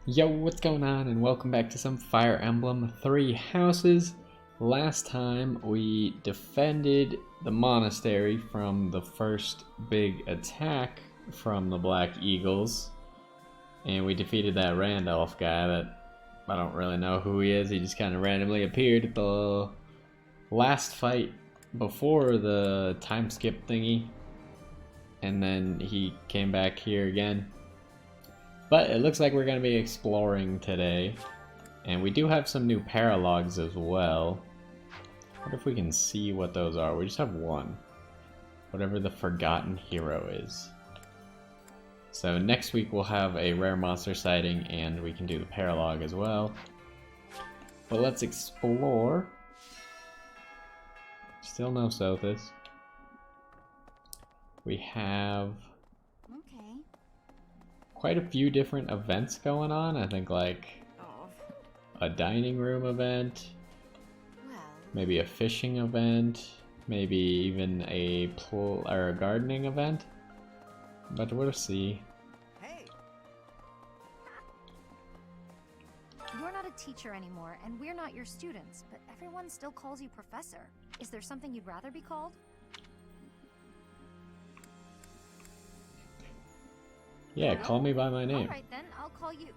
Yo, what's going on, and welcome back to some Fire Emblem 3 houses. Last time we defended the monastery from the first big attack from the Black Eagles, and we defeated that Randolph guy that I don't really know who he is. He just kind of randomly appeared at the last fight before the time skip thingy, and then he came back here again. But it looks like we're going to be exploring today. And we do have some new paralogs as well. What if we can see what those are? We just have one. Whatever the Forgotten Hero is. So next week we'll have a rare monster sighting and we can do the paralog as well. But let's explore. Still no Sothis. We have quite a few different events going on. I think like a dining room event, maybe a fishing event, maybe even a pool or a gardening event. But we'll see. Hey. You're not a teacher anymore, and we're not your students, but everyone still calls you professor. Is there something you'd rather be called? Yeah, call me by my name. Alright then, I'll call you...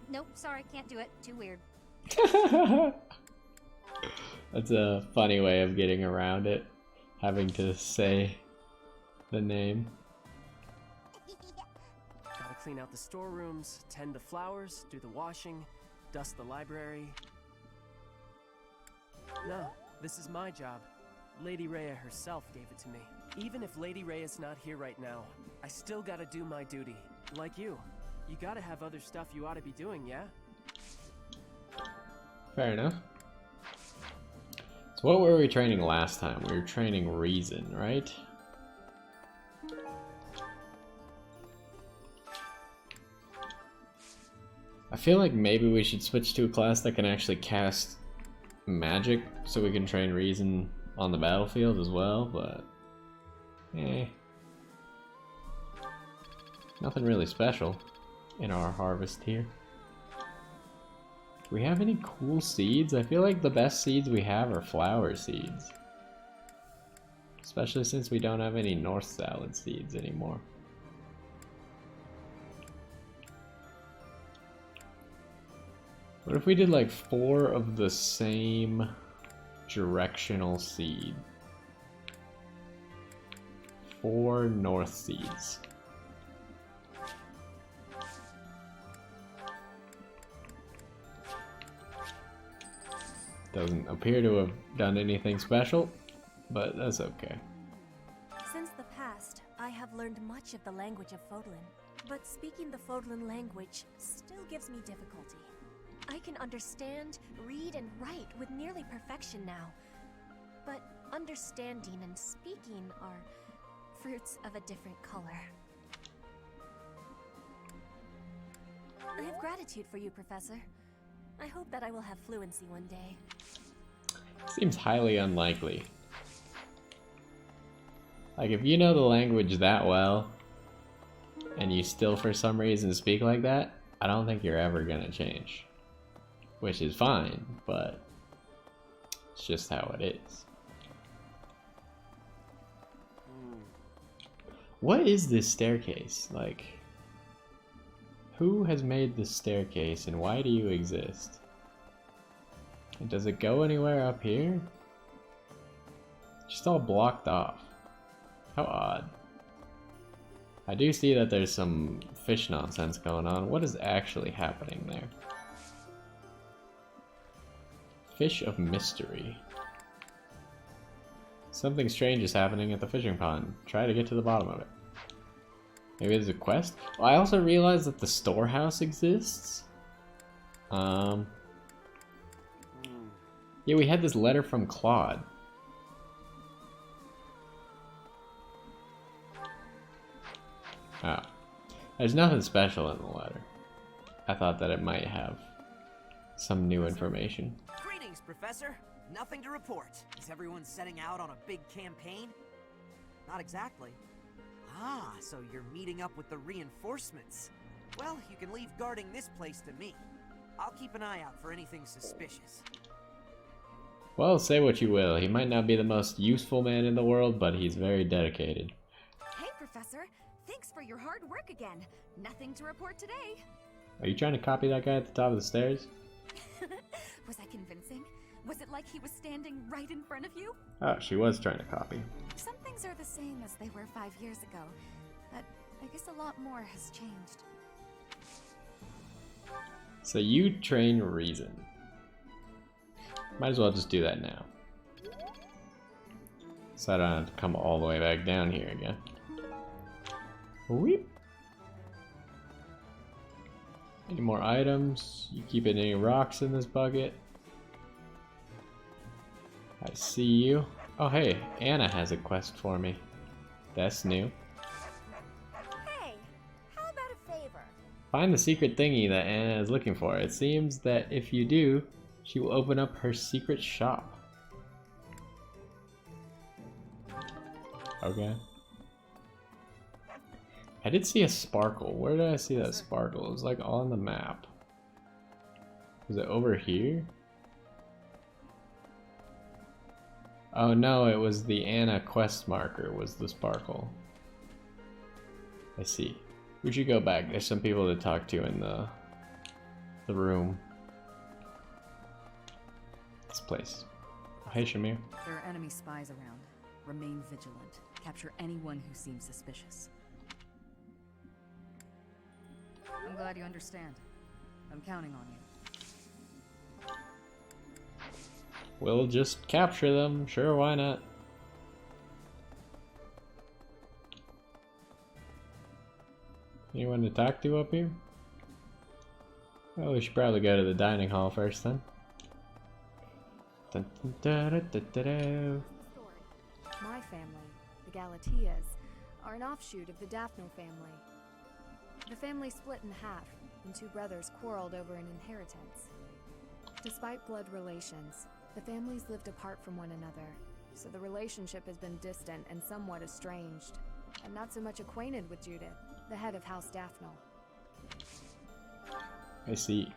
nope, sorry, can't do it. Too weird. That's a funny way of getting around it. Having to say the name. Gotta clean out the storerooms, tend the flowers, do the washing, dust the library. No, this is my job. Lady Rhea herself gave it to me. Even if Lady Rhea's not here right now, I still gotta do my duty. Like you. You gotta have other stuff you ought to be doing, yeah? Fair enough. So what were we training last time? We were training Reason, right? I feel like maybe we should switch to a class that can actually cast magic so we can train Reason on the battlefield as well, but nothing really special in our harvest here. Do we have any cool seeds? I feel like the best seeds we have are flower seeds. Especially since we don't have any North Salad seeds anymore. What if we did like 4 of the same directional seed? 4 north seeds. Doesn't appear to have done anything special, but that's okay. Since the past, I have learned much of the language of Fodlan, but speaking the Fodlan language still gives me difficulty. I can understand, read, and write with nearly perfection now, but understanding and speaking are fruits of a different color. I have gratitude for you, Professor. I hope that I will have fluency one day. Seems highly unlikely. Like, if you know the language that well, and you still for some reason speak like that, I don't think you're ever gonna change. Which is fine, but it's just how it is. What is this staircase? Like, who has made this staircase and why do you exist? And does it go anywhere up here? Just all blocked off. How odd. I do see that there's some fish nonsense going on. What is actually happening there? Fish of mystery. Something strange is happening at the fishing pond. Try to get to the bottom of it. Maybe there's a quest? Well, I also realized that the storehouse exists. Yeah, we had this letter from Claude. Oh. There's nothing special in the letter. I thought that it might have some new information. Greetings, Professor. Nothing to report. Is everyone setting out on a big campaign? Not exactly. Ah, so you're meeting up with the reinforcements. Well, you can leave guarding this place to me. I'll keep an eye out for anything suspicious. Well, say what you will. He might not be the most useful man in the world, but he's very dedicated. Hey, Professor. Thanks for your hard work again. Nothing to report today. Are you trying to copy that guy at the top of the stairs? Was I convincing? Was it like he was standing right in front of you? Oh, she was trying to copy. Some things are the same as they were 5 years ago, but I guess a lot more has changed. So you train reason. Might as well just do that now. So I don't have to come all the way back down here again. Weep. Any more items? You keeping any rocks in this bucket? I see you. Oh hey, Anna has a quest for me. That's new. Hey, how about a favor? Find the secret thingy that Anna is looking for. It seems that if you do, she will open up her secret shop. Okay. I did see a sparkle. Where did I see that sparkle? It was like on the map. Was it over here? Oh no, it was the Anna quest marker was the sparkle. I see. We should go back. There's some people to talk to in the room. This place. Oh, hey Shamir. There are enemy spies around. Remain vigilant. Capture anyone who seems suspicious. I'm glad you understand. I'm counting on you. We'll just capture them. Sure, why not? Anyone to talk to up here? Well, we should probably go to the dining hall first then. Dun, dun, dun, dun, dun, dun. My family, the Galatias, are an offshoot of the Daphno family. The family split in half, and two brothers quarreled over an inheritance. Despite blood relations, the families lived apart from one another, so the relationship has been distant and somewhat estranged. I'm not so much acquainted with Judith, the head of House Daphno. I see.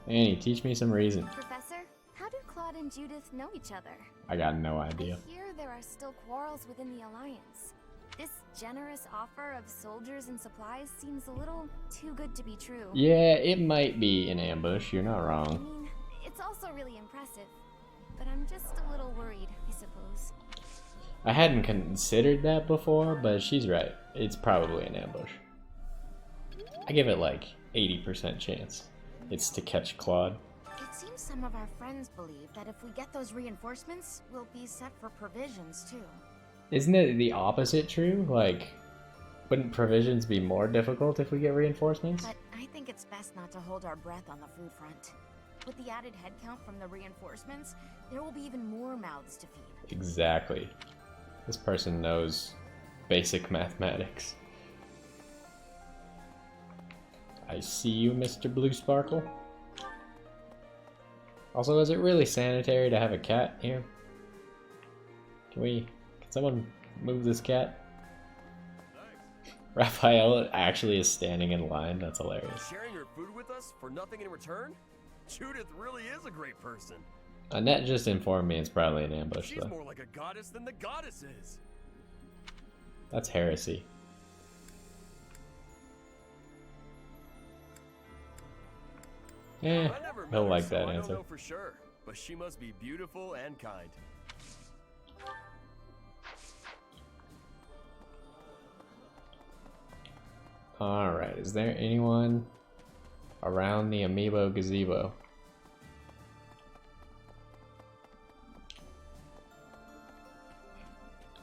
Annie, teach me some reason. Professor, how do Claude and Judith know each other? I got no idea. I hear there are still quarrels within the Alliance. This generous offer of soldiers and supplies seems a little too good to be true. Yeah, it might be an ambush. You're not I wrong. mean, it's also really impressive, but I'm just a little worried, I suppose. I hadn't considered that before, but she's right. It's probably an ambush. I give it like 80% chance. It's to catch Claude. It seems some of our friends believe that if we get those reinforcements, we'll be set for provisions too. Isn't it the opposite true? Like, wouldn't provisions be more difficult if we get reinforcements? But I think it's best not to hold our breath on the food front. With the added headcount from the reinforcements, there will be even more mouths to feed. Exactly. This person knows basic mathematics. I see you, Mr. Blue Sparkle. Also, is it really sanitary to have a cat here? Can someone move this cat? Raphael actually is standing in line. That's hilarious. Sharing your food with us for nothing in return? Judith really is a great person. Annette just informed me it's probably an ambush, She's though. more like a goddess than the goddess is. That's heresy. Eh, I never met he'll her, like so that I don't answer. know for sure, but she must be beautiful and kind. Alright, is there anyone around the amiibo gazebo?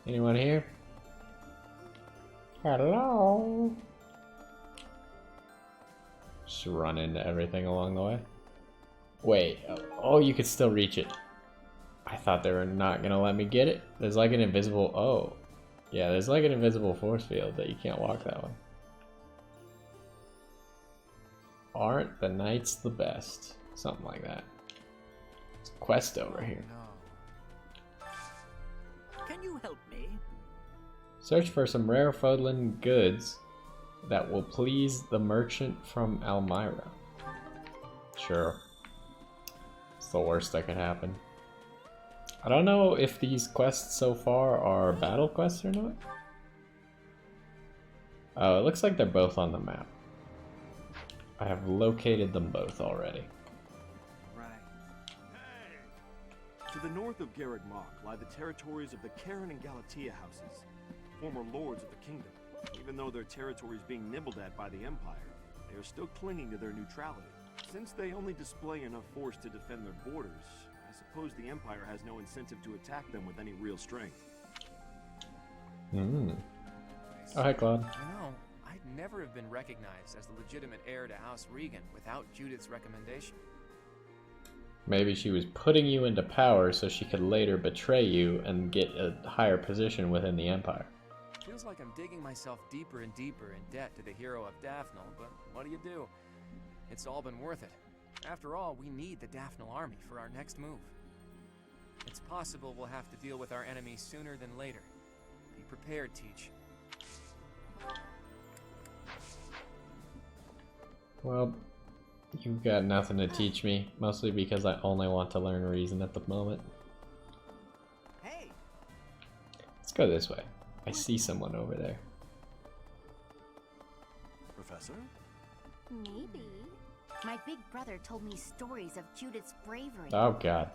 Anyone here? Hello? Just run into everything along the way. Wait, oh, you could still reach it. I thought they were not gonna let me get it. There's like an invisible, oh. Yeah, there's like an invisible force field that you can't walk that way. Aren't the knights the best? Something like that. There's a quest over here. Can you help me? Search for some rare Fodlan goods that will please the merchant from Elmira. Sure. It's the worst that could happen. I don't know if these quests so far are battle quests or not. Oh, it looks like they're both on the map. I have located them both already. To the north of Garreg Mach lie the territories of the Karen and Galatea houses, former lords of the kingdom. Even though their territory is being nibbled at by the Empire, they are still clinging to their neutrality. Since they only display enough force to defend their borders, I suppose the Empire has no incentive to attack them with any real strength. Oh, hi, Claude. You know, I'd never have been recognized as the legitimate heir to House Regan without Judith's recommendation. Maybe she was putting you into power so she could later betray you and get a higher position within the Empire. Feels like I'm digging myself deeper and deeper in debt to the hero of Daphnel, but what do? It's all been worth it. After all, we need the Daphnel army for our next move. It's possible we'll have to deal with our enemies sooner than later. Be prepared, Teach. Well, you've got nothing to teach me, mostly because I only want to learn reason at the moment. Hey! Let's go this way. I see someone over there. Professor? Maybe. My big brother told me stories of Judith's bravery. Oh god.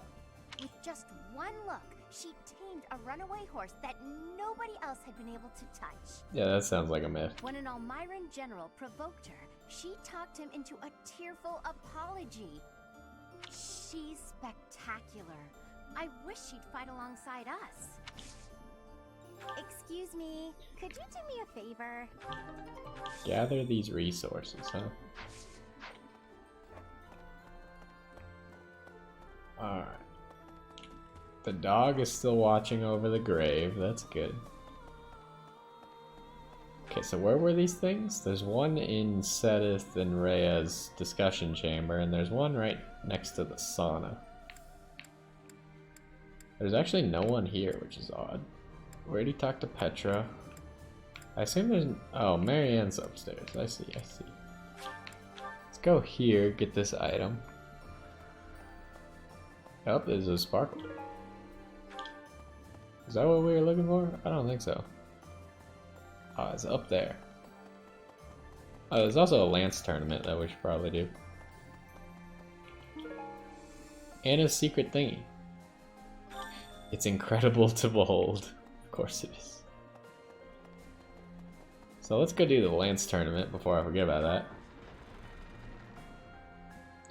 With just one look, she tamed a runaway horse that nobody else had been able to touch. Yeah, that sounds like a myth. When an Elmiran general provoked her, she talked him into a tearful apology. She's spectacular. I wish she'd fight alongside us. Excuse me, could you do me a favor? Gather these resources, huh? Alright. The dog is still watching over the grave, that's good. Okay, so where were these things? There's one in Sedith and Rhea's discussion chamber, and there's one right next to the sauna. There's actually no one here, which is odd. We already talked to Petra. I assume there's... Oh, Marianne's upstairs. I see. Let's go here, get this item. Oh, there's a sparkle. Is that what we were looking for? I don't think so. Oh, it's up there. Oh, there's also a lance tournament that we should probably do. And a secret thingy. It's incredible to behold. Of course it is. So let's go do the lance tournament before I forget about that.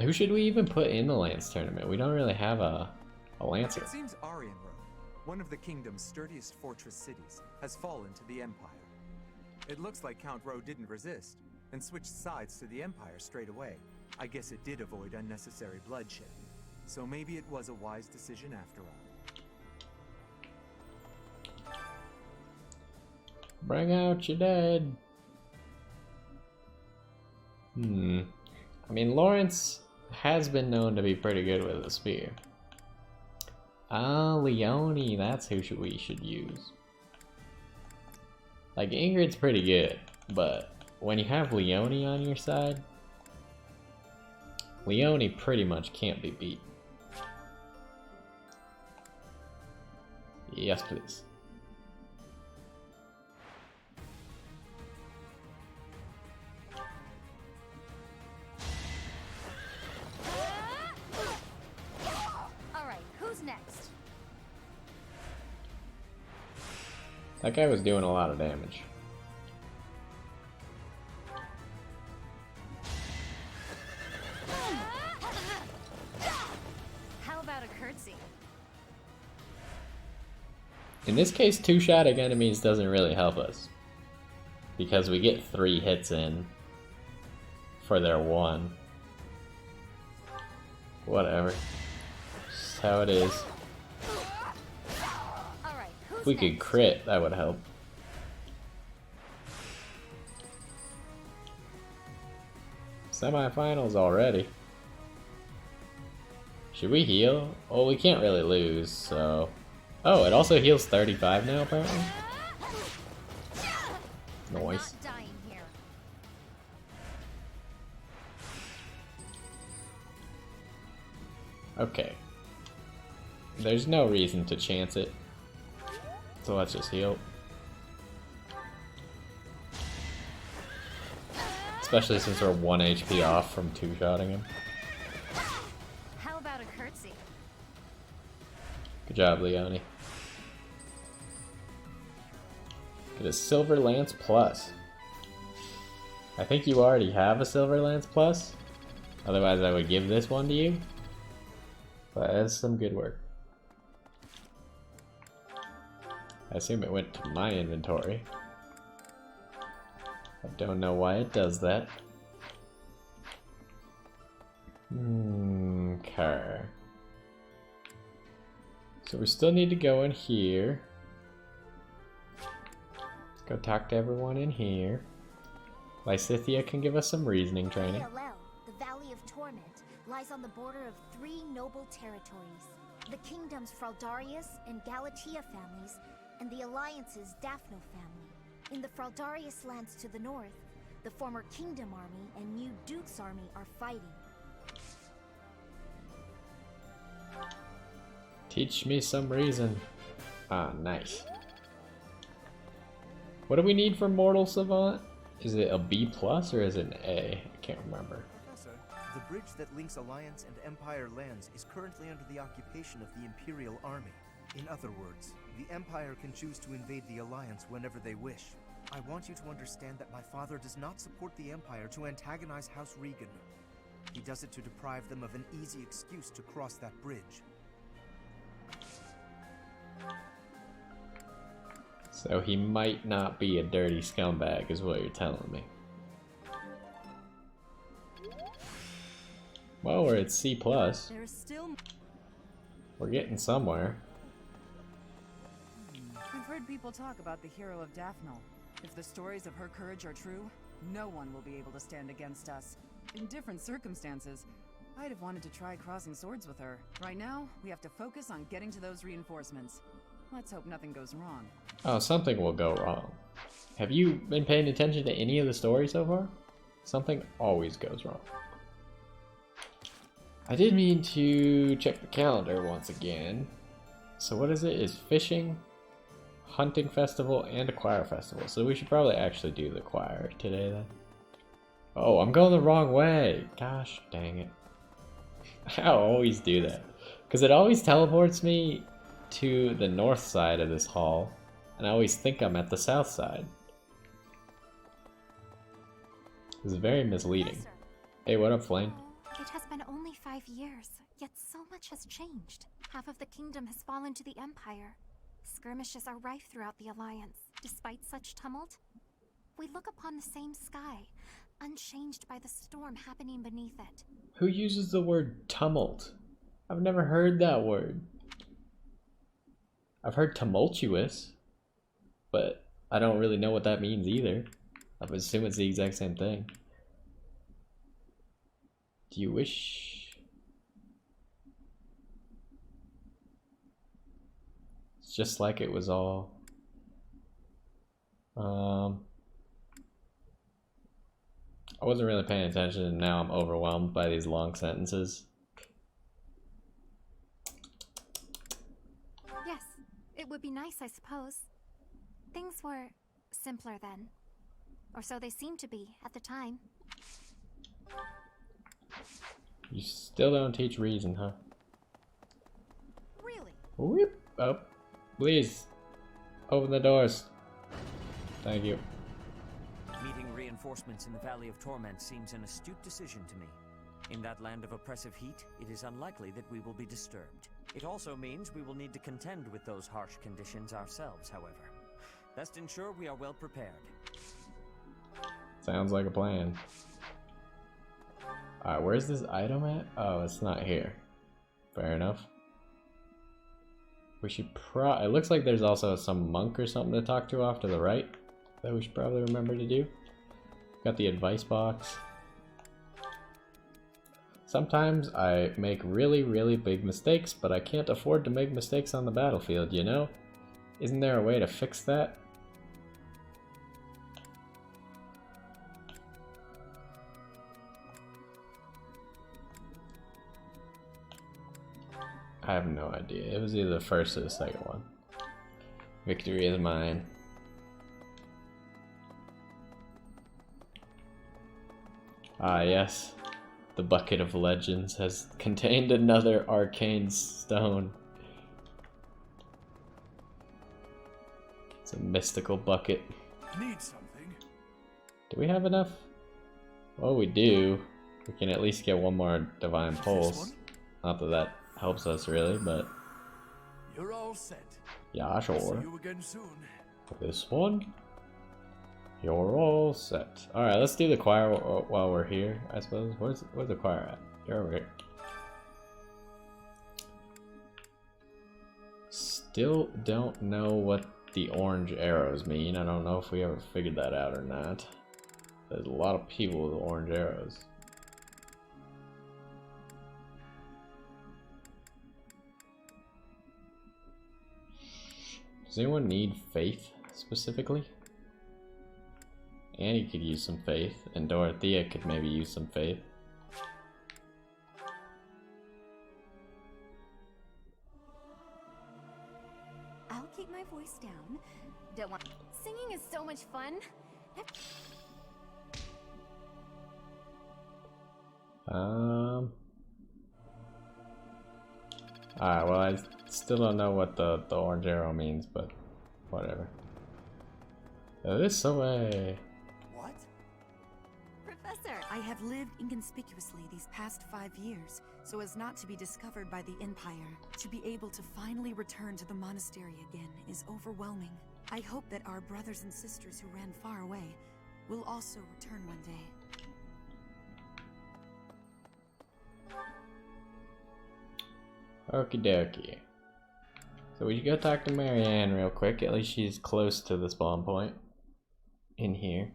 Who should we even put in the lance tournament? We don't really have a lancer. It seems Arianrode, one of the kingdom's sturdiest fortress cities, has fallen to the Empire. It looks like Count Rowe didn't resist, and switched sides to the Empire straight away. I guess it did avoid unnecessary bloodshed, so maybe it was a wise decision after all. Bring out your dead. I mean, Lawrence has been known to be pretty good with a spear. Ah, Leone, that's who we should use. Like, Ingrid's pretty good, but when you have Leone on your side, Leone pretty much can't be beat. Yes, please. Alright, who's next? That guy was doing a lot of damage. How about a curtsy? In this case, two-shotting enemies doesn't really help us, because we get 3 hits in for their 1. Whatever. Just how it is. If we could crit, that would help. Semi-finals already. Should we heal? Well, we can't really lose, so... Oh, it also heals 35 now, apparently? Nice. Okay. There's no reason to chance it. So let's just heal. Especially since we're 1 HP off from 2-shotting him. How about a curtsy? Good job, Leone. Get a Silver Lance Plus. I think you already have a Silver Lance Plus. Otherwise I would give this one to you. But that's some good work. I assume it went to my inventory. I don't know why it does that. Okay. So we still need to go in here. Go talk to everyone in here. Lysithea can give us some reasoning training. The Valley of Torment lies on the border of 3 noble territories. The kingdoms Fraldarius and Galatea families, and the Alliance's Daphno family. In the Fraldarius lands to the north, the former Kingdom Army and New Duke's army are fighting. Teach me some reason. Ah, nice. What do we need for Mortal Savant? Is it a B plus or is it an A? I can't remember. Professor, the bridge that links Alliance and Empire lands is currently under the occupation of the Imperial Army. In other words, the Empire can choose to invade the Alliance whenever they wish. I want you to understand that my father does not support the Empire to antagonize House Regan. He does it to deprive them of an easy excuse to cross that bridge. So he might not be a dirty scumbag is what you're telling me. Well, we're at C+. There's still... We're getting somewhere. We've heard people talk about the hero of Daphne. If the stories of her courage are true, no one will be able to stand against us. In different circumstances, I'd have wanted to try crossing swords with her. Right now, we have to focus on getting to those reinforcements. Let's hope nothing goes wrong. Oh, something will go wrong. Have you been paying attention to any of the stories so far? Something always goes wrong. I did mean to check the calendar once again. So what is it? It's fishing, hunting festival, and a choir festival. So we should probably actually do the choir today then. Oh, I'm going the wrong way. Gosh dang it. I always do that. Because it always teleports me to the north side of this hall. And I always think I'm at the south side. It's very misleading. Professor. Hey, what up, Flame? It has been only 5 years, yet so much has changed. Half of the kingdom has fallen to the Empire. Skirmishes are rife throughout the Alliance. Despite such tumult, we look upon the same sky, unchanged by the storm happening beneath it. Who uses the word tumult? I've never heard that word. I've heard tumultuous, but I don't really know what that means either. I would assume it's the exact same thing. Do you wish? It's just like it was all... I wasn't really paying attention and now I'm overwhelmed by these long sentences. Yes, it would be nice, I suppose. Things were simpler then. Or so they seemed to be at the time. You still don't teach reason, huh? Really? Whoop! Oh, please, open the doors. Thank you. Meeting reinforcements in the Valley of Torment seems an astute decision to me. In that land of oppressive heat, it is unlikely that we will be disturbed. It also means we will need to contend with those harsh conditions ourselves, however. Best ensure we are well prepared. Sounds like a plan. Alright, where's this item at? Oh, it's not here. Fair enough. We should it looks like there's also some monk or something to talk to off to the right that we should probably remember to do. Got the advice box. Sometimes I make really, really big mistakes, but I can't afford to make mistakes on the battlefield, you know? Isn't there a way to fix that? I have no idea. It was either the first or the second one. Victory is mine. Ah, yes. The Bucket of Legends has contained another arcane stone. It's a mystical bucket. Need something? Do we have enough? Well, we do. We can at least get one more Divine Pulse. Not that that helps us really, but... You're all set. Yeah, sure. See you again soon. This one? You're all set. Alright, let's do the choir while we're here, I suppose. Where's the choir at? They're over here. Still don't know what the orange arrows mean. I don't know if we ever figured that out or not. There's a lot of people with orange arrows. Does anyone need faith specifically? Annie could use some faith, and Dorothea could maybe use some faith. I'll keep my voice down. Don't want. Singing is so much fun. Alright, well, I still don't know what the orange arrow means, but whatever. This way. What? Professor, I have lived inconspicuously these past 5 years, so as not to be discovered by the Empire. To be able to finally return to the monastery again is overwhelming. I hope that our brothers and sisters who ran far away will also return one day. Okie dokie. So we should go talk to Marianne real quick. At least she's close to the spawn point. In here.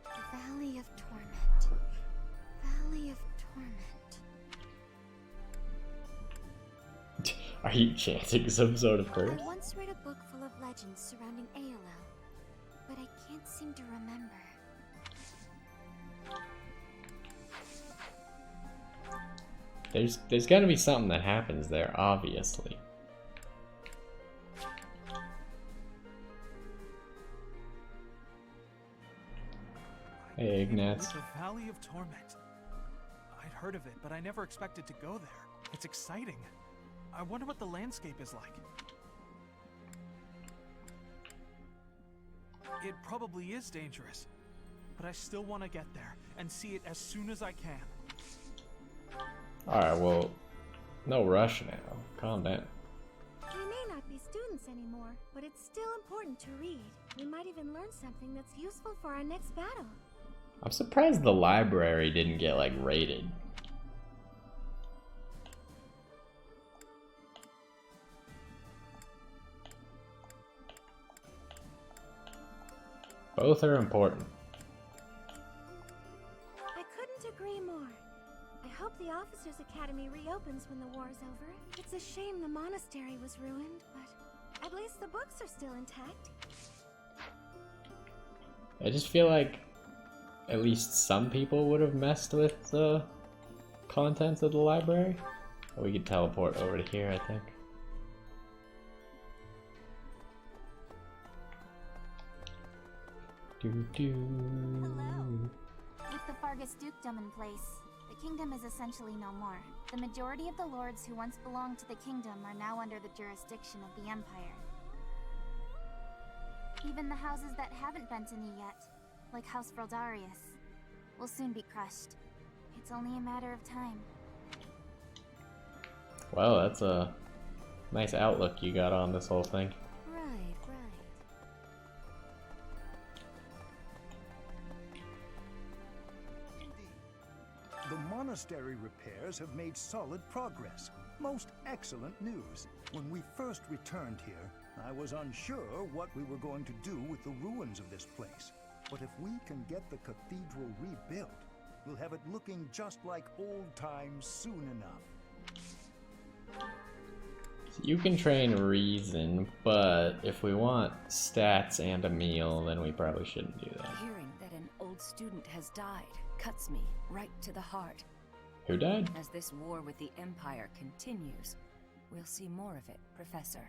Valley of Torment. Valley of Torment. Are you chanting some sort of curse? I once read a book full of legends surrounding ALL, but I can't seem to remember. There's gotta be something that happens there, obviously. Hey, Ignatz. The Valley of Torment. I'd heard of it, but I never expected to go there. It's exciting. I wonder what the landscape is like. It probably is dangerous, but I still want to get there and see it as soon as I can. Alright, well, no rush now. Calm down. We may not be students anymore, but it's still important to read. We might even learn something that's useful for our next battle. I'm surprised the library didn't get, like, raided. Both are important. I couldn't agree more. I hope the Officers' Academy reopens when the war's over. It's a shame the monastery was ruined, but at least the books are still intact. I just feel like at least some people would have messed with the contents of the library. We could teleport over to here, I think. Hello. With the Fargus Dukedom in place, the kingdom is essentially no more. The majority of the lords who once belonged to the kingdom are now under the jurisdiction of the Empire. Even the houses that haven't bent a knee yet, like House Fraldarius, will soon be crushed. It's only a matter of time. Well, that's a nice outlook you got on this whole thing. Right, right. The monastery repairs have made solid progress. Most excellent news. When we first returned here, I was unsure what we were going to do with the ruins of this place. But if we can get the cathedral rebuilt, we'll have it looking just like old times soon enough. You can train reason, but if we want stats and a meal, then we probably shouldn't do that. Hearing that an old student has died cuts me right to the heart. Who died? As this war with the Empire continues, we'll see more of it, Professor.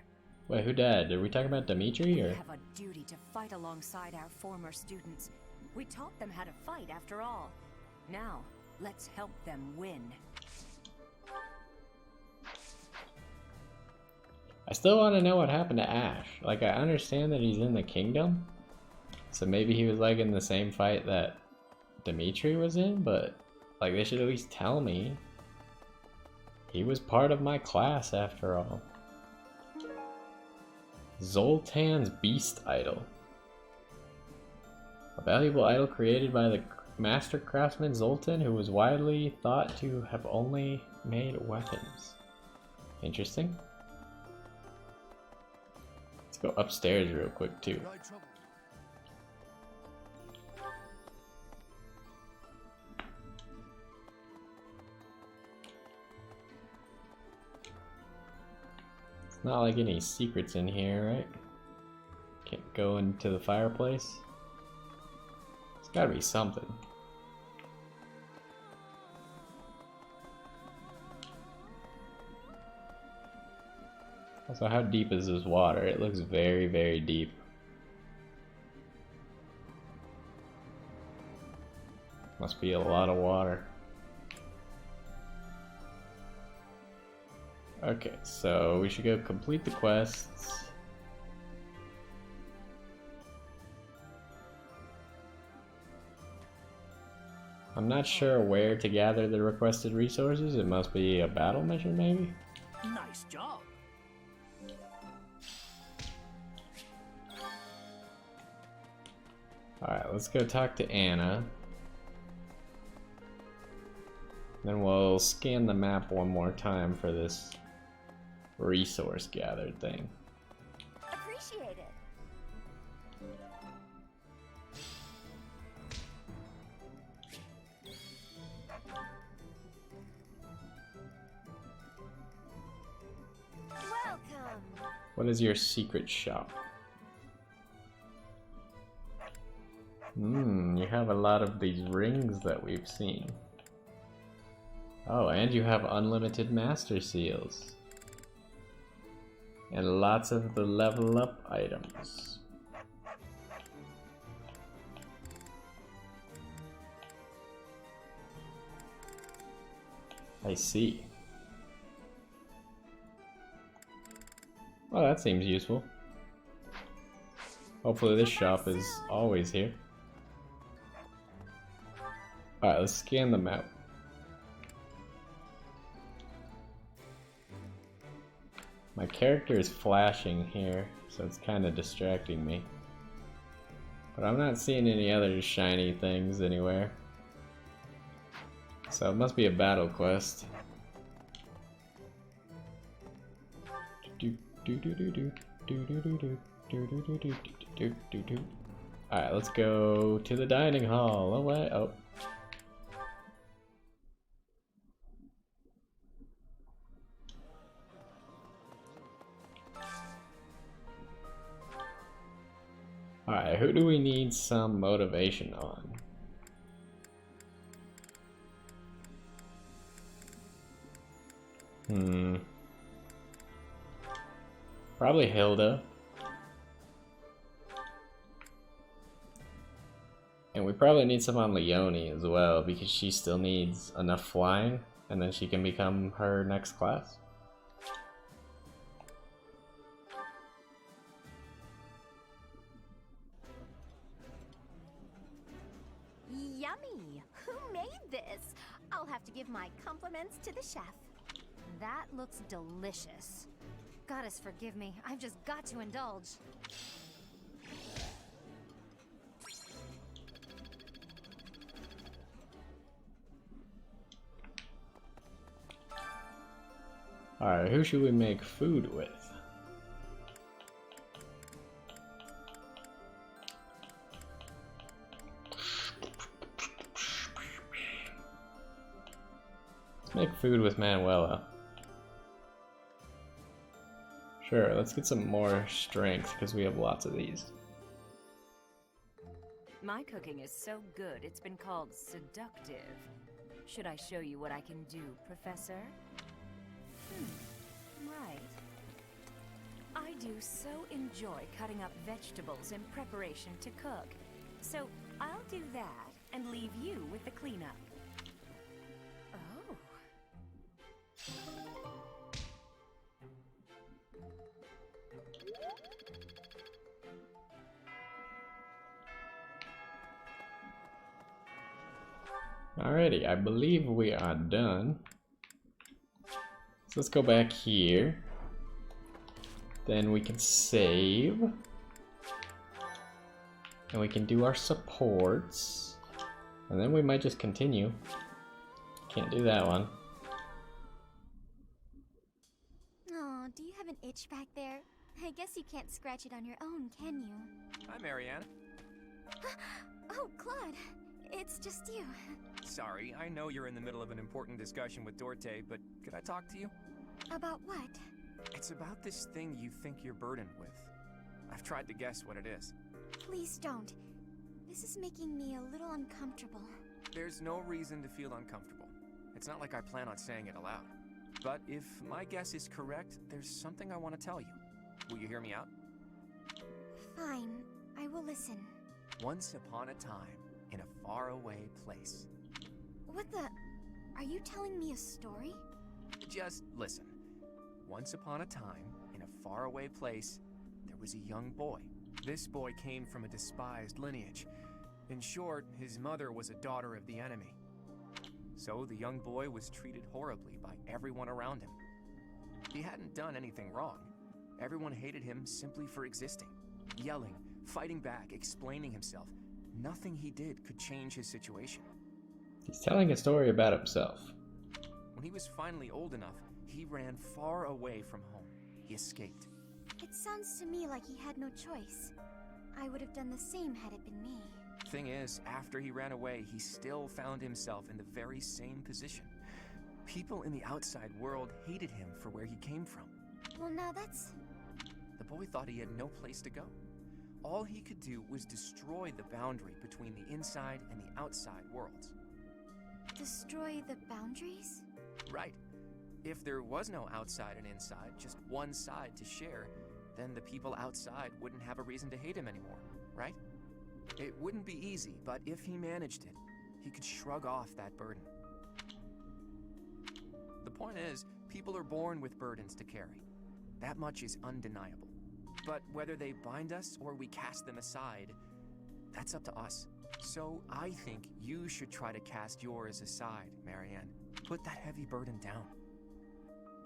Wait, who died? Are we talking about Dimitri We or? have a duty to fight alongside our former students. We taught them how to fight after all. Now, let's help them win. I still want to know what happened to Ash. Like, I understand that he's in the kingdom, so maybe he was like in the same fight that Dimitri was in, but like they should at least tell me. He was part of my class after all. Zoltan's Beast Idol. A valuable idol created by the master craftsman Zoltan, who was widely thought to have only made weapons. Interesting. Let's go upstairs real quick too. It's not like any secrets in here, right? Can't go into the fireplace. It's gotta be something. So how deep is this water? It looks very, very deep. Must be a lot of water. Okay, so we should go complete the quests. I'm not sure where to gather the requested resources. It must be a battle mission, maybe? Nice job. Alright, let's go talk to Anna. Then we'll scan the map one more time for this resource gathered thing. Appreciate it. Welcome. What is your secret shop? You have a lot of these rings that we've seen. Oh, and you have unlimited master seals. And lots of the level up items. I see. Well, that seems useful. Hopefully this shop is always here. Alright, let's scan the map. My character is flashing here, so it's kind of distracting me. But I'm not seeing any other shiny things anywhere. So it must be a battle quest. Alright, let's go to the dining hall. Away. Oh. Alright, who do we need some motivation on? Probably Hilda. And we probably need some on Leonie as well, because she still needs enough flying, and then she can become her next class. Yummy! Who made this? I'll have to give my compliments to the chef. That looks delicious. Goddess forgive me, I've just got to indulge. Alright, who should we make food with? Let's make food with Manuela. Sure, let's get some more strength because we have lots of these. My cooking is so good, it's been called seductive. Should I show you what I can do, Professor? Right. I do so enjoy cutting up vegetables in preparation to cook. So I'll do that and leave you with the cleanup. Oh. Alrighty, I believe we are done. So let's go back here. Then we can save. And we can do our supports. And then we might just continue. Can't do that one. Oh, do you have an itch back there? I guess you can't scratch it on your own, can you? Hi, Marianne. Oh, Claude. It's just you. Sorry, I know you're in the middle of an important discussion with Dorte, but could I talk to you? About what? It's about this thing you think you're burdened with. I've tried to guess what it is. Please don't. This is making me a little uncomfortable. There's no reason to feel uncomfortable. It's not like I plan on saying it aloud. But if my guess is correct, there's something I want to tell you. Will you hear me out? Fine, I will listen. Once upon a time, in a faraway place. What the? Are you telling me a story? Just listen. Once upon a time, in a faraway place, there was a young boy. This boy came from a despised lineage. In short, his mother was a daughter of the enemy. So the young boy was treated horribly by everyone around him. He hadn't done anything wrong. Everyone hated him simply for existing. Yelling, fighting back, explaining himself. Nothing he did could change his situation. He's telling a story about himself. When he was finally old enough, he ran far away from home. He escaped. It sounds to me like he had no choice. I would have done the same had it been me. Thing is, after he ran away, he still found himself in the very same position. People in the outside world hated him for where he came from. Well, now that's... The boy thought he had no place to go. All he could do was destroy the boundary between the inside and the outside worlds. Destroy the boundaries? Right. If there was no outside and inside, just one side to share, then the people outside wouldn't have a reason to hate him anymore, right? It wouldn't be easy, but if he managed it, he could shrug off that burden. The point is, people are born with burdens to carry. That much is undeniable. But whether they bind us or we cast them aside, that's up to us. So I think you should try to cast yours aside, Marianne. Put that heavy burden down.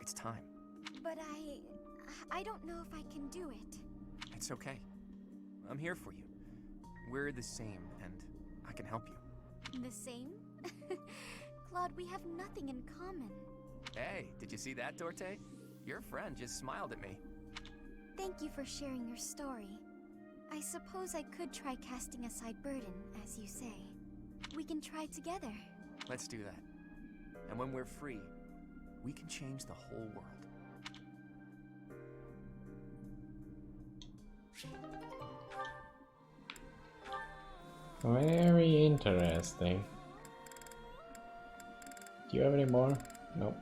It's time. But I don't know if I can do it. It's okay. I'm here for you. We're the same, and I can help you. The same? Claude, we have nothing in common. Hey, did you see that, Dorte? Your friend just smiled at me. Thank you for sharing your story. I suppose I could try casting aside burden, as you say. We can try together. Let's do that. And when we're free, we can change the whole world. Very interesting. Do you have any more? Nope.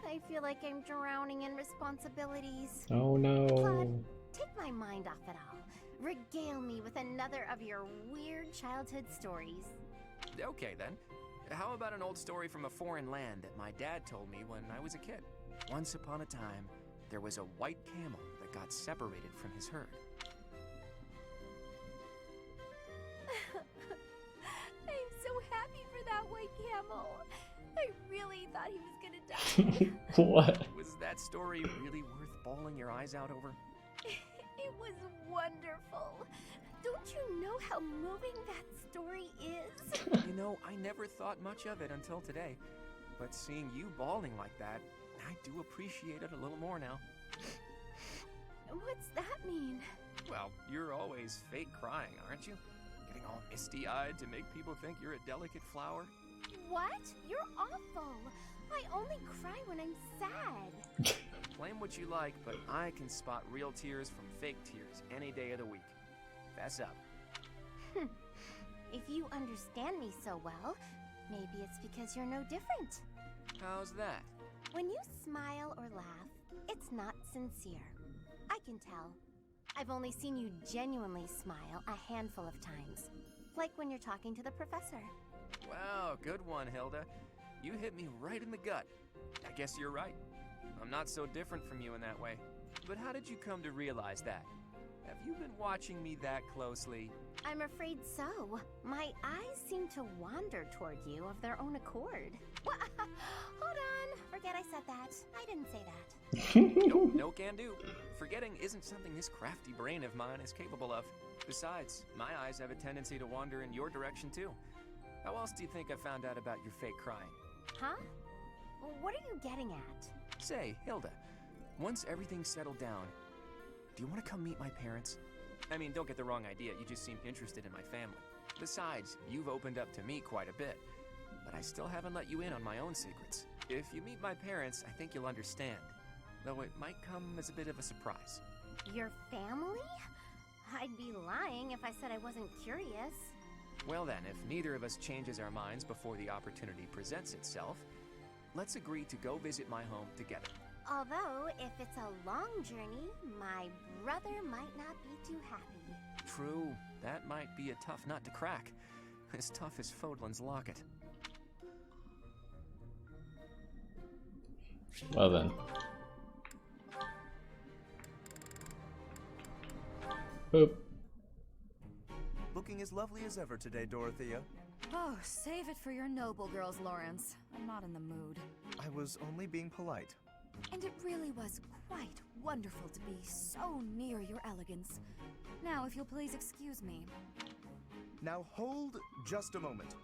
I feel like I'm drowning in responsibilities. Oh no. Claude, take my mind off it all. Regale me with another of your weird childhood stories. Okay then. How about an old story from a foreign land that my dad told me when I was a kid? Once upon a time, there was a white camel that got separated from his herd. I'm so happy for that white camel. I really thought he was gonna die. What? Was that story really worth bawling your eyes out over? It was wonderful. Don't you know how moving that story is? You know, I never thought much of it until today. But seeing you bawling like that, I do appreciate it a little more now. What's that mean? Well, you're always fake crying, aren't you? Getting all misty-eyed to make people think you're a delicate flower? What? You're awful. I only cry when I'm sad. Claim what you like, but I can spot real tears from fake tears any day of the week. Fess up. if you understand me so well, maybe it's because you're no different. How's that? When you smile or laugh, it's not sincere. I can tell. I've only seen you genuinely smile a handful of times. Like when you're talking to the professor. Wow, good one, Hilda. You hit me right in the gut. I guess you're right. I'm not so different from you in that way. But how did you come to realize that? Have you been watching me that closely? I'm afraid so. My eyes seem to wander toward you of their own accord. Hold on. Forget I said that. I didn't say that. No can do. Forgetting isn't something this crafty brain of mine is capable of. Besides, my eyes have a tendency to wander in your direction too. How else do you think I found out about your fake crying? Huh? What are you getting at? Say, Hilda, once everything's settled down, do you want to come meet my parents? I mean, don't get the wrong idea, you just seem interested in my family. Besides, you've opened up to me quite a bit, but I still haven't let you in on my own secrets. If you meet my parents, I think you'll understand, though it might come as a bit of a surprise. Your family? I'd be lying if I said I wasn't curious. Well then, if neither of us changes our minds before the opportunity presents itself, let's agree to go visit my home together. Although, if it's a long journey, my brother might not be too happy. True, that might be a tough nut to crack. As tough as Fodlan's locket. Well then. Boop. Looking as lovely as ever today, Dorothea. Oh, save it for your noble girls, Lawrence. I'm not in the mood. I was only being polite. And it really was quite wonderful to be so near your elegance. Now, if you'll please excuse me. Now hold just a moment.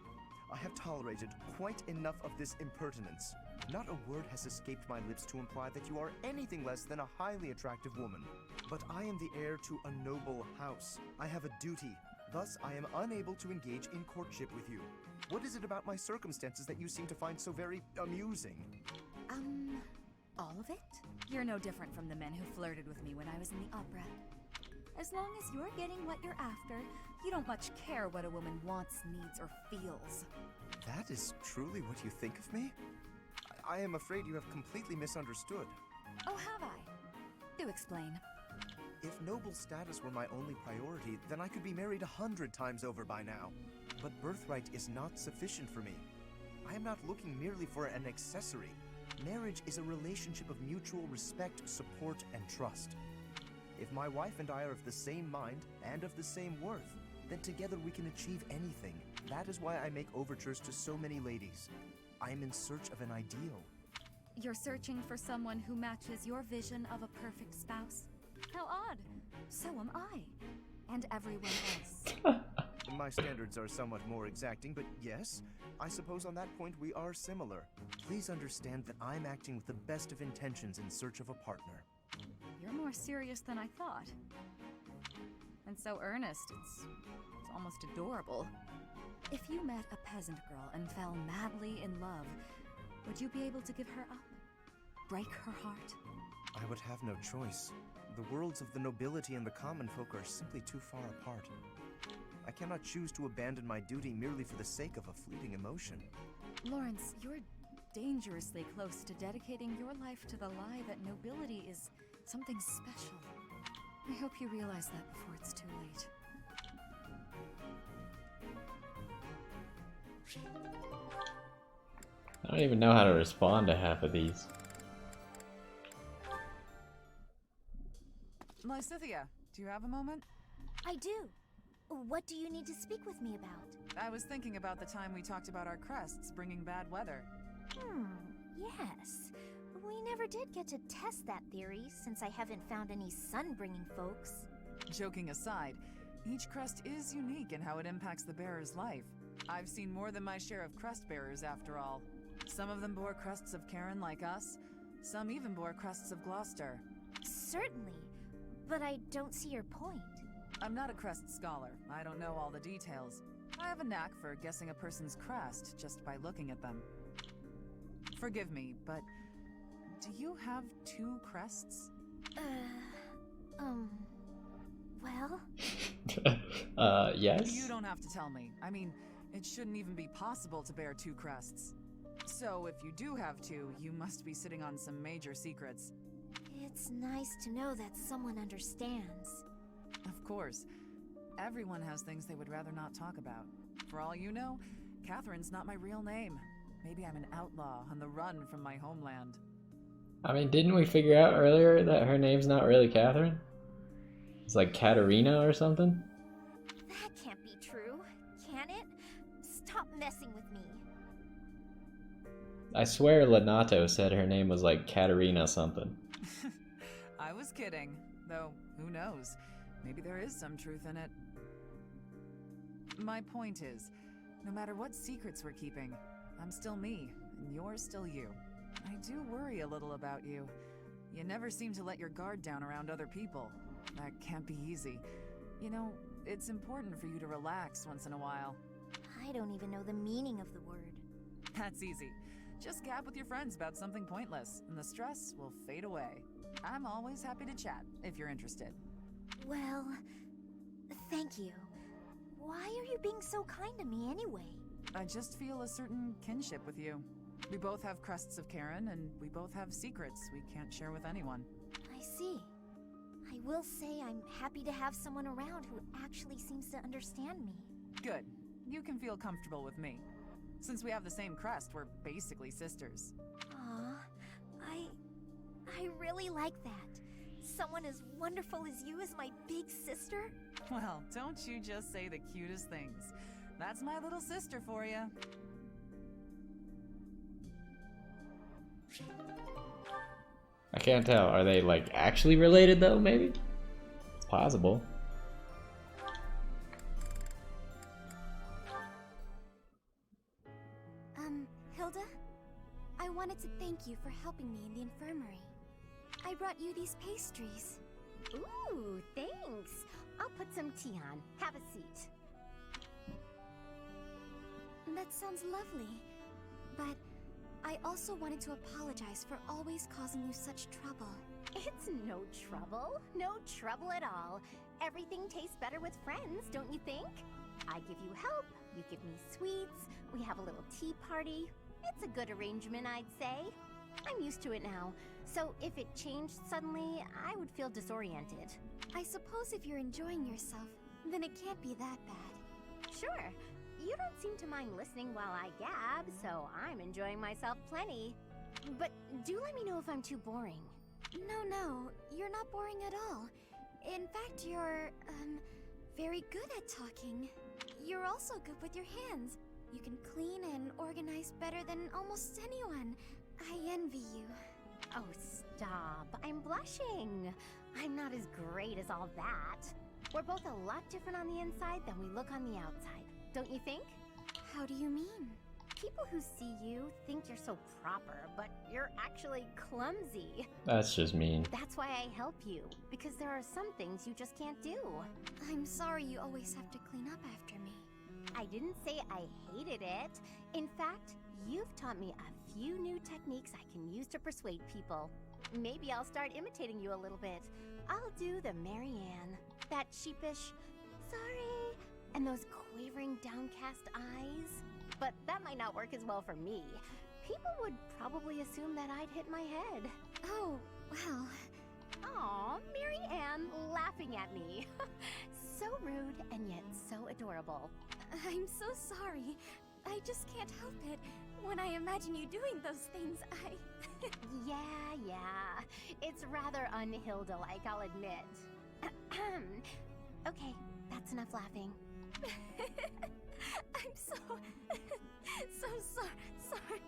I have tolerated quite enough of this impertinence. Not a word has escaped my lips to imply that you are anything less than a highly attractive woman. But I am the heir to a noble house. I have a duty. Thus, I am unable to engage in courtship with you. What is it about my circumstances that you seem to find so very amusing? All of it? You're no different from the men who flirted with me when I was in the opera. As long as you're getting what you're after, you don't much care what a woman wants, needs, or feels. That is truly what you think of me? I am afraid you have completely misunderstood. Oh, have I? Do explain. If noble status were my only priority, then I could be married 100 times over by now. But birthright is not sufficient for me. I am not looking merely for an accessory. Marriage is a relationship of mutual respect, support, and trust. If my wife and I are of the same mind and of the same worth, then together we can achieve anything. That is why I make overtures to so many ladies. I am in search of an ideal. You're searching for someone who matches your vision of a perfect spouse? How odd. So am I. And everyone else. My standards are somewhat more exacting, but yes, I suppose on that point we are similar. Please understand that I'm acting with the best of intentions in search of a partner. You're more serious than I thought. And so earnest, it's almost adorable. If you met a peasant girl and fell madly in love, would you be able to give her up? Break her heart? I would have no choice. The worlds of the nobility and the common folk are simply too far apart. I cannot choose to abandon my duty merely for the sake of a fleeting emotion. Lawrence, you're dangerously close to dedicating your life to the lie that nobility is something special. I hope you realize that before it's too late. I don't even know how to respond to half of these. Lysithea, do you have a moment? I do. What do you need to speak with me about? I was thinking about the time we talked about our crests bringing bad weather. Yes. We never did get to test that theory, since I haven't found any sun-bringing folks. Joking aside, each crest is unique in how it impacts the bearer's life. I've seen more than my share of crest bearers, after all. Some of them bore crests of Cairn like us. Some even bore crests of Gloucester. Certainly, but I don't see your point. I'm not a crest scholar. I don't know all the details. I have a knack for guessing a person's crest just by looking at them. Forgive me, but do you have two crests? Well? Yes? You don't have to tell me. I mean, it shouldn't even be possible to bear 2 crests. So if you do have 2, you must be sitting on some major secrets. It's nice to know that someone understands. Of course. Everyone has things they would rather not talk about. For all you know, Catherine's not my real name. Maybe I'm an outlaw on the run from my homeland. I mean, didn't we figure out earlier that her name's not really Catherine? It's like Katarina or something? That can't be true, can it? Stop messing with me. I swear Lenato said her name was like Katarina something. I was kidding, though who knows? Maybe there is some truth in it. My point is, no matter what secrets we're keeping, I'm still me, and you're still you. I do worry a little about you. You never seem to let your guard down around other people. That can't be easy. You know, it's important for you to relax once in a while. I don't even know the meaning of the word. That's easy. Just gab with your friends about something pointless, and the stress will fade away. I'm always happy to chat, if you're interested. Well, thank you. Why are you being so kind to me anyway? I just feel a certain kinship with you. We both have crests of Karen, and we both have secrets we can't share with anyone. I see. I will say I'm happy to have someone around who actually seems to understand me. Good. You can feel comfortable with me. Since we have the same crest, we're basically sisters. Aw, I really like that. Someone as wonderful as you is my big sister? Well, don't you just say the cutest things. That's my little sister for you. I can't tell. Are they like actually related though, maybe? It's possible. Hilda? I wanted to thank you for helping me in the infirmary. I brought you these pastries. Ooh, thanks. I'll put some tea on. Have a seat. That sounds lovely. But I also wanted to apologize for always causing you such trouble. It's no trouble. No trouble at all. Everything tastes better with friends, don't you think? I give you help, you give me sweets, we have a little tea party. It's a good arrangement, I'd say. I'm used to it now, so if it changed suddenly, I would feel disoriented. I suppose if you're enjoying yourself, then it can't be that bad. Sure. You don't seem to mind listening while I gab, so I'm enjoying myself plenty. But do let me know if I'm too boring. No, you're not boring at all. In fact, you're, very good at talking. You're also good with your hands. You can clean and organize better than almost anyone. I envy you. Oh, stop. I'm blushing. I'm not as great as all that. We're both a lot different on the inside than we look on the outside, don't you think? How do you mean? People who see you think you're so proper, but you're actually clumsy. That's just mean. That's why I help you, because there are some things you just can't do. I'm sorry you always have to clean up after me. I didn't say I hated it. In fact, you've taught me a few new techniques I can use to persuade people. Maybe I'll start imitating you a little bit. I'll do the Marianne, that sheepish, sorry, and those quavering downcast eyes. But that might not work as well for me. People would probably assume that I'd hit my head. Oh, well. Aw, Marianne laughing at me. So rude and yet so adorable. I'm so sorry. I just can't help it. When I imagine you doing those things, I... Yeah. It's rather un-Hilda-like, I'll admit. Okay, that's enough laughing. I'm so sorry.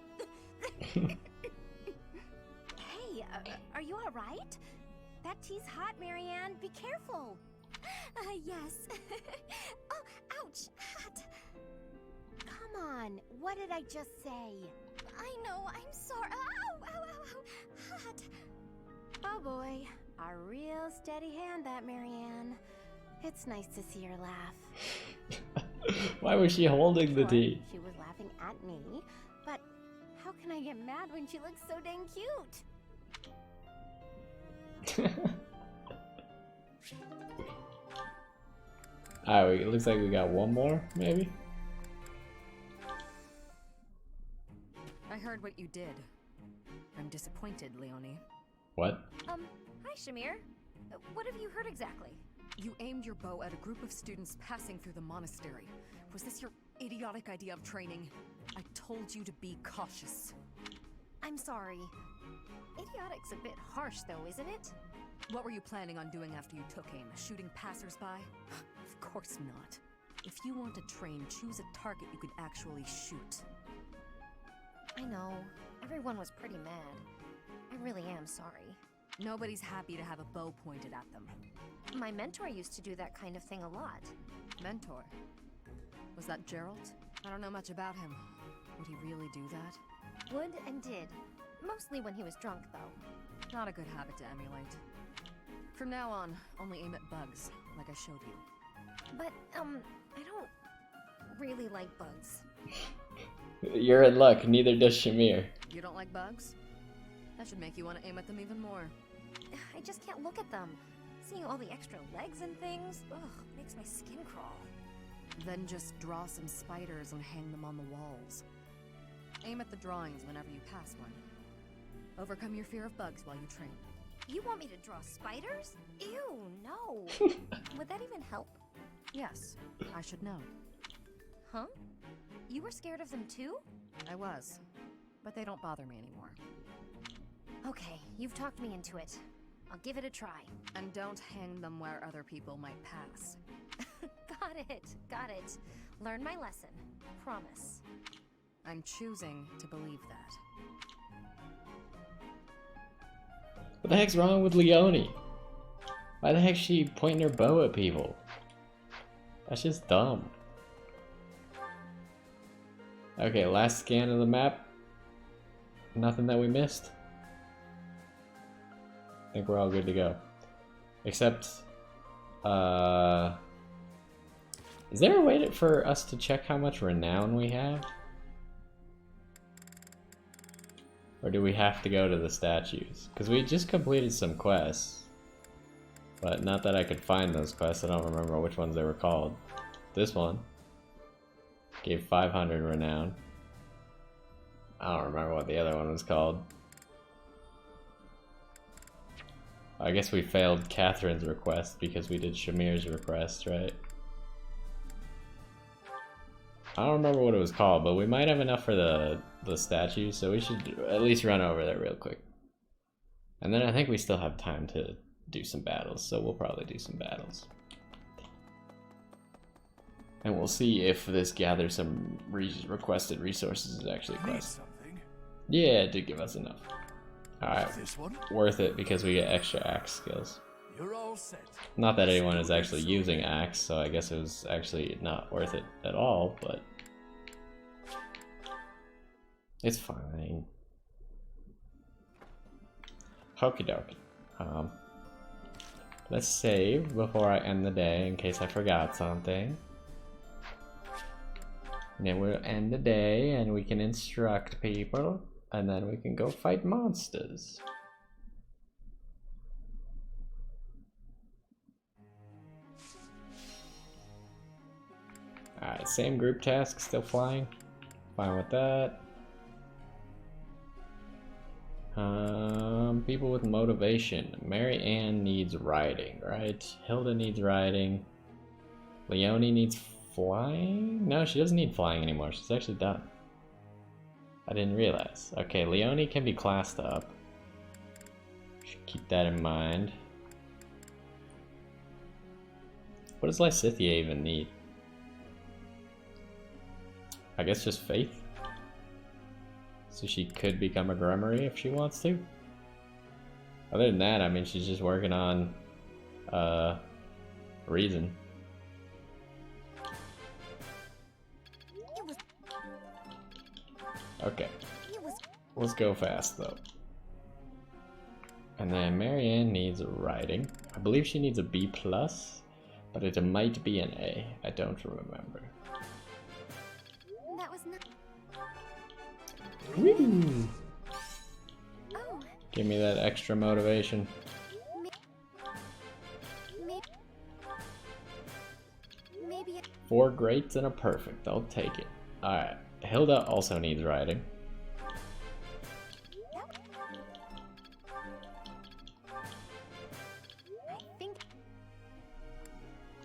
Hey, are you alright? That tea's hot, Marianne. Be careful. Yes. Oh, ouch! Hot. Come on, what did I just say? I know, I'm sorry. Ow! Hot. Oh boy, a real steady hand, that Marianne. It's nice to see her laugh. Why was she holding the tea? She was laughing at me, but how can I get mad when she looks so dang cute? Alright, it looks like we got one more, maybe? I heard what you did. I'm disappointed, Leonie. What? Hi, Shamir. What have you heard exactly? You aimed your bow at a group of students passing through the monastery. Was this your idiotic idea of training? I told you to be cautious. I'm sorry. Idiotic's a bit harsh, though, isn't it? What were you planning on doing after you took aim? Shooting passersby? Of course not. If you want to train, choose a target you could actually shoot. I know. Everyone was pretty mad. I really am sorry. Nobody's happy to have a bow pointed at them. My mentor used to do that kind of thing a lot. Mentor? Was that Gerald? I don't know much about him. Would he really do that? Would and did. Mostly when he was drunk, though. Not a good habit to emulate. From now on, only aim at bugs, like I showed you. But, I don't really like bugs. You're in luck, neither does Shamir. You don't like bugs? That should make you want to aim at them even more. I just can't look at them. Seeing all the extra legs and things, ugh, makes my skin crawl. Then just draw some spiders and hang them on the walls. Aim at the drawings whenever you pass one. Overcome your fear of bugs while you train. You want me to draw spiders? Ew, no. Would that even help? Yes, I should know. Huh? You were scared of them too? I was, but they don't bother me anymore. Okay, you've talked me into it. I'll give it a try. And don't hang them where other people might pass. Got it. Learn my lesson. Promise. I'm choosing to believe that. What the heck's wrong with Leonie? Why the heck's she pointing her bow at people? That's just dumb. Okay, last scan of the map. Nothing that we missed. I think we're all good to go. Except, is there a way for us to check how much renown we have? Or do we have to go to the statues? Because we just completed some quests. But not that I could find those quests, I don't remember which ones they were called. This one gave 500 renown. I don't remember what the other one was called. I guess we failed Catherine's request because we did Shamir's request, right? I don't remember what it was called, but we might have enough for the statue, so we should at least run over there real quick. And then I think we still have time to do some battles, so we'll probably do some battles. And we'll see if this gather some requested resources is actually a quest. Yeah, it did give us enough. Alright, worth it because we get extra axe skills. You're all set. Not that anyone is actually using axe, so I guess it was actually not worth it at all, but it's fine. Okie dokie. Let's save before I end the day in case I forgot something. And then we'll end the day and we can instruct people. And then we can go fight monsters. Alright, same group task, still flying. Fine with that. People with motivation. Marianne needs riding, right? Hilda needs riding. Leonie needs flying? No, she doesn't need flying anymore. She's actually done. I didn't realize. Okay, Leonie can be classed up. Should keep that in mind. What does Lysithea even need? I guess just faith. So she could become a Grimoire if she wants to. Other than that, I mean, she's just working on reason. Okay, let's go fast though. And then Marianne needs riding. I believe she needs a B+, but it might be an A. I don't remember. That was not. Woo! Oh. Give me that extra motivation. 4 greats and a perfect. I'll take it. Alright. Hilda also needs riding.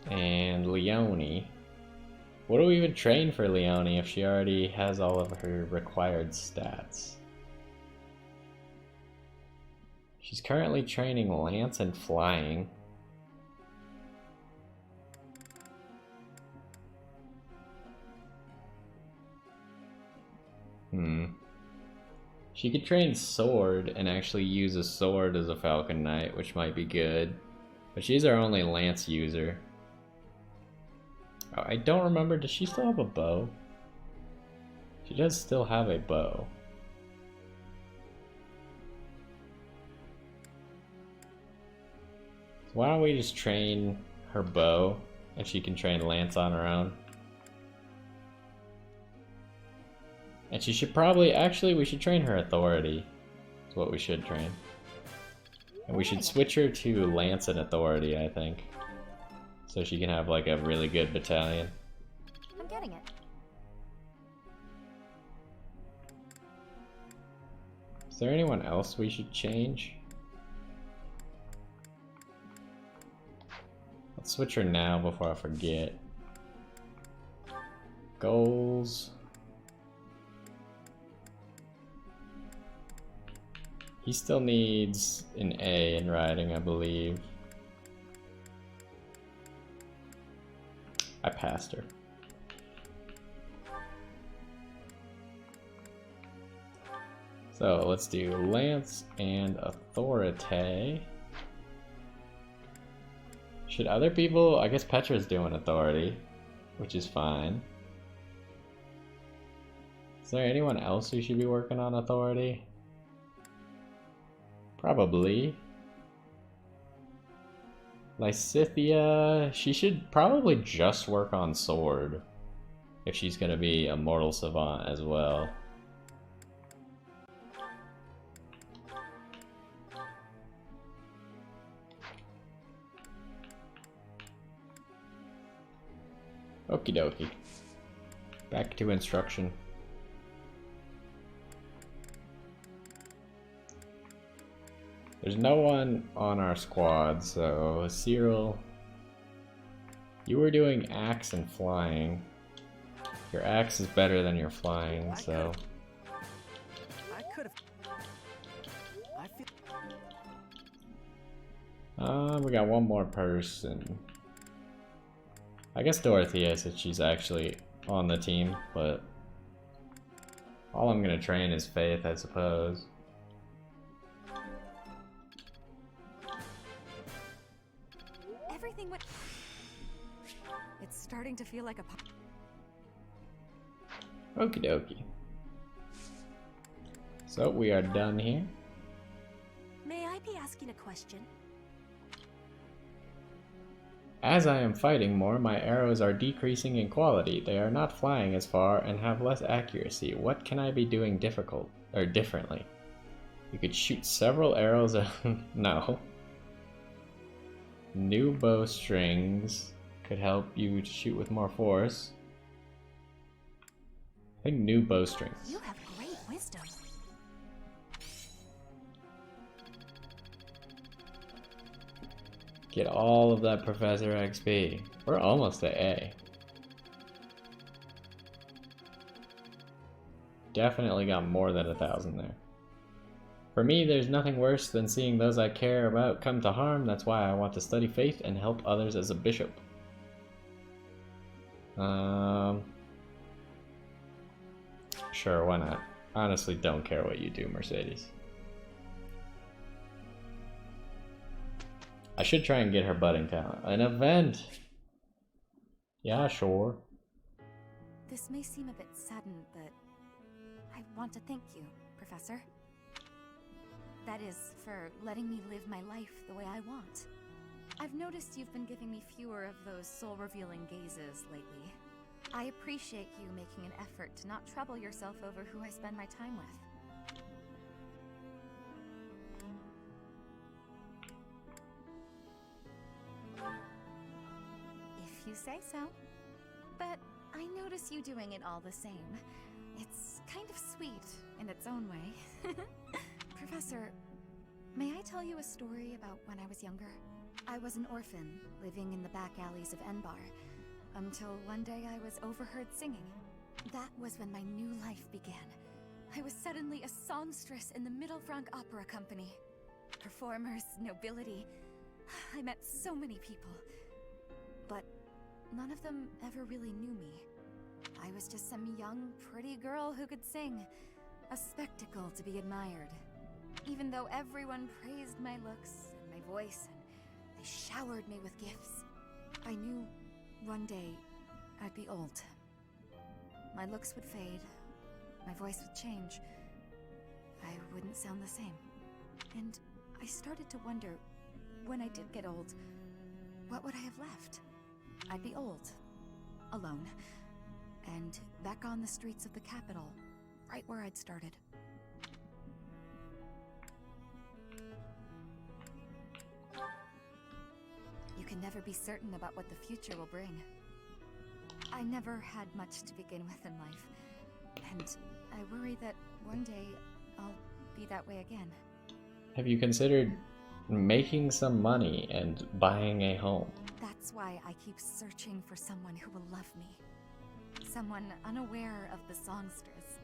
And Leonie. What do we even train for Leonie if she already has all of her required stats? She's currently training Lance and Flying. She could train Sword and actually use a sword as a Falcon Knight, which might be good. But she's our only Lance user. Oh, I don't remember, does she still have a bow? She does still have a bow. So why don't we just train her bow, and she can train Lance on her own. And she should probably, actually we should train her Authority. That's what we should train. And we should switch her to Lance and Authority, I think. So she can have like a really good battalion. I'm getting it. Is there anyone else we should change? Let's switch her now before I forget. Goals. He still needs an A in riding, I believe. I passed her. So let's do Lance and Authority. Should other people, I guess Petra's doing Authority, which is fine. Is there anyone else who should be working on Authority? Probably. Lysithia, she should probably just work on Sword if she's gonna be a Mortal Savant as well. Okie dokie. Back to instruction. There's no one on our squad, so Cyril, you were doing axe and flying. Your axe is better than your flying, so. I could've. I feel. We got one more person. I guess Dorothea said she's actually on the team, but all I'm gonna train is Faith, I suppose. Everything went. It's starting to feel like a. Okie dokie. So we are done here. May I be asking a question? As I am fighting more, my arrows are decreasing in quality. They are not flying as far and have less accuracy. What can I be doing differently? You could shoot several arrows. No. New bowstrings could help you shoot with more force. I think new bowstrings. You have great wisdom. Get all of that Professor XP. We're almost at A. Definitely got more than 1,000 there. For me, there's nothing worse than seeing those I care about come to harm. That's why I want to study faith and help others as a bishop. Sure, why not? Honestly, don't care what you do, Mercedes. I should try and get her budding talent. An event! Yeah, sure. This may seem a bit sudden, but I want to thank you, Professor. That is, for letting me live my life the way I want. I've noticed you've been giving me fewer of those soul-revealing gazes lately. I appreciate you making an effort to not trouble yourself over who I spend my time with. If you say so. but I notice you doing it all the same. It's kind of sweet in its own way. Professor, may I tell you a story about when I was younger? I was an orphan, living in the back alleys of Enbar, until one day I was overheard singing. That was when my new life began. I was suddenly a songstress in the Mittelfranc Opera Company. Performers, nobility. I met so many people. But none of them ever really knew me. I was just some young, pretty girl who could sing. A spectacle to be admired. Even though everyone praised my looks and my voice, and they showered me with gifts. I knew one day I'd be old. My looks would fade. My voice would change. I wouldn't sound the same. And I started to wonder, when I did get old, what would I have left? I'd be old, alone, and back on the streets of the capital, right where I'd started. You can never be certain about what the future will bring. I never had much to begin with in life, and I worry that one day I'll be that way again. Have you considered making some money and buying a home? That's why I keep searching for someone who will love me. Someone unaware of the songstress,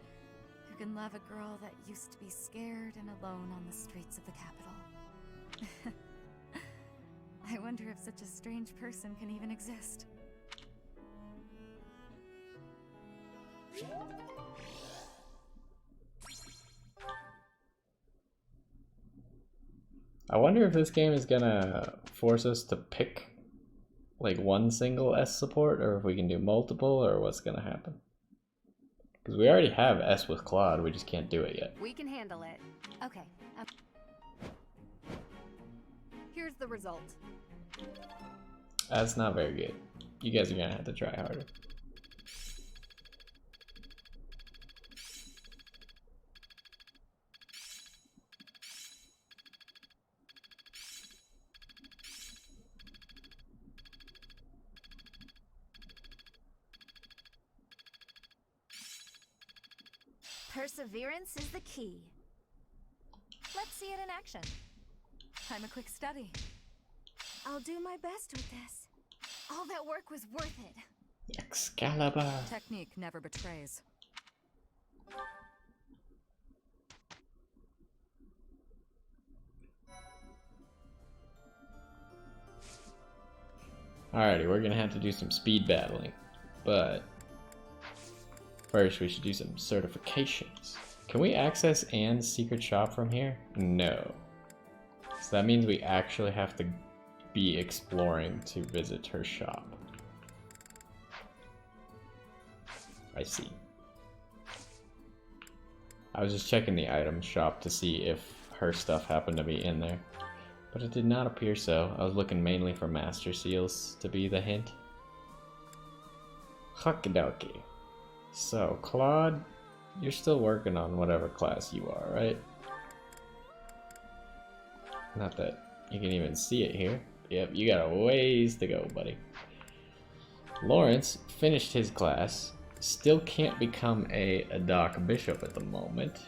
who can love a girl that used to be scared and alone on the streets of the capital. I wonder if such a strange person can even exist. I wonder if this game is gonna force us to pick like one single S support, or if we can do multiple, or what's gonna happen. Because we already have S with Claude, we just can't do it yet. We can handle it. Okay. Here's the result. That's not very good. You guys are gonna have to try harder. Perseverance is the key. Let's see it in action. I'm a quick study. I'll do my best with this. All that work was worth it. Excalibur. Technique never betrays. Alrighty, we're gonna have to do some speed battling, but first we should do some certifications. Can we access Anne's secret shop from here? No. So that means we actually have to be exploring to visit her shop. I see. I was just checking the item shop to see if her stuff happened to be in there, but it did not appear so. I was looking mainly for master seals to be the hint. Huckadokey. So, Claude, you're still working on whatever class you are, right? Not that you can even see it here. Yep, you got a ways to go, buddy. Lawrence finished his class. Still can't become a Dark Bishop at the moment.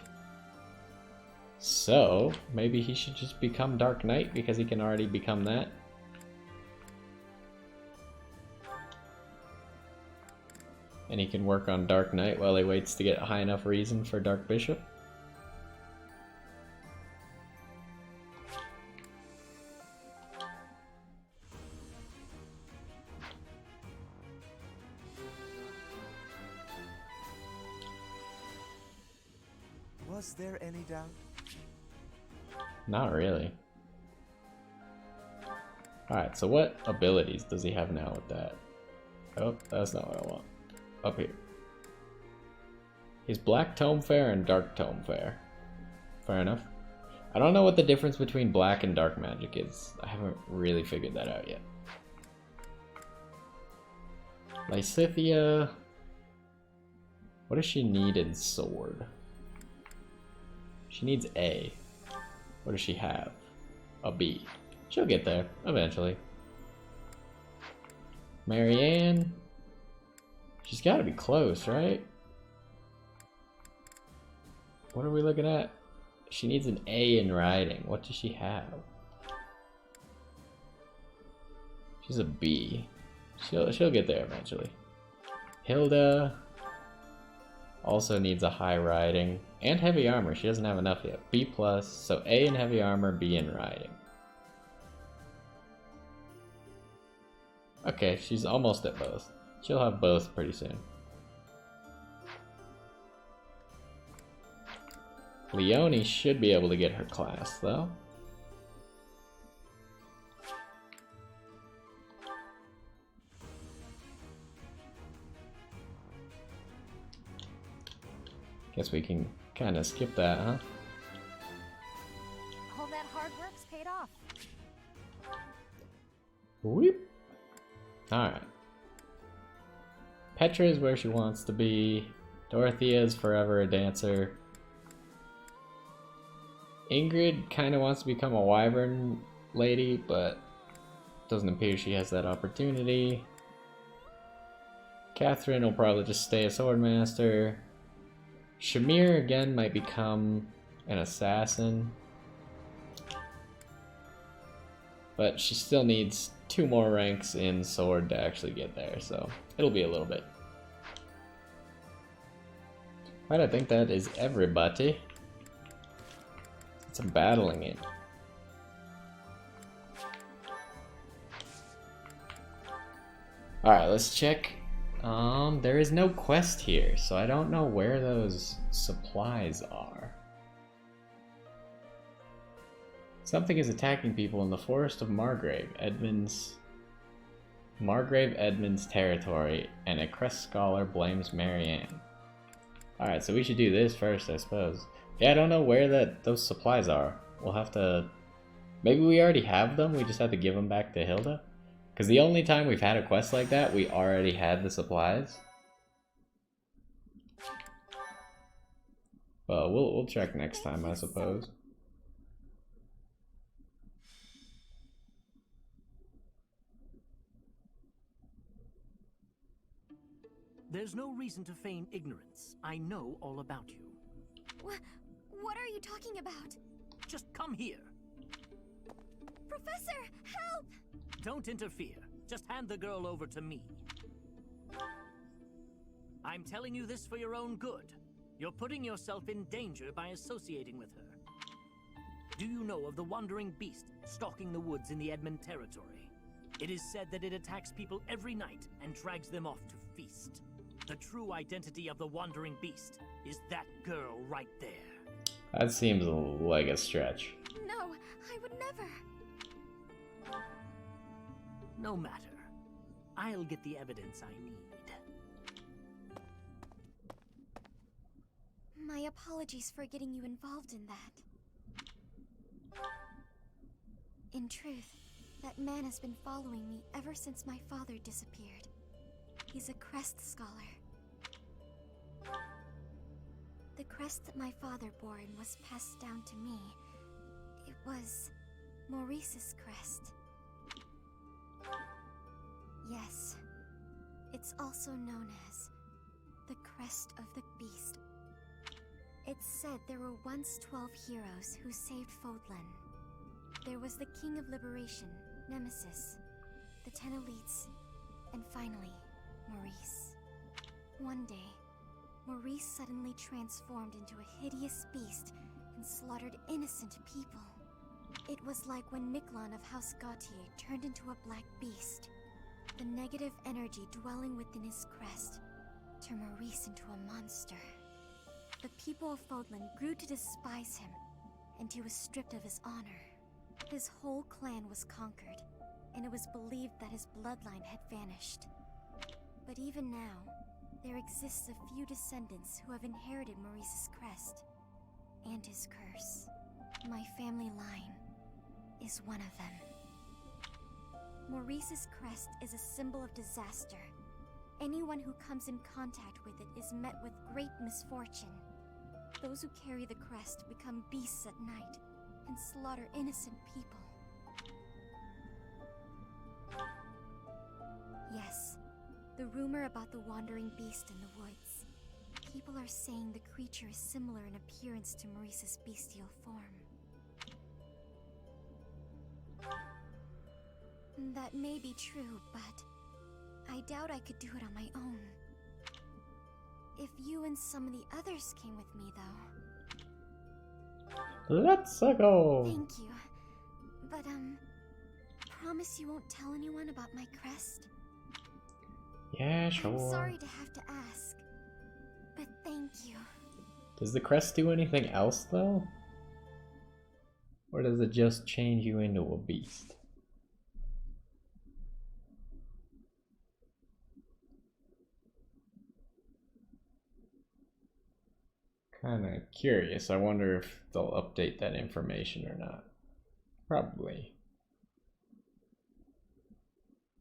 So, maybe he should just become Dark Knight because he can already become that. And he can work on Dark Knight while he waits to get a high enough reason for Dark Bishop. Was there any doubt? Not really. Alright, so what abilities does he have now with that? Oh, that's not what I want. Up here. He's Black Tome Fair and Dark Tome Fair. Fair enough. I don't know what the difference between black and dark magic is. I haven't really figured that out yet. Lysithia. What does she need in sword? She needs A. What does she have? A B. She'll get there eventually. Marianne. She's got to be close, right? What are we looking at? She needs an A in writing. What does she have? She's a B. She'll get there eventually. Hilda also needs a high riding and heavy armor. She doesn't have enough yet. B plus, so A in heavy armor, B in riding. Okay, she's almost at both. She'll have both pretty soon. Leonie should be able to get her class though. Guess we can kind of skip that, huh? All that hard work's paid off. Whoop. Alright. Petra is where she wants to be. Dorothea is forever a dancer. Ingrid kind of wants to become a wyvern lady, but doesn't appear she has that opportunity. Catherine will probably just stay a swordmaster. Shamir again might become an assassin, but she still needs 2 more ranks in sword to actually get there, so it'll be a little bit. Right, I think that is everybody. It's battling it. Alright, let's check. There is no quest here, so I don't know where those supplies are. Something is attacking people in the forest of Margrave Edmund's territory, and a Crest scholar blames Marianne. Alright, so we should do this first, I suppose. Yeah, I don't know where those supplies are. We'll have to... Maybe we already have them, we just have to give them back to Hilda? Because the only time we've had a quest like that, we already had the supplies. Well, we'll check next time, I suppose. There's no reason to feign ignorance. I know all about you. What are you talking about? Just come here. Professor, help! Don't interfere. Just hand the girl over to me. I'm telling you this for your own good. You're putting yourself in danger by associating with her. Do you know of the wandering beast stalking the woods in the Edmund territory? It is said that it attacks people every night and drags them off to feast. The true identity of the wandering beast is that girl right there. That seems like a stretch. No, I would never. No matter. I'll get the evidence I need. My apologies for getting you involved in that. In truth, that man has been following me ever since my father disappeared. He's a Crest scholar. The crest that my father bore and was passed down to me, it was Maurice's crest. Yes, it's also known as the Crest of the Beast. It's said there were once 12 heroes who saved Fodlan. There was the King of Liberation, Nemesis, the 10 elites, and finally, Maurice. One day, Maurice suddenly transformed into a hideous beast and slaughtered innocent people. It was like when Miklon of House Gautier turned into a black beast. The negative energy dwelling within his crest turned Maurice into a monster. The people of Fodlan grew to despise him, and he was stripped of his honor. His whole clan was conquered, and it was believed that his bloodline had vanished. But even now, there exists a few descendants who have inherited Maurice's crest and his curse. My family line is one of them. Maurice's crest is a symbol of disaster. Anyone who comes in contact with it is met with great misfortune. Those who carry the crest become beasts at night and slaughter innocent people. Yes, The rumor about the wandering beast in the woods. People are saying the creature is similar in appearance to Maurice's bestial form. That may be true, but I doubt I could do it on my own. If you and some of the others came with me, though. Let's go! Thank you. But, promise you won't tell anyone about my crest? Yeah, sure. I'm sorry to have to ask, but thank you. Does the crest do anything else, though? Or does it just change you into a beast? Kinda curious. I wonder if they'll update that information or not. Probably.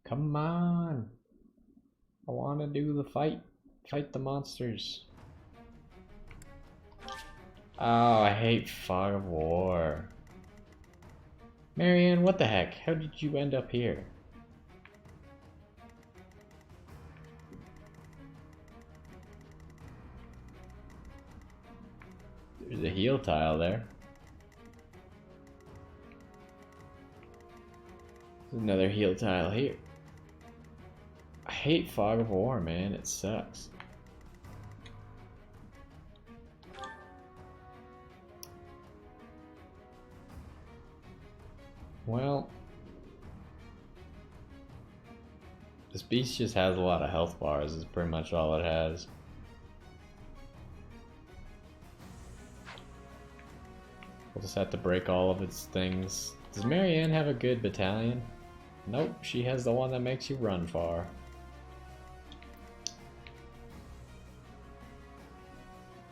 Come on! I wanna do the fight. Fight the monsters. Oh, I hate Fog of War. Marianne, what the heck? How did you end up here? There's a heal tile there. There's another heal tile here. I hate Fog of War, man. It sucks. Well, this beast just has a lot of health bars, is pretty much all it has. We'll just have to break all of its things. Does Marianne have a good battalion? Nope, she has the one that makes you run far.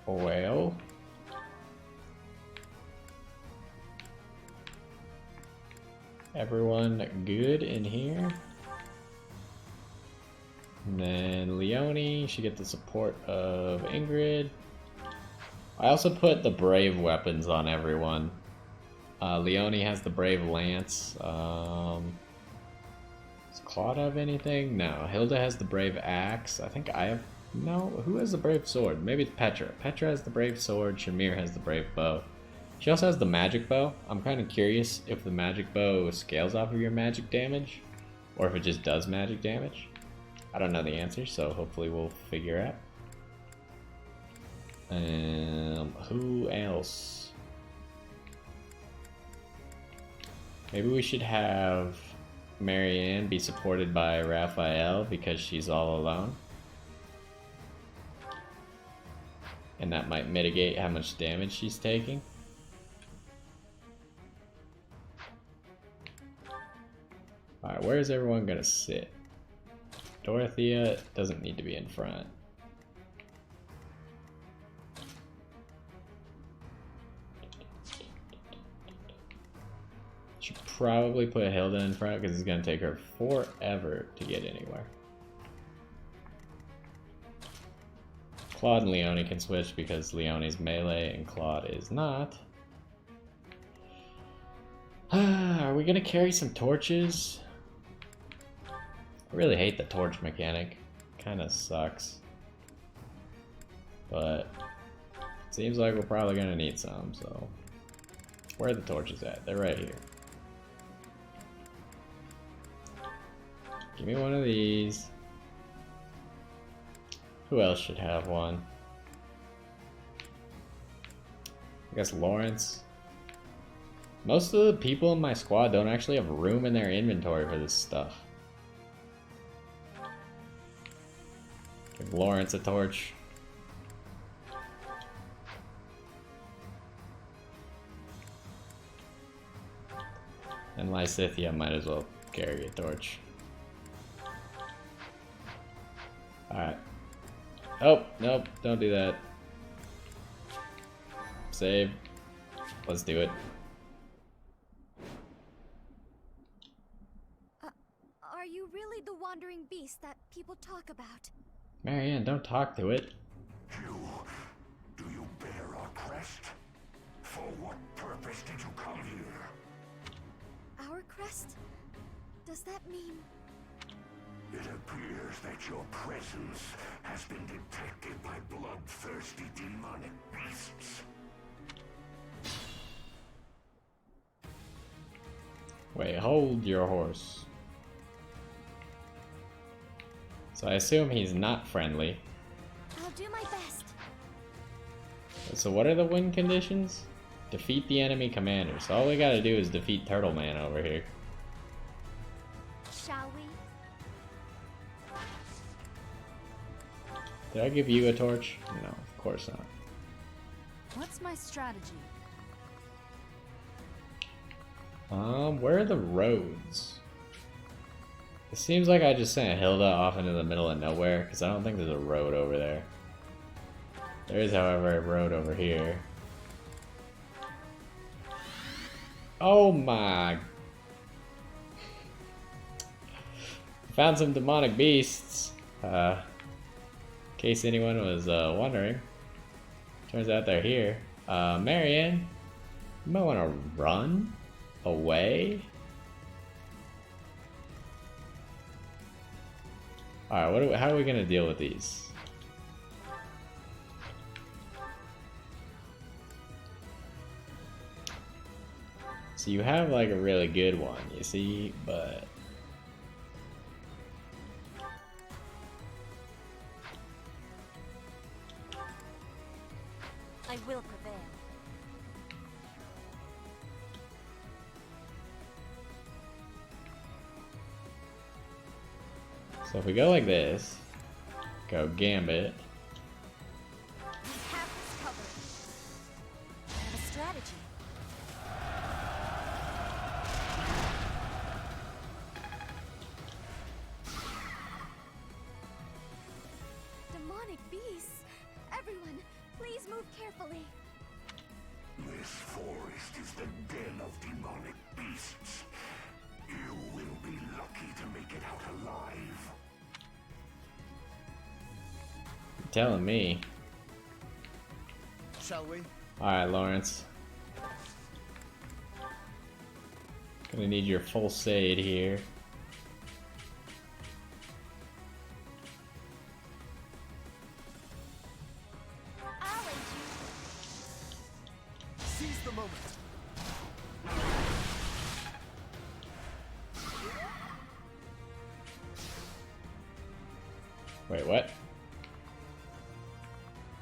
Well, everyone good in here? And then Leonie, she get the support of Ingrid. I also put the brave weapons on everyone. Leonie has the brave lance. Does Claude have anything? No. Hilda has the brave axe. I think I have... No, who has the brave sword? Maybe it's Petra. Petra has the brave sword. Shamir has the brave bow. She also has the magic bow. I'm kind of curious if the magic bow scales off of your magic damage, or if it just does magic damage. I don't know the answer, so hopefully we'll figure out. Who else? Maybe we should have Marianne be supported by Raphael because she's all alone. And that might mitigate how much damage she's taking. Alright, where is everyone gonna sit? Dorothea doesn't need to be in front. Should probably put Hilda in front because it's gonna take her forever to get anywhere. Claude and Leonie can switch because Leonie's melee and Claude is not. Are we gonna carry some torches? I really hate the torch mechanic. Kinda sucks. But it seems like we're probably gonna need some, so. Where are the torches at? They're right here. Give me one of these. Who else should have one? I guess Lawrence. Most of the people in my squad don't actually have room in their inventory for this stuff. Give Lawrence a torch. And Lysithia might as well carry a torch. Alright. Oh, nope, don't do that. Save. Let's do it. Are you really the wandering beast that people talk about? Marianne, don't talk to it. Do you bear our crest? For what purpose did you come here? Our crest? Does that mean It appears that your presence has been detected by bloodthirsty demonic beasts. Wait, hold your horse. So I assume he's not friendly. I'll do my best. So what are the win conditions? Defeat the enemy commander. So all we gotta do is defeat Turtle Man over here. Shall we? Did I give you a torch? No, of course not. What's my strategy? Where are the roads? It seems like I just sent Hilda off into the middle of nowhere, because I don't think there's a road over there. There is, however, a road over here. Oh my... Found some demonic beasts. In case anyone was wondering. Turns out they're here. Marianne, you might want to run away. Alright, how are we gonna deal with these? So you have like a really good one, you see, but I will prevail. so if we go like this, go Gambit. We have this covered. I have a strategy. Demonic beasts! Everyone, please move carefully. This forest is the den of demonic beasts. You will be lucky to make it out alive. You're telling me. Shall we? Alright, Lawrence. Gonna need your full aid here. I'll aid you. Seize the moment. Wait, what?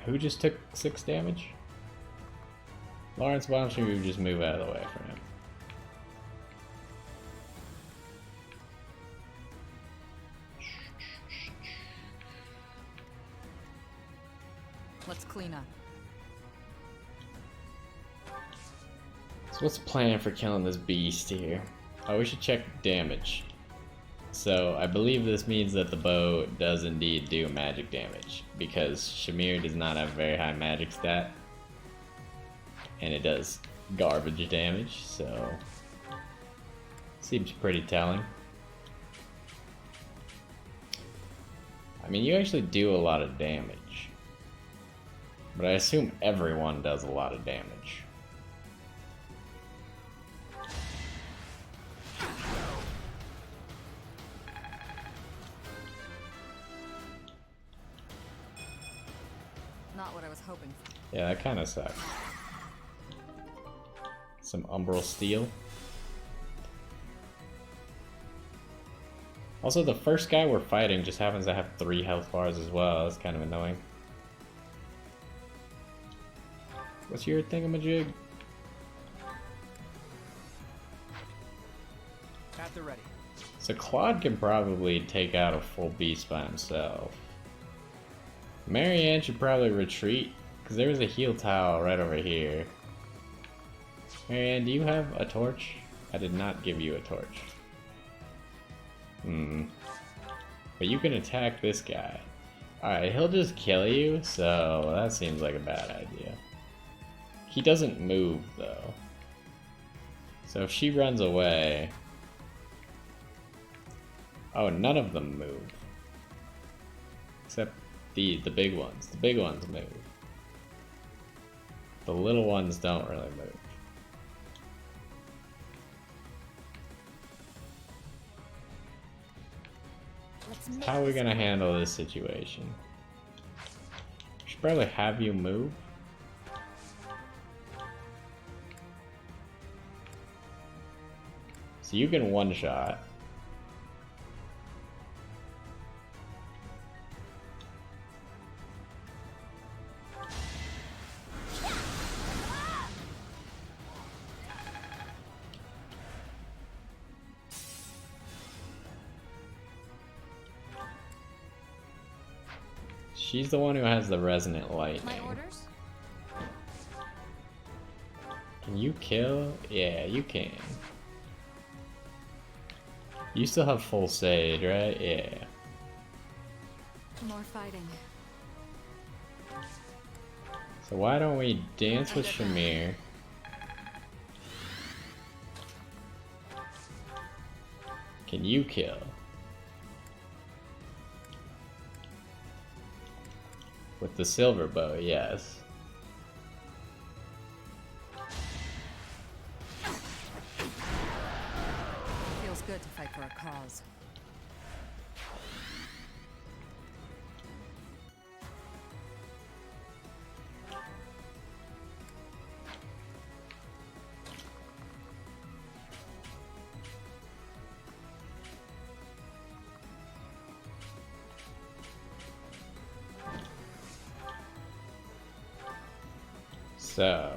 Who just took 6 damage? Lawrence, why don't you just move out of the way for him? Let's clean up. So what's the plan for killing this beast here? Oh, we should check damage. So I believe this means that the bow does indeed do magic damage, because Shamir does not have a very high magic stat, and it does garbage damage, so seems pretty telling. I mean, you actually do a lot of damage, but I assume everyone does a lot of damage. Not what I was hoping for. Yeah, that kind of sucks. Some umbral steel. Also, the first guy we're fighting just happens to have 3 health bars as well. That's kind of annoying. What's your thingamajig? At the ready. So Claude can probably take out a full beast by himself. Marianne should probably retreat, because there was a heal tile right over here. Marianne, do you have a torch? I did not give you a torch. But you can attack this guy. Alright, he'll just kill you, so that seems like a bad idea. He doesn't move, though. So if she runs away... Oh, none of them move. Except the big ones. The big ones move. The little ones don't really move. Let's make How are we this gonna work. handle this situation? Should probably have you move. So you can one shot. She's the one who has the resonant lightning. My orders? Can you kill? Yeah, you can. You still have full sage, right? Yeah. More fighting. So why don't we dance with Shamir? Can you kill? With the silver bow, yes. Feels good to fight for a cause. So,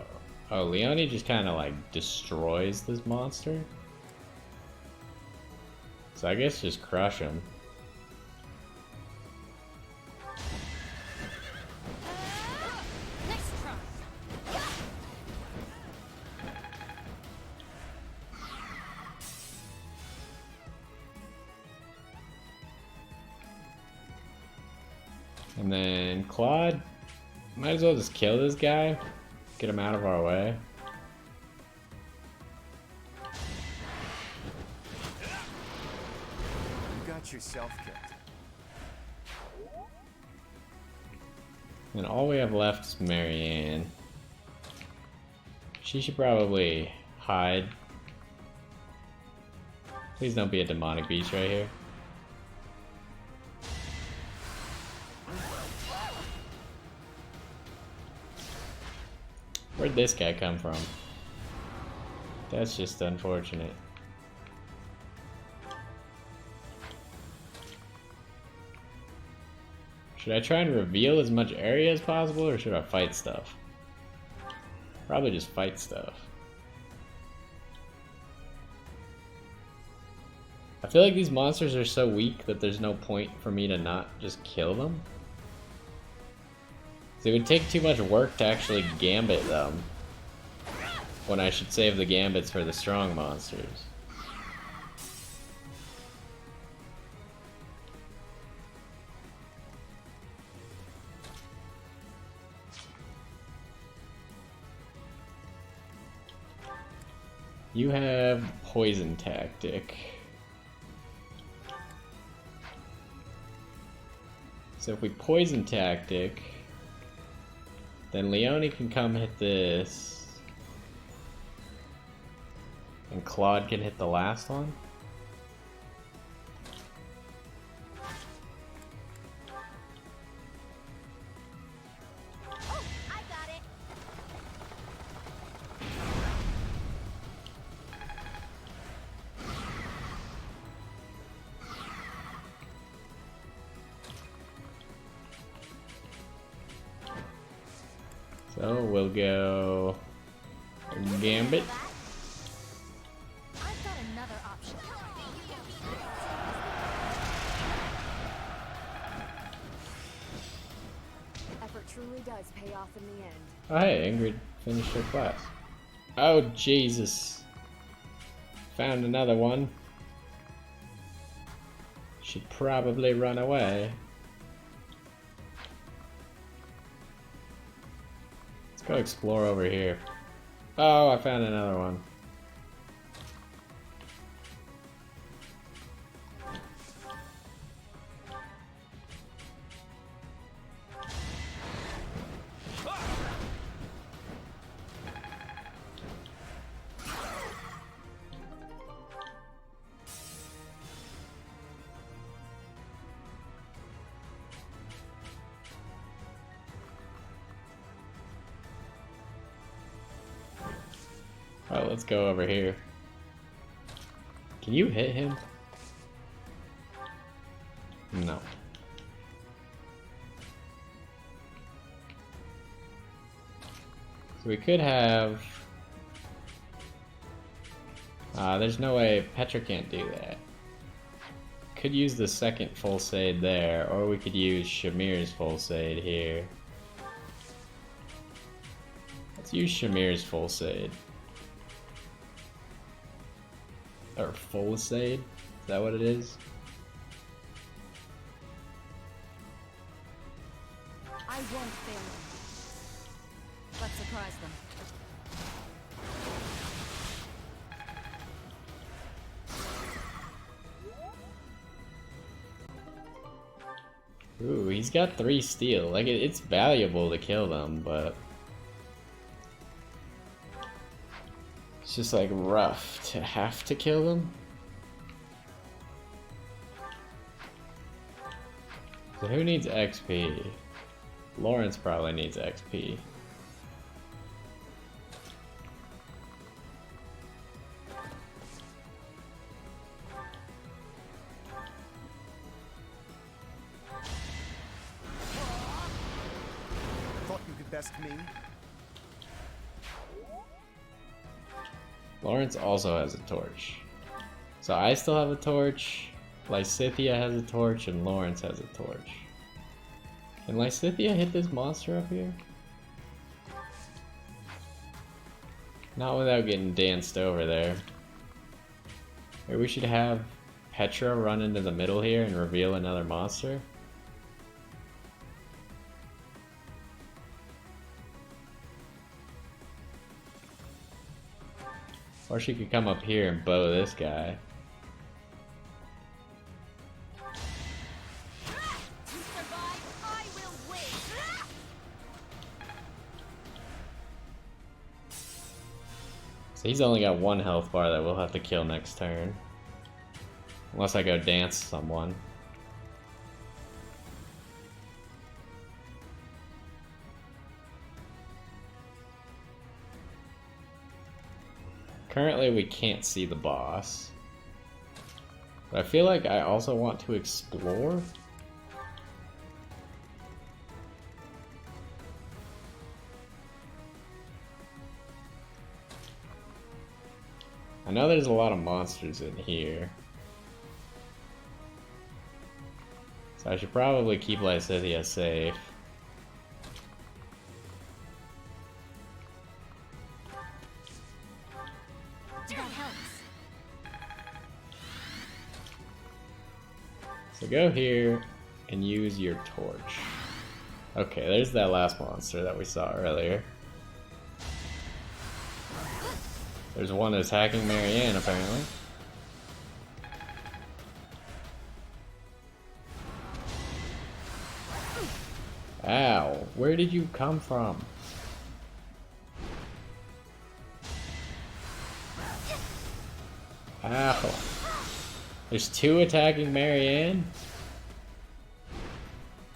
oh, Leone just kind of like destroys this monster. So I guess just crush him. Next try. And then Claude, might as well just kill this guy. Get him out of our way. You got yourself killed. And all we have left is Marianne. She should probably hide. Please don't be a demonic beast right here. Where'd this guy come from? That's just unfortunate. Should I try and reveal as much area as possible, or should I fight stuff? Probably just fight stuff. I feel like these monsters are so weak that there's no point for me to not just kill them. So it would take too much work to actually gambit them, when I should save the gambits for the strong monsters. You have poison tactic. So if we poison tactic, then Leone can come hit this. And Claude can hit the last one. Oh, I got it. So we'll go Gambit. I've got another option. Effort truly does pay off in the end. Oh hey, Ingrid finished her class. Oh Jesus. Found another one. Should probably run away. Let's go explore over here. Oh, I found another one. Oh, let's go over here. Can you hit him? No. So we could have... there's no way Petra can't do that. Could use the second full sade there, or we could use Shamir's full sade here. Let's use Shamir's full sade. Or full sade? Is that what it is? I won't fail them. Let's surprise them. Ooh, he's got 3 steel. Like, it's valuable to kill them, but... it's just, like, rough to have to kill them. So who needs XP? Lawrence probably needs XP. Thought you could best me? Lawrence also has a torch. So I still have a torch, Lysithea has a torch, and Lawrence has a torch. Can Lysithea hit this monster up here? Not without getting danced over there. Maybe we should have Petra run into the middle here and reveal another monster. Or she could come up here and bow this guy. So he's only got 1 health bar that we'll have to kill next turn. Unless I go dance someone. Currently we can't see the boss. But I feel like I also want to explore. I know there's a lot of monsters in here. So I should probably keep Lysithea safe. So go here and use your torch. Okay, there's that last monster that we saw earlier. There's one attacking Marianne, apparently. Ow, where did you come from? Ow. There's 2 attacking Marianne?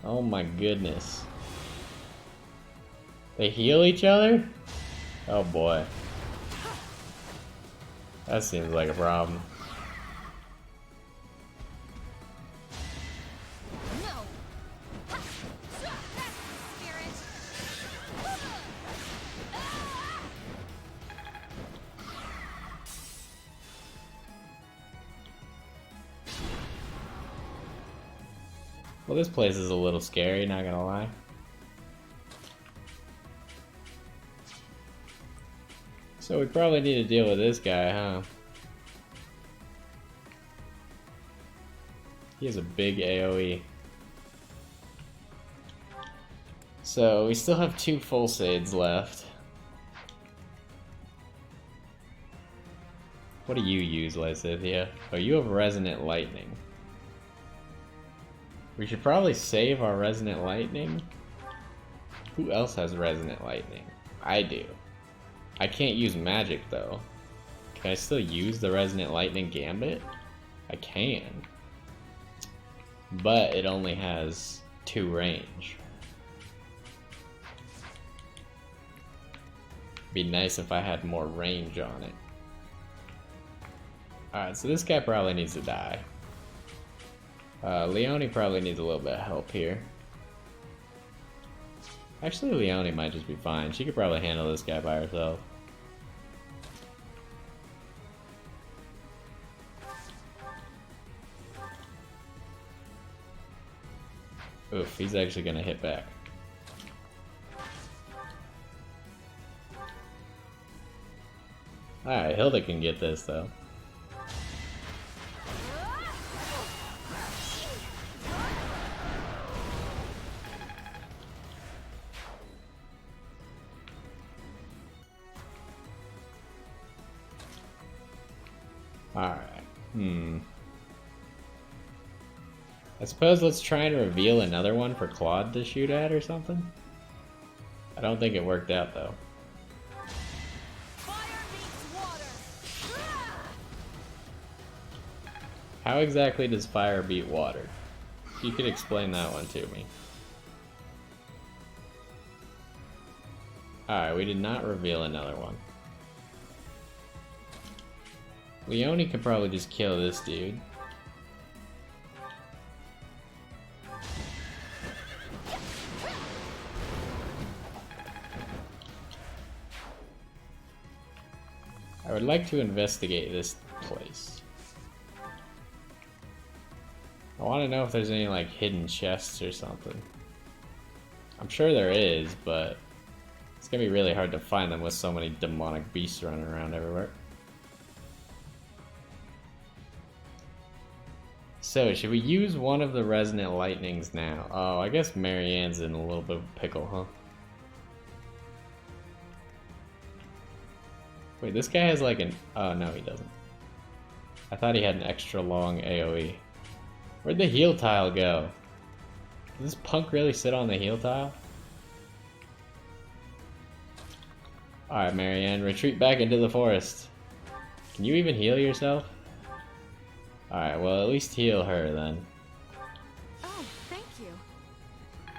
Oh my goodness. They heal each other? Oh boy. That seems like a problem. Well, this place is a little scary, not gonna lie. So we probably need to deal with this guy, huh? He has a big AoE. So we still have 2 full sades left. What do you use, Lysithea? Oh, you have Resonant Lightning. We should probably save our Resonant Lightning. Who else has Resonant Lightning? I do. I can't use magic though. Can I still use the Resonant Lightning Gambit? I can. But it only has 2 range. Be nice if I had more range on it. Alright, so this guy probably needs to die. Leone probably needs a little bit of help here. Actually, Leone might just be fine. She could probably handle this guy by herself. Oof, he's actually gonna hit back. Alright, Hilda can get this though. Alright, I suppose let's try and reveal another one for Claude to shoot at or something? I don't think it worked out though. How exactly does fire beat water? If you could explain that one to me. Alright, we did not reveal another one. Leone could probably just kill this dude. I would like to investigate this place. I want to know if there's any like hidden chests or something. I'm sure there is, but it's gonna be really hard to find them with so many demonic beasts running around everywhere. So, should we use one of the resonant lightnings now? Oh, I guess Marianne's in a little bit of a pickle, huh? Wait, this guy has like an... Oh, no, he doesn't. I thought he had an extra long AoE. Where'd the heal tile go? Does this punk really sit on the heal tile? Alright, Marianne, retreat back into the forest. Can you even heal yourself? Alright, well at least heal her then. Oh, thank you.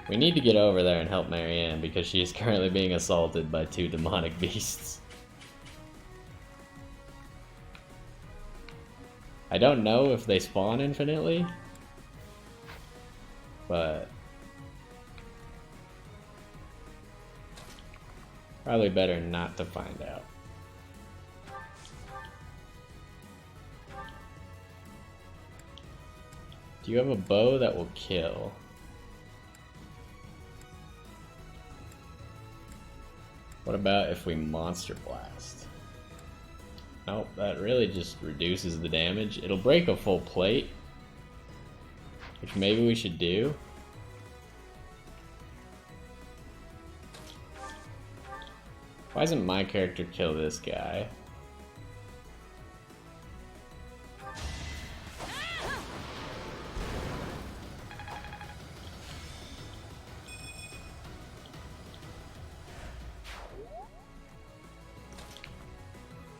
We need to get over there and help Marianne because she is currently being assaulted by 2 demonic beasts. I don't know if they spawn infinitely, but probably better not to find out. Do you have a bow that will kill? What about if we monster blast? Nope, that really just reduces the damage. It'll break a full plate, which maybe we should do. Why doesn't my character kill this guy?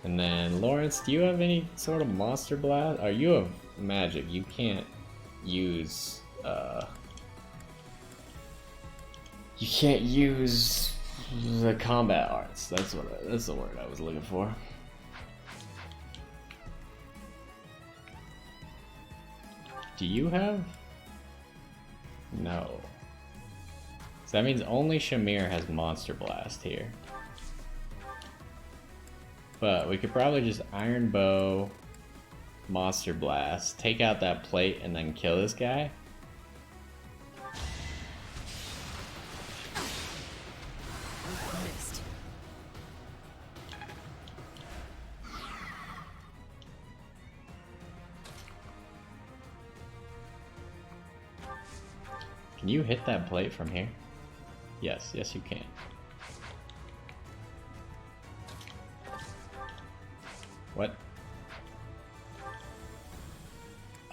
And then, Lawrence, do you have any sort of monster blast? Are you have magic? You can't use, you can't use the combat arts. That's the word I was looking for. Do you have? No. So that means only Shamir has monster blast here. But we could probably just Iron Bow, Monster Blast, take out that plate, and then kill this guy. Missed. Can you hit that plate from here? Yes, yes you can. What?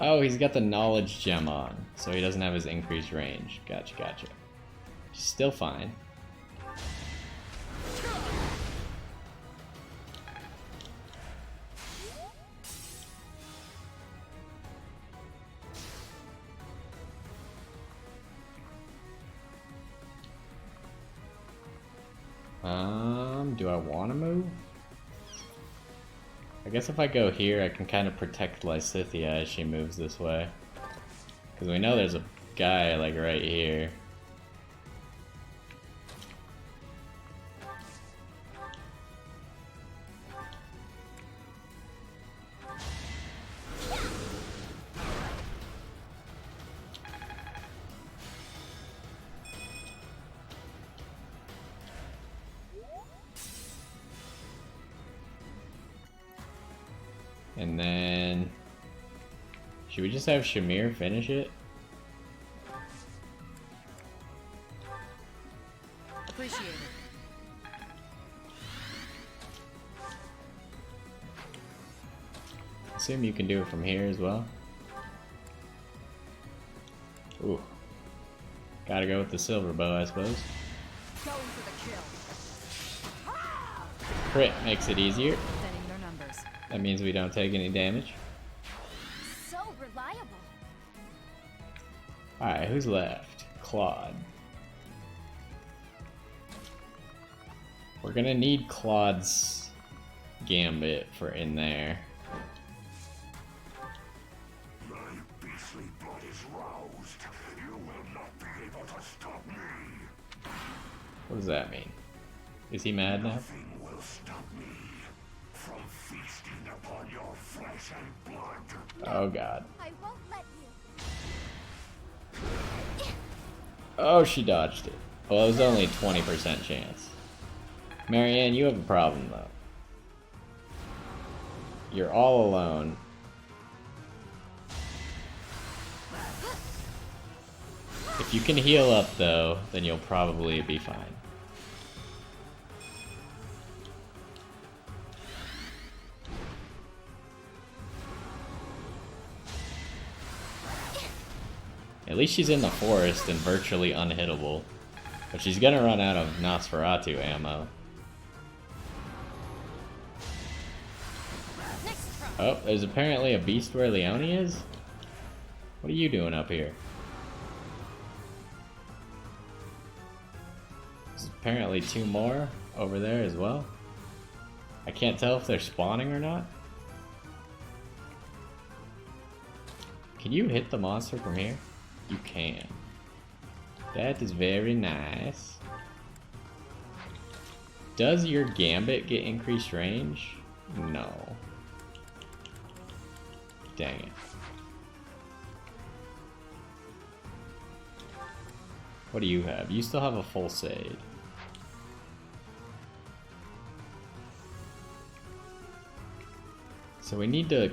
Oh, he's got the knowledge gem on, so he doesn't have his increased range. Gotcha, gotcha. Still fine. Do I want to move? I guess if I go here, I can kind of protect Lysithea as she moves this way. Because we know there's a guy, like, right here. And then, should we just have Shamir finish it? Appreciate it. Assume you can do it from here as well. Ooh. Gotta go with the silver bow, I suppose. Going for the kill. Crit makes it easier. Setting their numbers. That means we don't take any damage. So reliable. Alright, who's left? Claude. We're gonna need Claude's gambit for in there. My beastly blood is roused. You will not be able to stop me. What does that mean? Is he mad now? Nothing will stop me from feasting upon your flesh and blood. Oh god. I won't let you. Oh, she dodged it. Well, it was only 20% chance. Marianne, you have a problem though. You're all alone. If you can heal up though, then you'll probably be fine. At least she's in the forest and virtually unhittable. But she's gonna run out of Nosferatu ammo. Oh, there's apparently a beast where Leone is? What are you doing up here? There's apparently two more over there as well. I can't tell if they're spawning or not. Can you hit the monster from here? You can. That is very nice. Does your gambit get increased range? No. Dang it. What do you have? You still have a full save. So we need to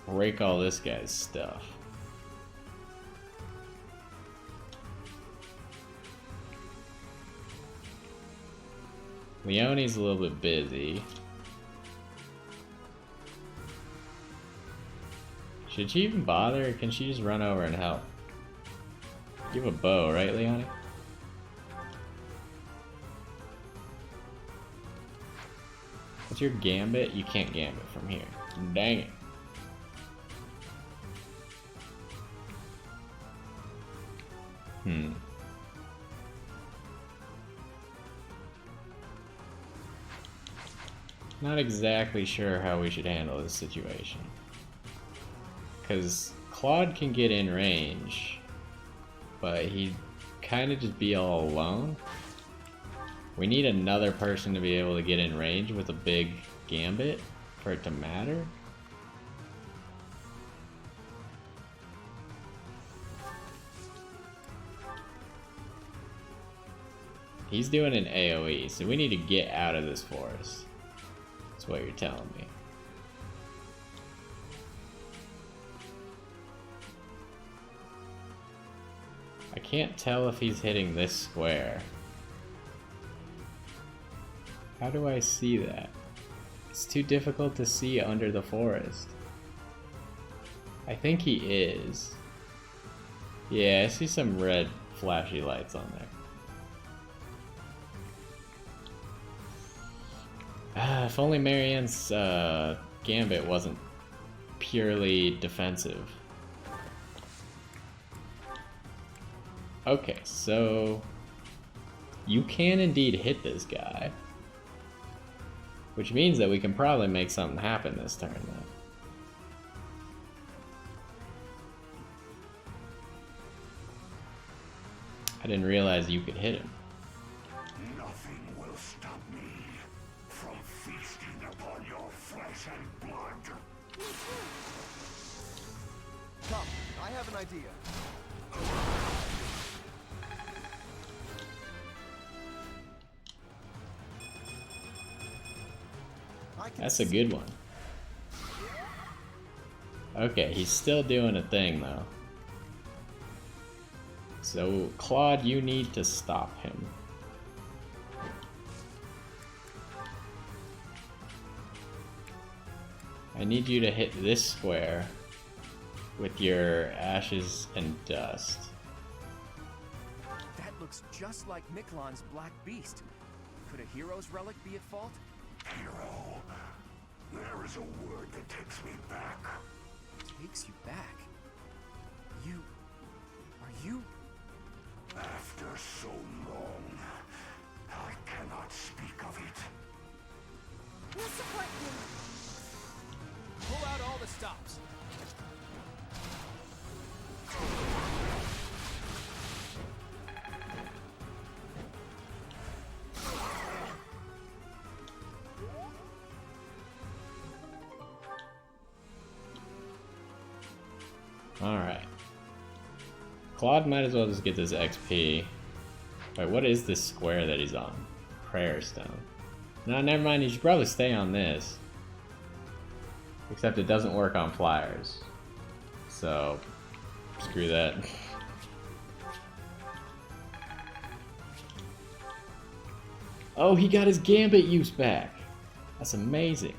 break all this guy's stuff. Leonie's a little bit busy. Should she even bother, or can she just run over and help? You have a bow, right, Leonie? What's your gambit? You can't gambit from here. Dang it. Not exactly sure how we should handle this situation. Because Claude can get in range, but he'd kind of just be all alone. We need another person to be able to get in range with a big gambit for it to matter. He's doing an AoE, so we need to get out of this forest. That's what you're telling me. I can't tell if he's hitting this square. How do I see that? It's too difficult to see under the forest. I think he is. Yeah, I see some red flashy lights on there. If only Marianne's gambit wasn't purely defensive. Okay, so you can indeed hit this guy. Which means that we can probably make something happen this turn, though. I didn't realize you could hit him. Nothing will stop me from feasting upon your flesh and blood. Come, I have an idea. That's a good one. Okay, he's still doing a thing though. So, Claude, you need to stop him. I need you to hit this square with your ashes and dust. That looks just like Miklon's Black Beast. Could a hero's relic be at fault? Hero, there is a word that takes me back. Takes you back? Are you? After so long, I cannot speak of it. We'll support you. Pull out all the stops. Alright. Claude might as well just get this XP. Wait, what is this square that he's on? Prayer Stone. No, never mind, you should probably stay on this. Except it doesn't work on flyers. So, screw that. Oh, he got his Gambit use back. That's amazing.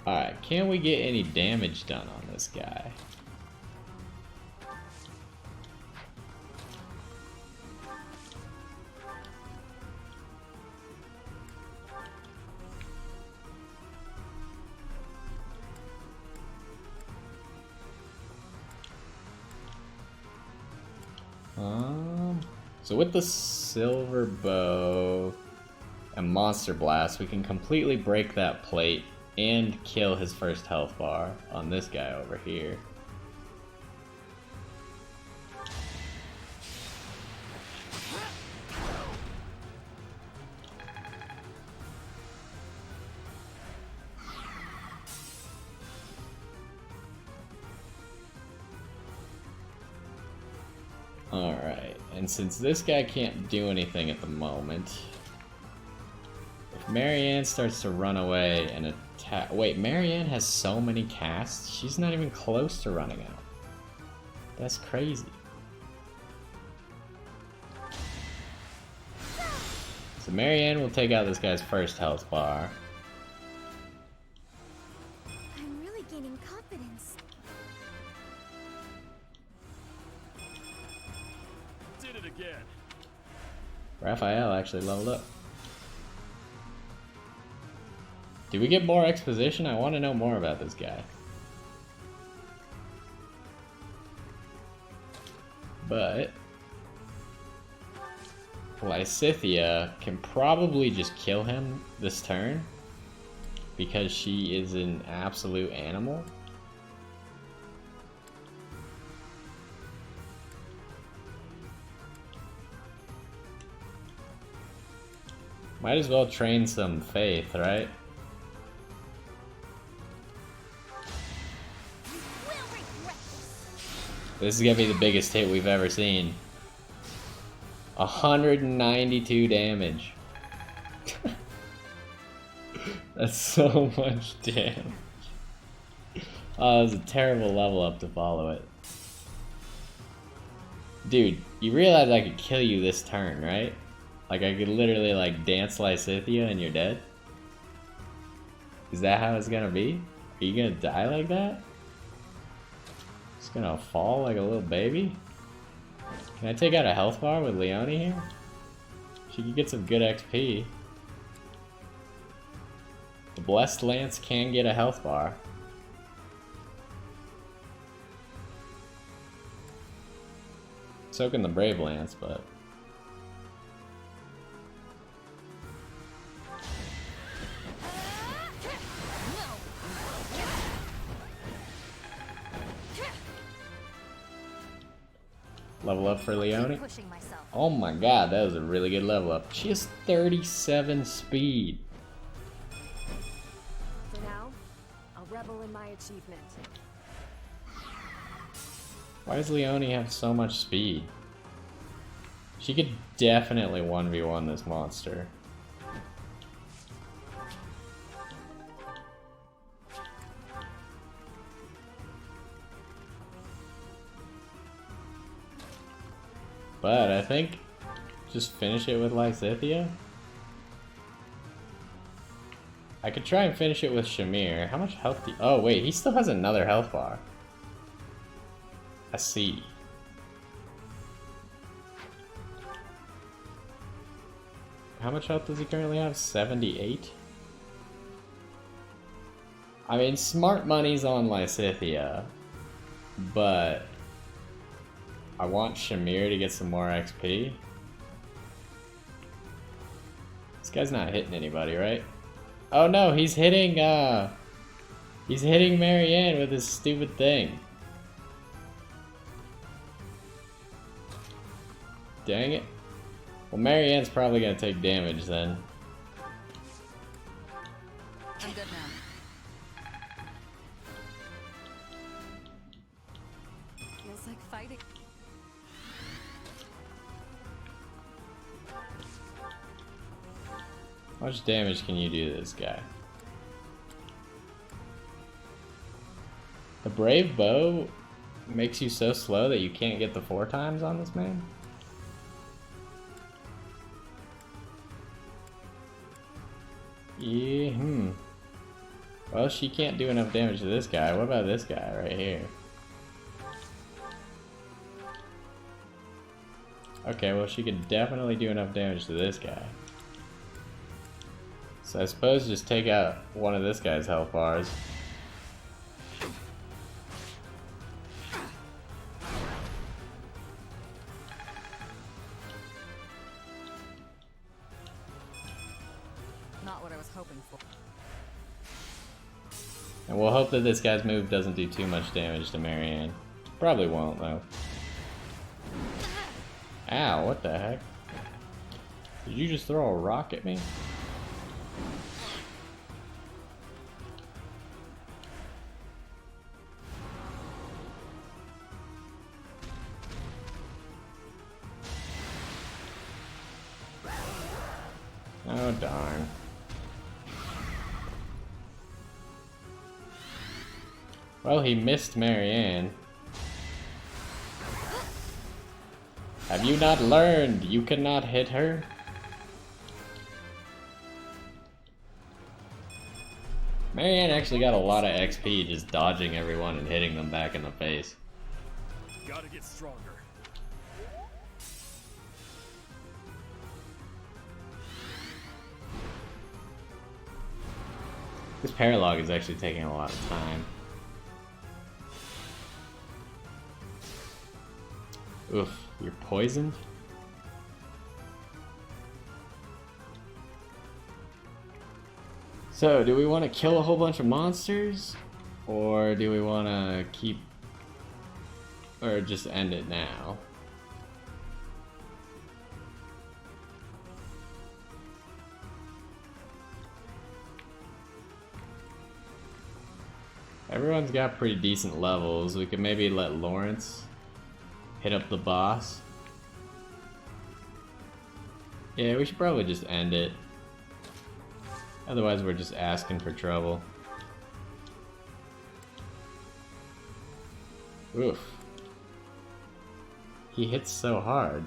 Alright, can we get any damage done on this guy? So with the Silver Bow and Monster Blast, we can completely break that plate and kill his first health bar on this guy over here. Alright, and since this guy can't do anything at the moment, if Marianne starts to run away and attack... Wait, Marianne has so many casts, she's not even close to running out. That's crazy. So Marianne will take out this guy's first health bar. I'm really gaining confidence. Did it again. Raphael actually leveled up. Do we get more exposition? I want to know more about this guy. But Lysithea can probably just kill him this turn because she is an absolute animal. Might as well train some faith, right? This is gonna be the biggest hit we've ever seen. 192 damage. That's so much damage. Oh, it was a terrible level up to follow it. Dude, you realize I could kill you this turn, right? Like I could literally like dance Lysithea and you're dead? Is that how it's gonna be? Are you gonna die like that? It's gonna fall like a little baby? Can I take out a health bar with Leone here? She could get some good XP. The Blessed Lance can get a health bar. So can the Brave Lance, but... Level up for Leone. Pushing myself. Oh my god, that was a really good level up. She has 37 speed. For now, I'll revel in my achievement. Why does Leone have so much speed? She could definitely 1v1 this monster. But I think just finish it with Lysithea. I could try and finish it with Shamir. How much health do you... Oh wait, he still has another health bar. I see. How much health does he currently have? 78? I mean, smart money's on Lysithea, but I want Shamir to get some more XP. This guy's not hitting anybody, right? Oh no, he's hitting Marianne with his stupid thing. Dang it. Well, Marianne's probably gonna take damage then. I'm good now. Feels like fighting. How much damage can you do to this guy? The Brave Bow makes you so slow that you can't get the 4 times on this man? Yeah, Well, she can't do enough damage to this guy. What about this guy right here? Okay, well, she could definitely do enough damage to this guy. So I suppose just take out one of this guy's health bars. Not what I was hoping for. And we'll hope that this guy's move doesn't do too much damage to Marianne. Probably won't, though. Ow, what the heck? Did you just throw a rock at me? Oh, darn. Well, he missed Marianne. Have you not learned? You cannot hit her? Marianne actually got a lot of XP just dodging everyone and hitting them back in the face. Gotta get stronger. This paralog is actually taking a lot of time. Oof, you're poisoned? So, do we want to kill a whole bunch of monsters? Or do we want to keep... or just end it now? Everyone's got pretty decent levels. We could maybe let Lawrence hit up the boss. Yeah, we should probably just end it. Otherwise we're just asking for trouble. Oof. He hits so hard.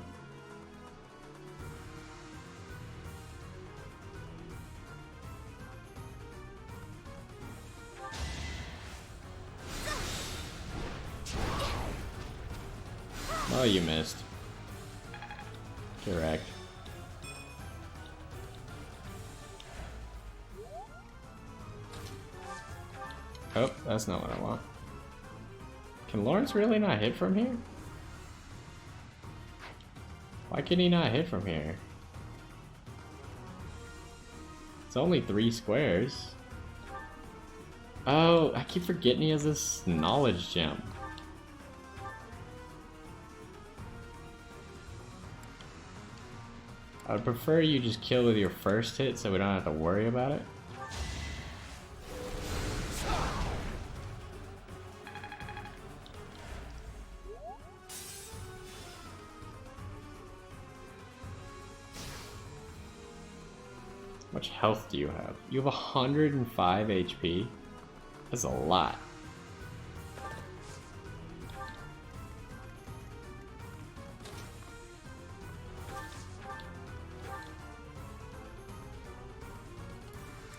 Oh, you missed. Correct. Oh, that's not what I want. Can Lawrence really not hit from here? Why can he not hit from here? It's only 3 squares. Oh, I keep forgetting he has this knowledge gem. I'd prefer you just kill with your first hit so we don't have to worry about it. How much health do you have? You have 105 HP? That's a lot.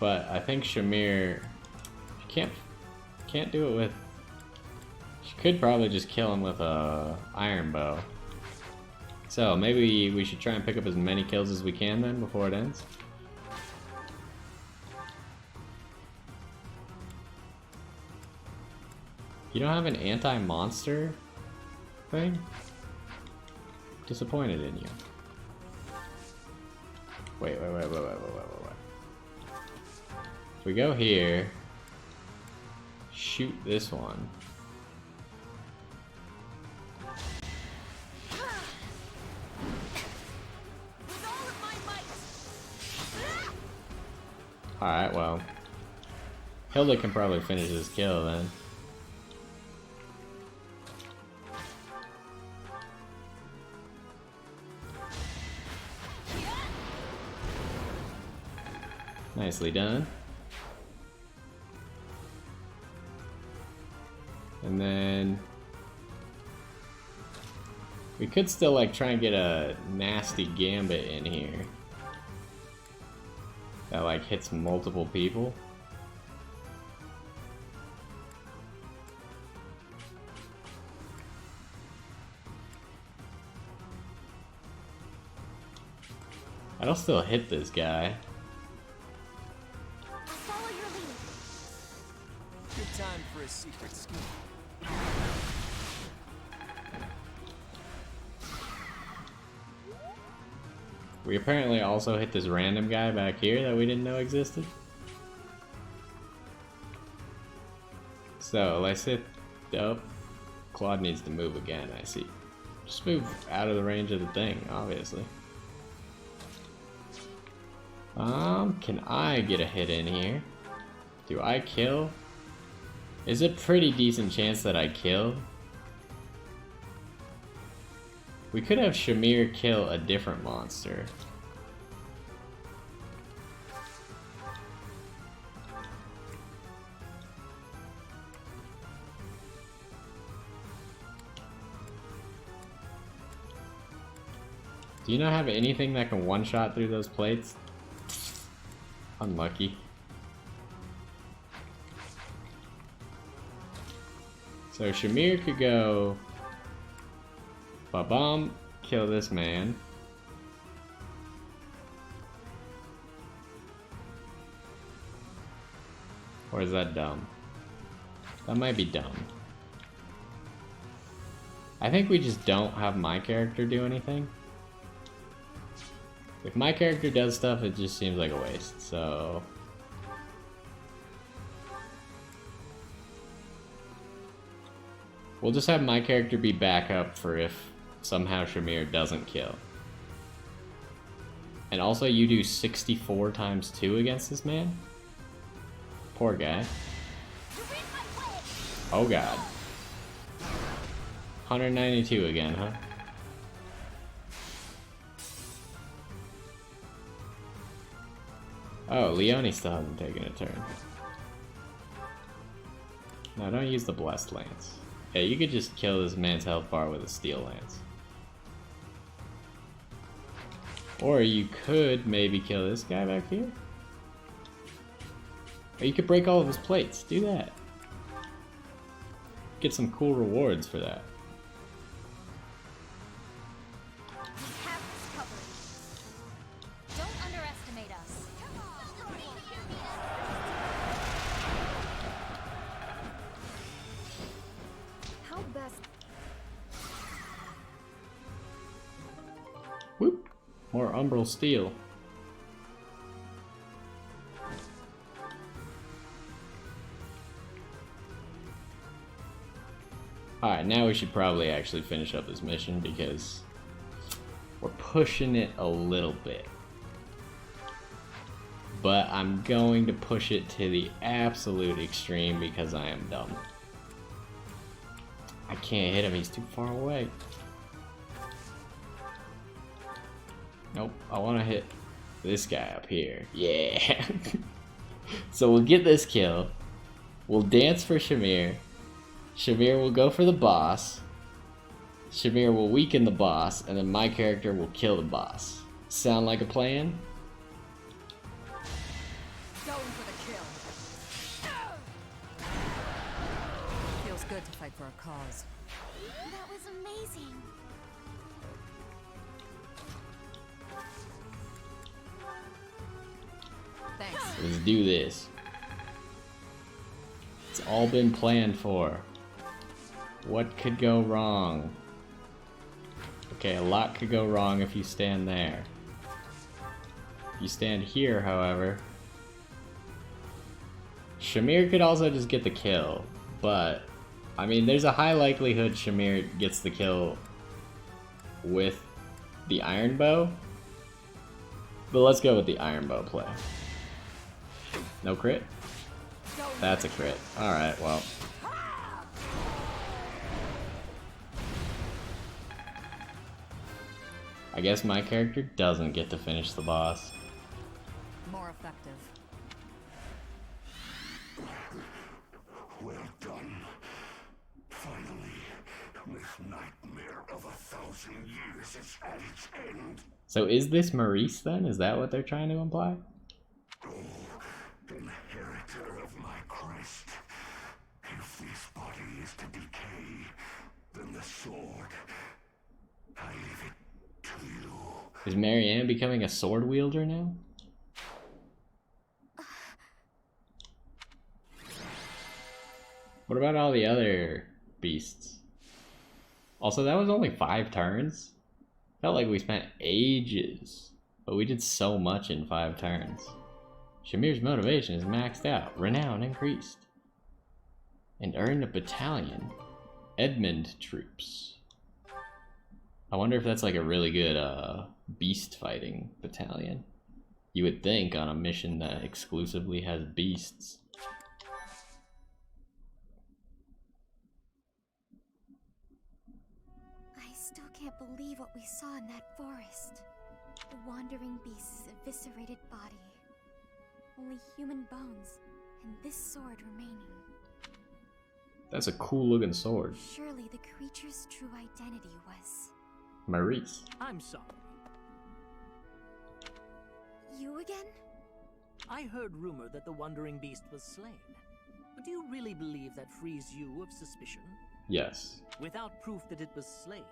But I think Shamir, she can't do it with. She could probably just kill him with a iron bow. So maybe we should try and pick up as many kills as we can then before it ends. You don't have an anti-monster thing? Disappointed in you. Wait. If we go here, shoot this one. Alright, well. Hilda can probably finish this kill then. Nicely done. And then we could still like try and get a nasty gambit in here that like hits multiple people. I'll still hit this guy. Good time for a secret scheme. We apparently also hit this random guy back here that we didn't know existed. So let's hit. Oh, Claude needs to move again, I see. Just move out of the range of the thing, obviously. Can I get a hit in here? Do I kill? Is a pretty decent chance that I kill. We could have Shamir kill a different monster. Do you not have anything that can one-shot through those plates? Unlucky. So Shamir could go ba-bomb, kill this man. Or is that dumb? That might be dumb. I think we just don't have my character do anything. If my character does stuff, it just seems like a waste, so... We'll just have my character be backup for if somehow Shamir doesn't kill. And also you do 64 times 2 against this man? Poor guy. Oh god. 192 again, huh? Oh, Leone still hasn't taken a turn. No, don't use the Blessed Lance. Yeah, you could just kill this man's health bar with a Steel Lance. Or you could maybe kill this guy back here. Or you could break all of his plates. Do that. Get some cool rewards for that. Whoop! More Umbral Steel. Alright, now we should probably actually finish up this mission because We're pushing it a little bit. But I'm going to push it to the absolute extreme because I am dumb. I can't hit him, he's too far away. Nope, I want to hit this guy up here. Yeah. So we'll get this kill. We'll dance for Shamir. Shamir will go for the boss. Shamir will weaken the boss, and then my character will kill the boss. Sound like a plan? Going for the kill. Feels good to fight for a cause. That was amazing. Thanks. Let's do this. It's all been planned for. What could go wrong? Okay, a lot could go wrong if you stand there. If you stand here, however, Shamir could also just get the kill, but I mean, there's a high likelihood Shamir gets the kill with the iron bow, but let's go with the iron bow play. No crit? That's a crit. Alright, well. I guess my character doesn't get to finish the boss. More effective. Well done. Finally, this nightmare of 1,000 years is at its end. So is this Maurice then? Is that what they're trying to imply? Oh, inheritor of my crest. If this body is to decay, then the sword, I leave it to you. Is Marianne becoming a sword wielder now? What about all the other beasts? Also, that was only 5 turns. Felt like we spent ages, but we did so much in 5 turns. Shamir's motivation is maxed out, renown increased, and earned a battalion. Edmund troops. I wonder if that's like a really good beast fighting battalion. You would think on a mission that exclusively has beasts. I still can't believe what we saw in that forest. The wandering beast's eviscerated body. Only human bones, and this sword remaining. That's a cool looking sword. Surely the creature's true identity was... Maurice. I'm sorry. You again? I heard rumor that the Wandering Beast was slain. But do you really believe that frees you of suspicion? Yes. Without proof that it was slain,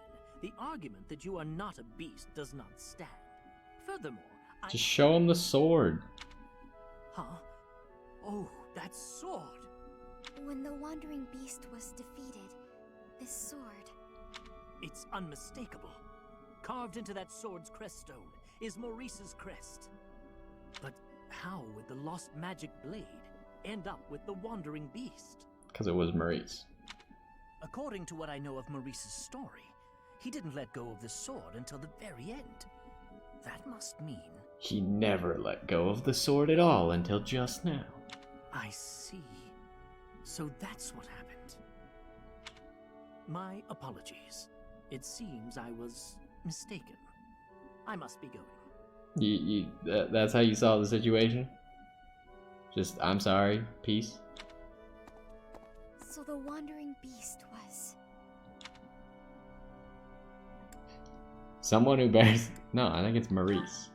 the argument that you are not a beast does not stand. Furthermore, Just show him the sword. Huh? Oh, that sword! When the wandering beast was defeated, this sword... It's unmistakable. Carved into that sword's crest stone is Maurice's crest. But how would the lost magic blade end up with the wandering beast? Because it was Maurice. According to what I know of Maurice's story, he didn't let go of the sword until the very end. That must mean... He never let go of the sword at all until just now. I see. So that's what happened. My apologies. It seems I was mistaken. I must be going. That's how you saw the situation? Just, I'm sorry, peace? So the wandering beast was... Someone who bears... No, I think it's Maurice.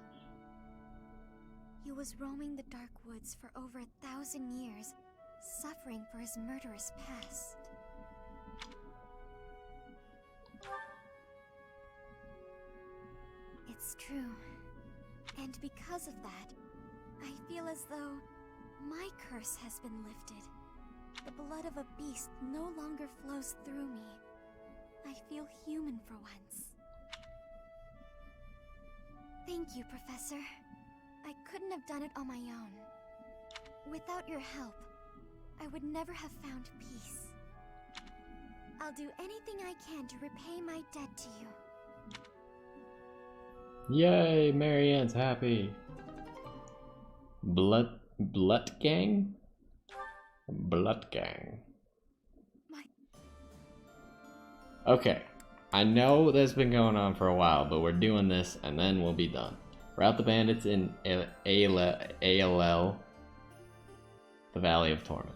He was roaming the dark woods for over 1,000 years, suffering for his murderous past. It's true. And because of that, I feel as though my curse has been lifted. The blood of a beast no longer flows through me. I feel human for once. Thank you, Professor. I couldn't have done it on my own. Without your help, I would never have found peace. I'll do anything I can to repay my debt to you. Yay, Marianne's happy. Blood gang? Blood gang. Okay, I know that's been going on for a while, but we're doing this and then we'll be done. Rout the bandits in ALL, the Valley of Torment.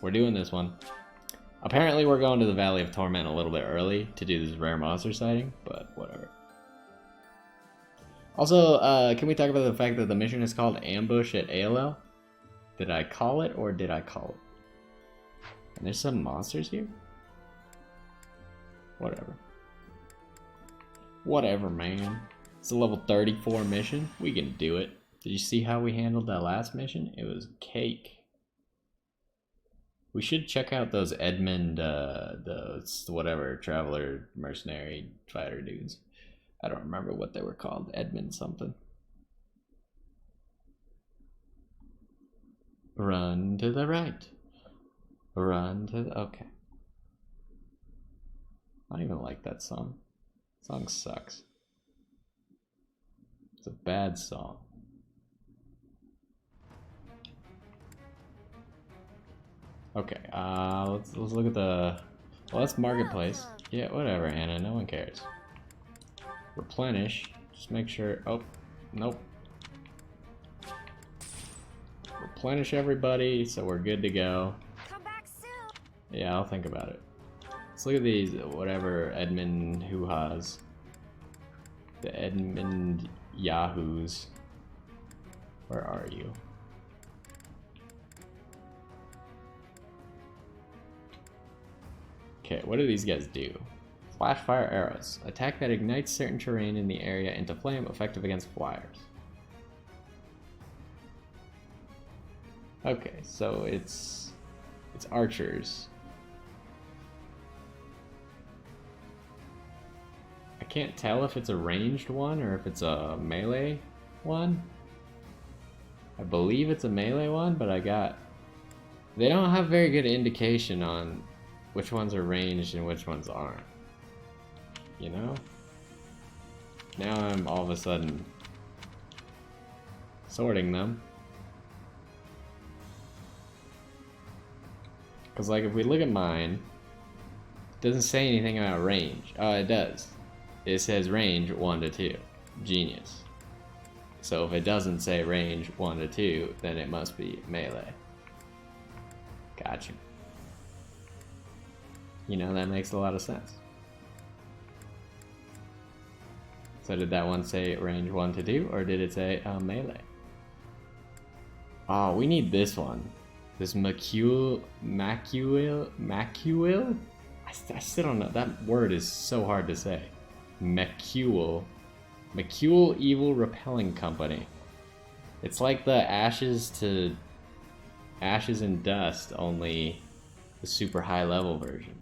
We're doing this one. Apparently we're going to the Valley of Torment a little bit early to do this rare monster sighting, but whatever. Also, can we talk about the fact that the mission is called Ambush at ALL? Did I call it or did I call it? And there's some monsters here? Whatever. Whatever, man. It's a level 34 mission. We can do it. Did you see how we handled that last mission? It was cake. We should check out those Edmund, those whatever, traveler, mercenary, fighter dudes. I don't remember what they were called. Edmund something. Run to the right. Run to the... Okay. I don't even like that song. The song sucks. It's a bad song. Okay, let's look at the... Well, that's Marketplace. Yeah, whatever, Anna. No one cares. Replenish. Just make sure... Oh, nope. Replenish everybody, so we're good to go. Come back soon. Yeah, I'll think about it. Let's look at these, whatever, Edmund hoo-has. The Edmund yahoos. Where are you? Okay, what do these guys do? Flash fire arrows. Attack that ignites certain terrain in the area into flame, effective against flyers. Okay, so it's archers. I can't tell if it's a ranged one or if it's a melee one. I believe it's a melee one, but they don't have very good indication on which ones are ranged and which ones aren't. You know? Now I'm all of a sudden sorting them. Because like if we look at mine, it doesn't say anything about range. Oh, it does. It says range 1 to 2. Genius. So if it doesn't say range 1 to 2, then it must be melee. Gotcha. You know, that makes a lot of sense. So did that one say range 1 to 2, or did it say melee? Oh, we need this one. This Macule? I still don't know. That word is so hard to say. Macule Evil Repelling Company. It's like the Ashes and Dust, only the super high level version.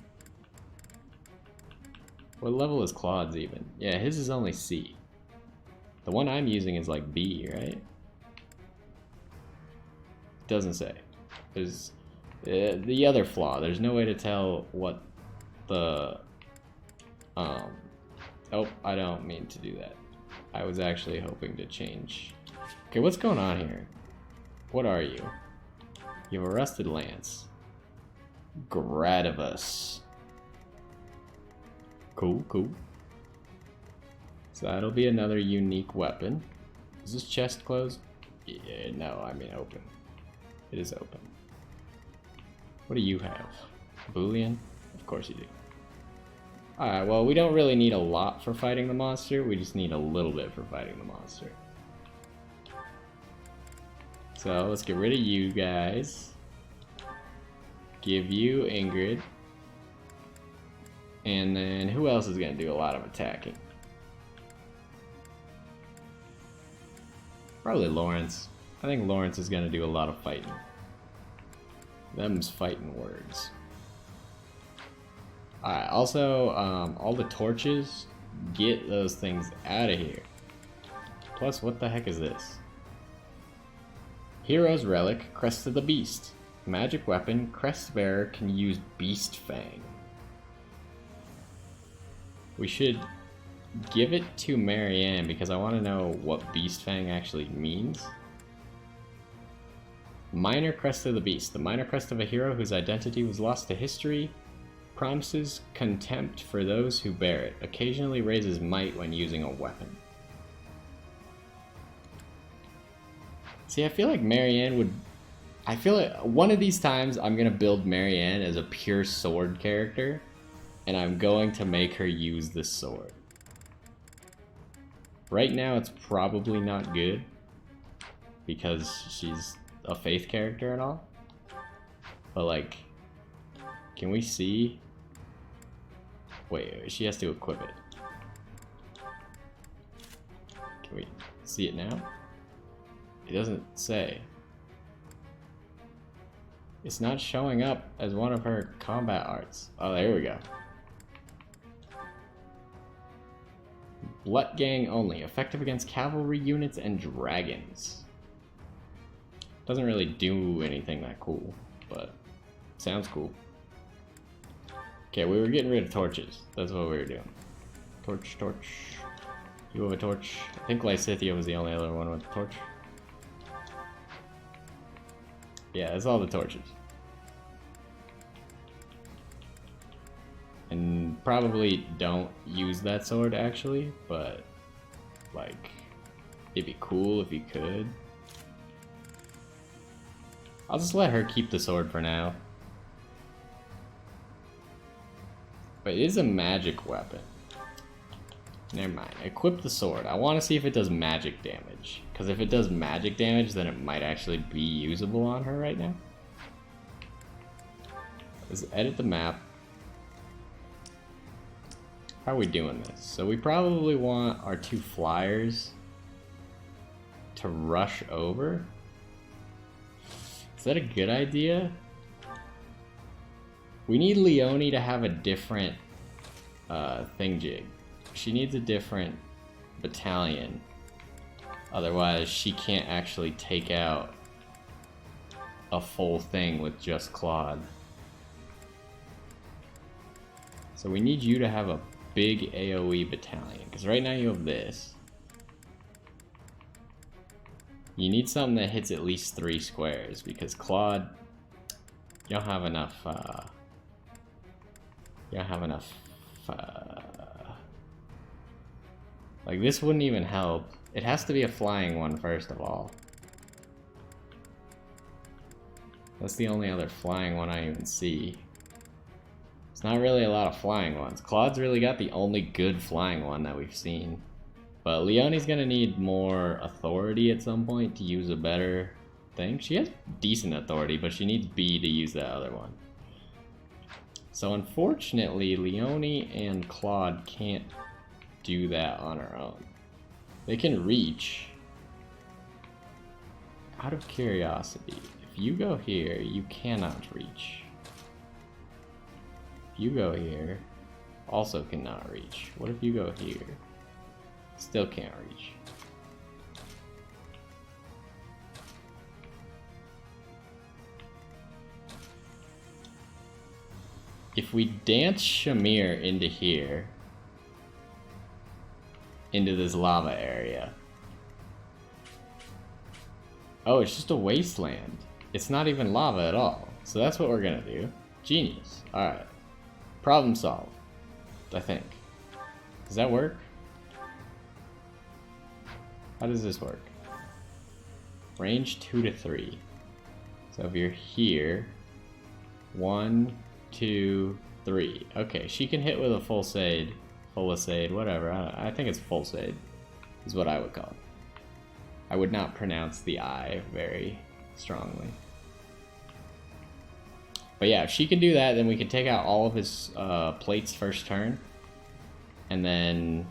What level is Claude's even? Yeah, his is only C. The one I'm using is like B, right? Doesn't say. There's the other flaw. There's no way to tell what the oh, I don't mean to do that. I was actually hoping to change. Okay, what's going on here? What are you? You've arrested Lance. Gradivus. Cool, cool. So that'll be another unique weapon. Is this chest closed? Yeah, no, I mean open. It is open. What do you have? Boolean? Of course you do. Alright, well, we don't really need a lot for fighting the monster. We just need a little bit for fighting the monster. So let's get rid of you guys. Give you Ingrid. And then who else is going to do a lot of attacking? Probably Lawrence. I think Lawrence is going to do a lot of fighting. Them's fighting words. Alright, also, all the torches, get those things out of here. Plus, what the heck is this? Hero's Relic, Crest of the Beast. Magic weapon, Crest Bearer can use Beast Fang. We should give it to Marianne because I want to know what Beast Fang actually means. Minor Crest of the Beast. The minor crest of a hero whose identity was lost to history. Promises contempt for those who bear it. Occasionally raises might when using a weapon. See, I feel like Marianne would... I feel like one of these times I'm going to build Marianne as a pure sword character. And I'm going to make her use this sword. Right now it's probably not good. Because she's a faith character and all. But like... Can we see? Wait, she has to equip it. Can we see it now? It doesn't say. It's not showing up as one of her combat arts. Oh, there we go. Blut Gang only. Effective against cavalry units and dragons. Doesn't really do anything that cool, but sounds cool. Okay, we were getting rid of torches. That's what we were doing. Torch, torch. You have a torch. I think Lysithea was the only other one with a torch. Yeah, that's all the torches. And probably don't use that sword actually, but like, it'd be cool if you could. I'll just let her keep the sword for now. But it is a magic weapon. Never mind. Equip the sword. I want to see if it does magic damage. Because if it does magic damage, then it might actually be usable on her right now. Let's edit the map. How are we doing this? So we probably want our 2 flyers to rush over. Is that a good idea? We need Leonie to have a different thingjig. She needs a different battalion. Otherwise, she can't actually take out a full thing with just Claude. So we need you to have a big AoE battalion. Because right now you have this. You need something that hits at least 3 squares. Because Claude, you don't have enough... You don't have enough, like this wouldn't even help. It has to be a flying one first of all. That's the only other flying one I even see. It's not really a lot of flying ones. Claude's really got the only good flying one that we've seen. But Leonie's gonna need more authority at some point to use a better thing. She has decent authority, but she needs B to use that other one. So unfortunately, Leonie and Claude can't do that on her own. They can reach. Out of curiosity, if you go here, you cannot reach. If you go here, also cannot reach. What if you go here? Still can't reach. If we dance Shamir into here, into this lava area. Oh, it's just a wasteland. It's not even lava at all. So that's what we're gonna do. Genius. Alright. Problem solved. I think. Does that work? How does this work? Range 2 to 3. So if you're here, 1, 2, 3. Okay, she can hit with a full sade, whatever. I think it's full sade, is what I would call it. I would not pronounce the I very strongly. But yeah, if she can do that, then we can take out all of his plates first turn. And then...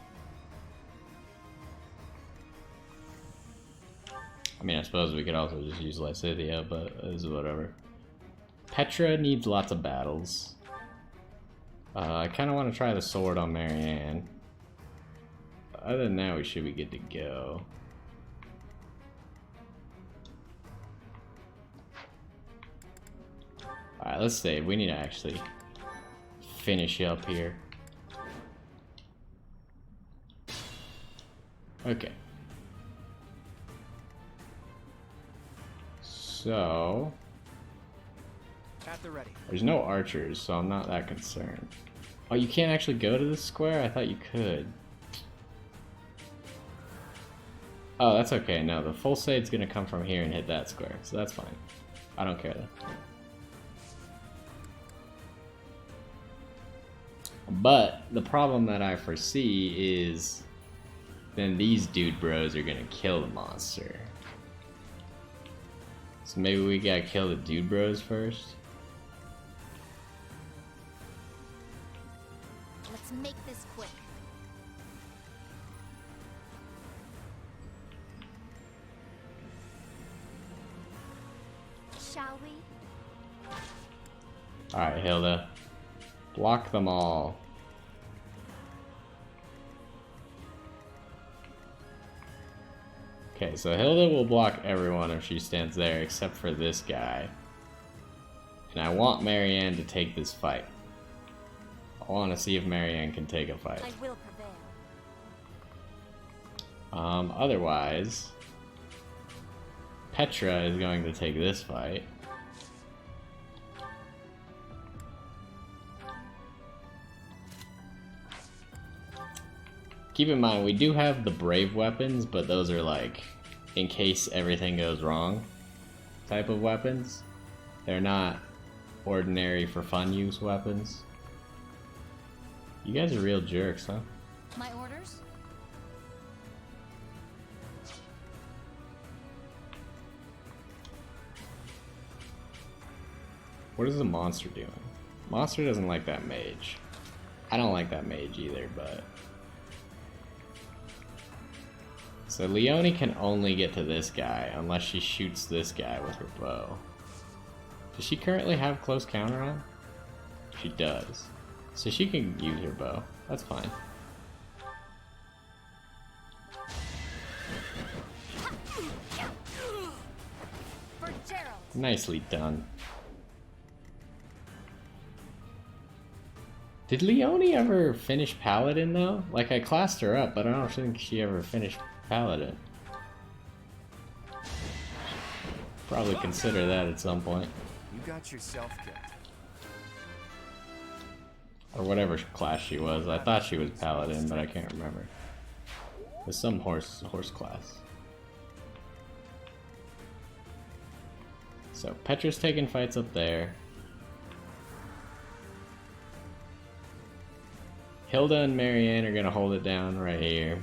I mean, I suppose we could also just use Lysithea, but it's whatever. Petra needs lots of battles. I kind of want to try the sword on Marianne. Other than that, we should be good to go. Alright, let's save. We need to actually finish up here. Okay. So At the ready. there's no archers, so I'm not that concerned. Oh, you can't actually go to this square? I thought you could. Oh, that's okay. No, the full sade's gonna come from here and hit that square, so that's fine. I don't care though. But the problem that I foresee is then these dude bros are gonna kill the monster. So maybe we gotta kill the dude bros first. Let's make this quick. Shall we? Alright, Hilda. Block them all. Okay, so Hilda will block everyone if she stands there except for this guy. And I want Marianne to take this fight. I want to see if Marianne can take a fight. I will prevail. Otherwise, Petra is going to take this fight. Keep in mind, we do have the brave weapons, but those are like, in case everything goes wrong type of weapons. They're not ordinary for fun use weapons. You guys are real jerks, huh? My orders? What is the monster doing? Monster doesn't like that mage. I don't like that mage either, but... So Leone can only get to this guy unless she shoots this guy with her bow. Does she currently have close counter on? She does. So she can use her bow. That's fine. For Gerald. Nicely done. Did Leone ever finish Paladin though? Like I classed her up, but I don't think she ever finished Paladin. Probably consider that at some point. You got yourself killed. Or whatever class she was. I thought she was Paladin, but I can't remember. There's some horse class. So Petra's taking fights up there. Hilda and Marianne are gonna hold it down right here.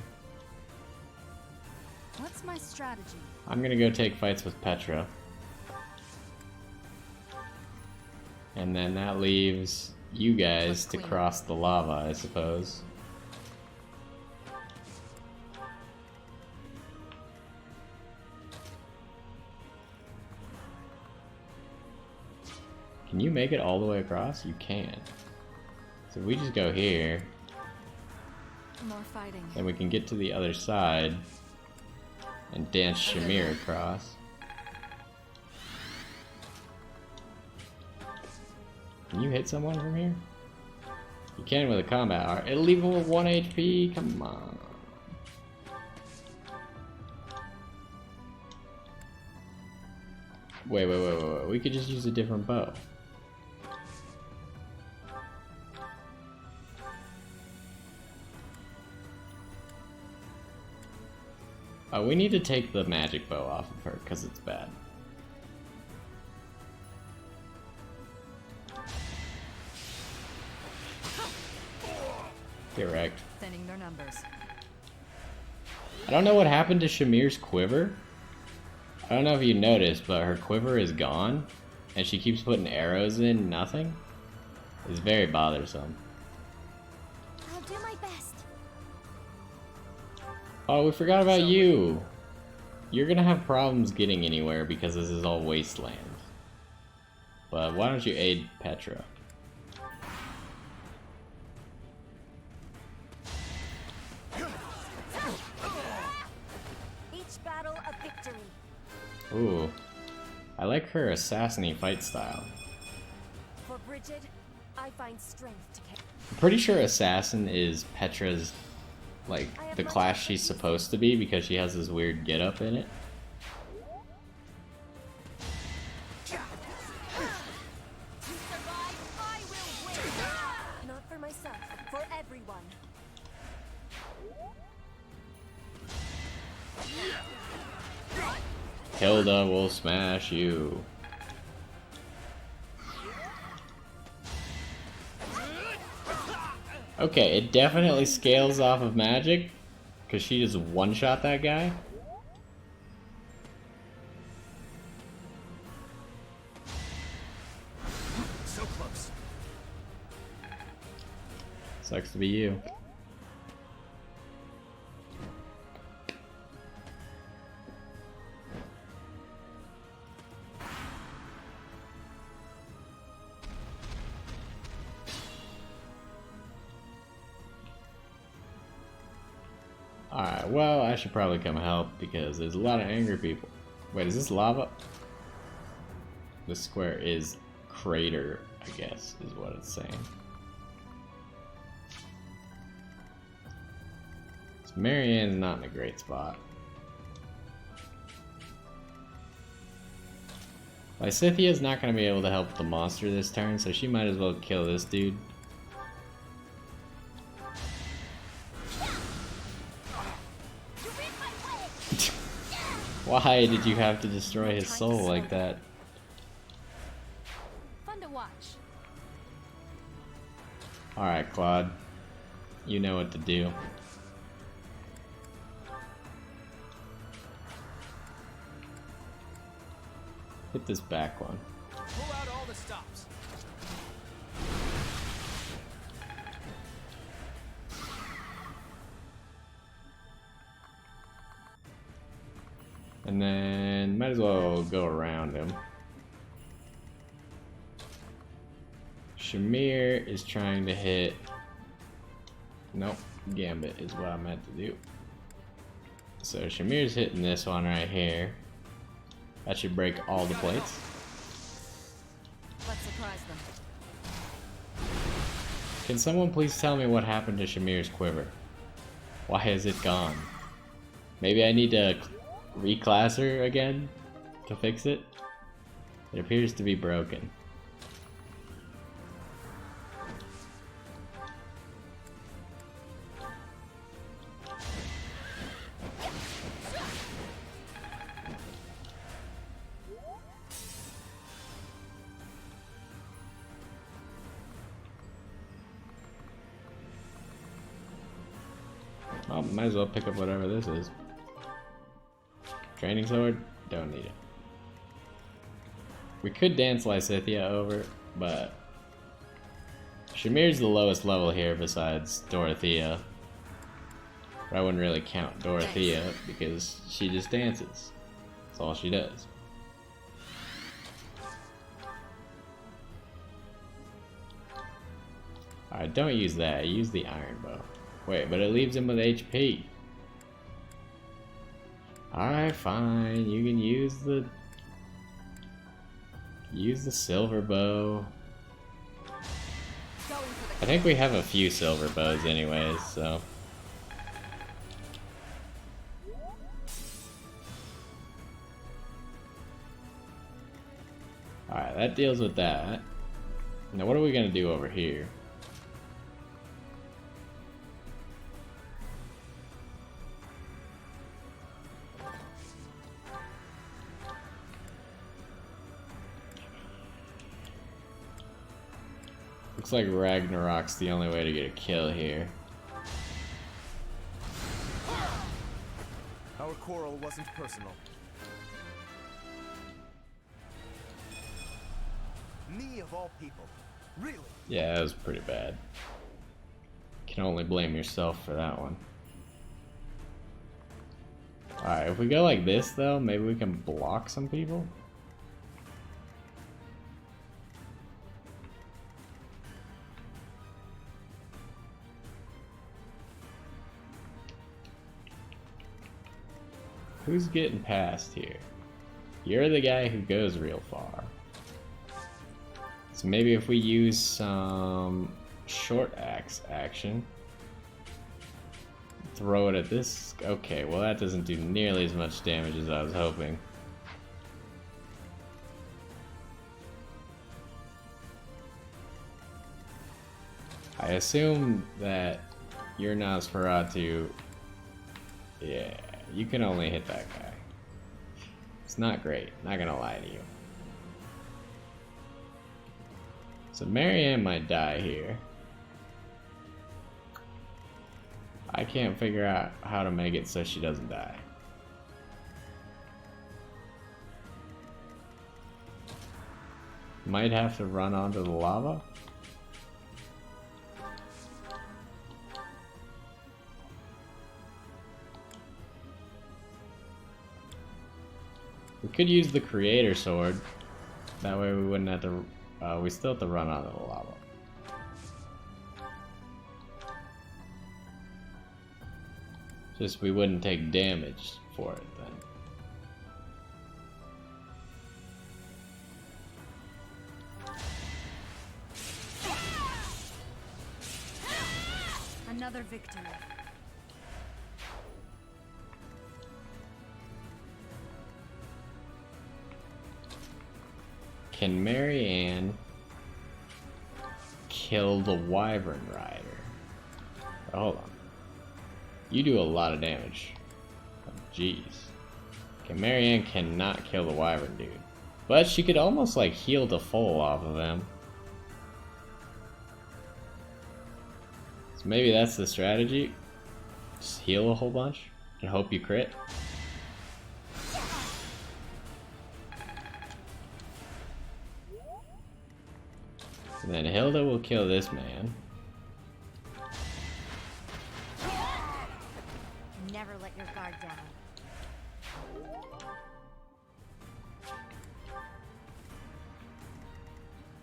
What's my strategy? I'm gonna go take fights with Petra. And then that leaves you guys to cross the lava, I suppose. Can you make it all the way across? You can. So if we just go here, More fighting. then we can get to the other side and dance Shamir across. Can you hit someone from here? You can with a combat art. It'll leave him with 1 HP. Come on. Wait. We could just use a different bow. Oh, we need to take the magic bow off of her because it's bad. Get wrecked. Thinning their numbers. I don't know what happened to Shamir's quiver. I don't know if you noticed, but her quiver is gone, and she keeps putting arrows in nothing. It's very bothersome. I'll do my best. Oh, we forgot about you. You're gonna have problems getting anywhere because this is all wasteland. But why don't you aid Petra? Each battle a victory. Ooh. I like her assassin-y fight style. For Bridget, I find strength to carry. I'm pretty sure assassin is Petra's like the class she's supposed to be because she has this weird getup in it. Not for myself, for everyone. Hilda will smash you. Okay, it definitely scales off of magic, because she just one-shot that guy. So close. Sucks to be you. Alright, well, I should probably come help because there's a lot of angry people. Wait, is this lava? This square is crater, I guess, is what it's saying. So Marianne's not in a great spot. Lysithia's not going to be able to help the monster this turn, so she might as well kill this dude. Why did you have to destroy his soul like that? Fun to watch. Alright, Claude. You know what to do. Hit this back one. Pull out all the stops. And then might as well go around him. Shamir is trying to hit. Nope, Gambit is what I meant to do. So Shamir's hitting this one right here. That should break all the plates. Let's surprise them. Can someone please tell me what happened to Shamir's quiver? Why is it gone? Maybe I need to reclass her again to fix it? It appears to be broken. Well, might as well pick up whatever this is. Training sword? Don't need it. We could dance Lysithia over, but Shamir's the lowest level here besides Dorothea. But I wouldn't really count Dorothea because she just dances. That's all she does. Alright, don't use that. Use the iron bow. Wait, but it leaves him with HP. Alright, fine. You can use the silver bow. I think we have a few silver bows anyways, so. Alright, that deals with that. Now what are we gonna do over here? Looks like Ragnarok's the only way to get a kill here. Our quarrel wasn't personal. Me of all people. Really? Yeah, that was pretty bad. Can only blame yourself for that one. Alright, if we go like this though, maybe we can block some people? Who's getting past here? You're the guy who goes real far. So maybe if we use some short axe action throw it at this. Okay, well that doesn't do nearly as much damage as I was hoping. I assume that your Nosferatu, yeah, you can only hit that guy. It's not great, not gonna lie to you. So Marianne might die here. I can't figure out how to make it so she doesn't die. Might have to run onto the lava. We could use the creator sword. That way we wouldn't have to, we still have to run onto the lava. Just we wouldn't take damage for it then. Another victory. Can Marianne kill the Wyvern Rider? Hold on. You do a lot of damage. Oh, jeez. Okay, Marianne cannot kill the Wyvern dude. But she could almost like heal the full off of him. So maybe that's the strategy. Just heal a whole bunch and hope you crit. And then Hilda will kill this man. Never let your guard down.